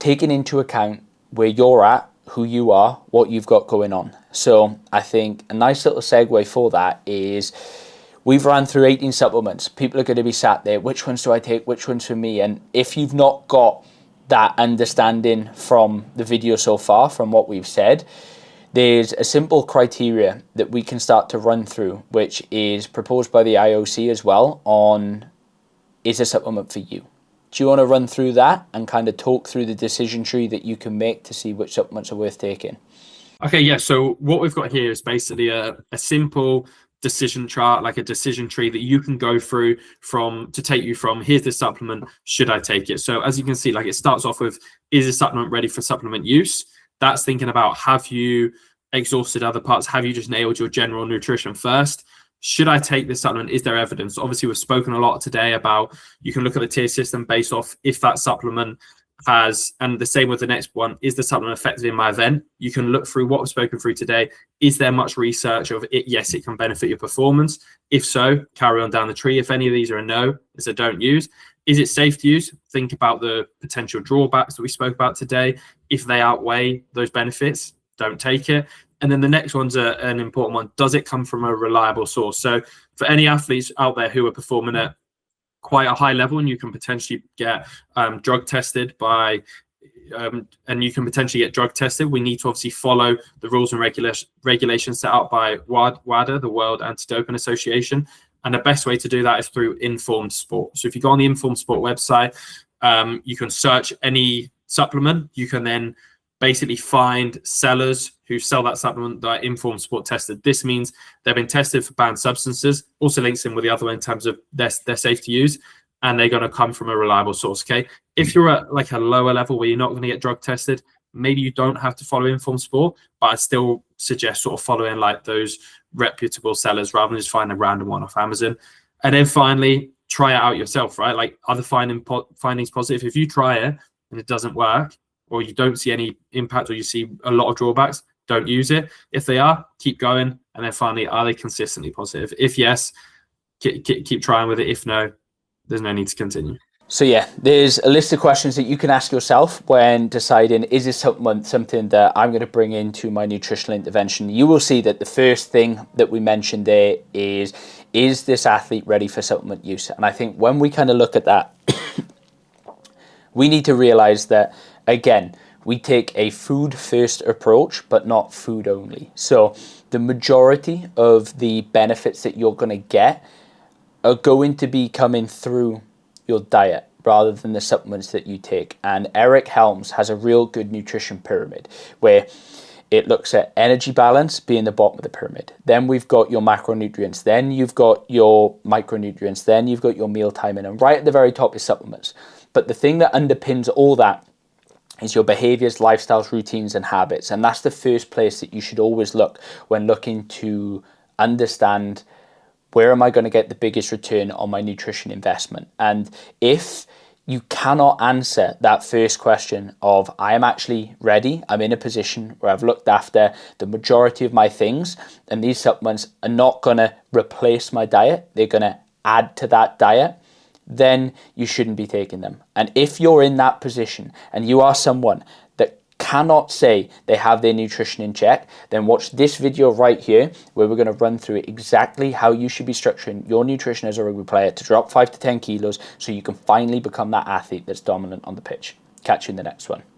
taking into account where you're at, who you are, what you've got going on. So I think a nice little segue for that is we've ran through 18 supplements. People are going to be sat there, which ones do I take, which ones for me? And if you've not got that understanding from the video so far, from what we've said, there's a simple criteria that we can start to run through, which is proposed by the IOC as well, on is a supplement for you. Do you want to run through that and kind of talk through the decision tree that you can make to see which supplements are worth taking? Okay, yeah. So what we've got here is basically a simple decision chart, like a decision tree that you can go through to take you from, here's the supplement, should I take it? So as you can see, like it starts off with, is a supplement ready for supplement use? That's thinking about, have you exhausted other parts? Have you just nailed your general nutrition first? Should I take this supplement? Is there evidence? Obviously, we've spoken a lot today about, you can look at the tier system based off if that supplement has, and the same with the next one, is the supplement effective in my event? You can look through what we've spoken through today. Is there much research of it? Yes, it can benefit your performance. If so, carry on down the tree. If any of these are a no, it's a don't use. Is it safe to use? Think about the potential drawbacks that we spoke about today. If they outweigh those benefits, don't take it. And then the next one's an important one. Does it come from a reliable source? So for any athletes out there who are performing at quite a high level, and you can potentially get drug tested by, we need to obviously follow the rules and regulations set out by WADA, the World Anti-Doping Association. And the best way to do that is through Informed Sport. So if you go on the Informed Sport website, you can search any supplement. You can then basically find sellers who sell that supplement that are Informed Sport tested. This means they've been tested for banned substances. Also links in with the other one in terms of they're safe to use, and they're going to come from a reliable source. Okay, if you're at like a lower level where you're not going to get drug tested, maybe you don't have to follow Informed Sport, but I still suggest sort of following like those reputable sellers rather than just find a random one off Amazon. And then finally, try it out yourself, right? Like, are the findings positive? If you try it and it doesn't work, or you don't see any impact, or you see a lot of drawbacks, don't use it. If they are, keep going. And then finally, are they consistently positive? If yes, keep trying with it. If no, there's no need to continue. So yeah, there's a list of questions that you can ask yourself when deciding, is this supplement something that I'm going to bring into my nutritional intervention? You will see that the first thing that we mentioned there is this athlete ready for supplement use? And I think when we kind of look at that, we need to realize that, again, we take a food first approach, but not food only. So the majority of the benefits that you're going to get are going to be coming through your diet rather than the supplements that you take. And Eric Helms has a real good nutrition pyramid where it looks at energy balance being the bottom of the pyramid. Then we've got your macronutrients. Then you've got your micronutrients. Then you've got your meal timing. And right at the very top is supplements. But the thing that underpins all that is your behaviors, lifestyles, routines, and habits. And that's the first place that you should always look when looking to understand, where am I going to get the biggest return on my nutrition investment? And if you cannot answer that first question of, I am actually ready, I'm in a position where I've looked after the majority of my things, and these supplements are not going to replace my diet, they're going to add to that diet, then you shouldn't be taking them. And if you're in that position and you are someone that cannot say they have their nutrition in check, then watch this video right here where we're going to run through exactly how you should be structuring your nutrition as a rugby player to drop 5 to 10 kilos so you can finally become that athlete that's dominant on the pitch. Catch you in the next one.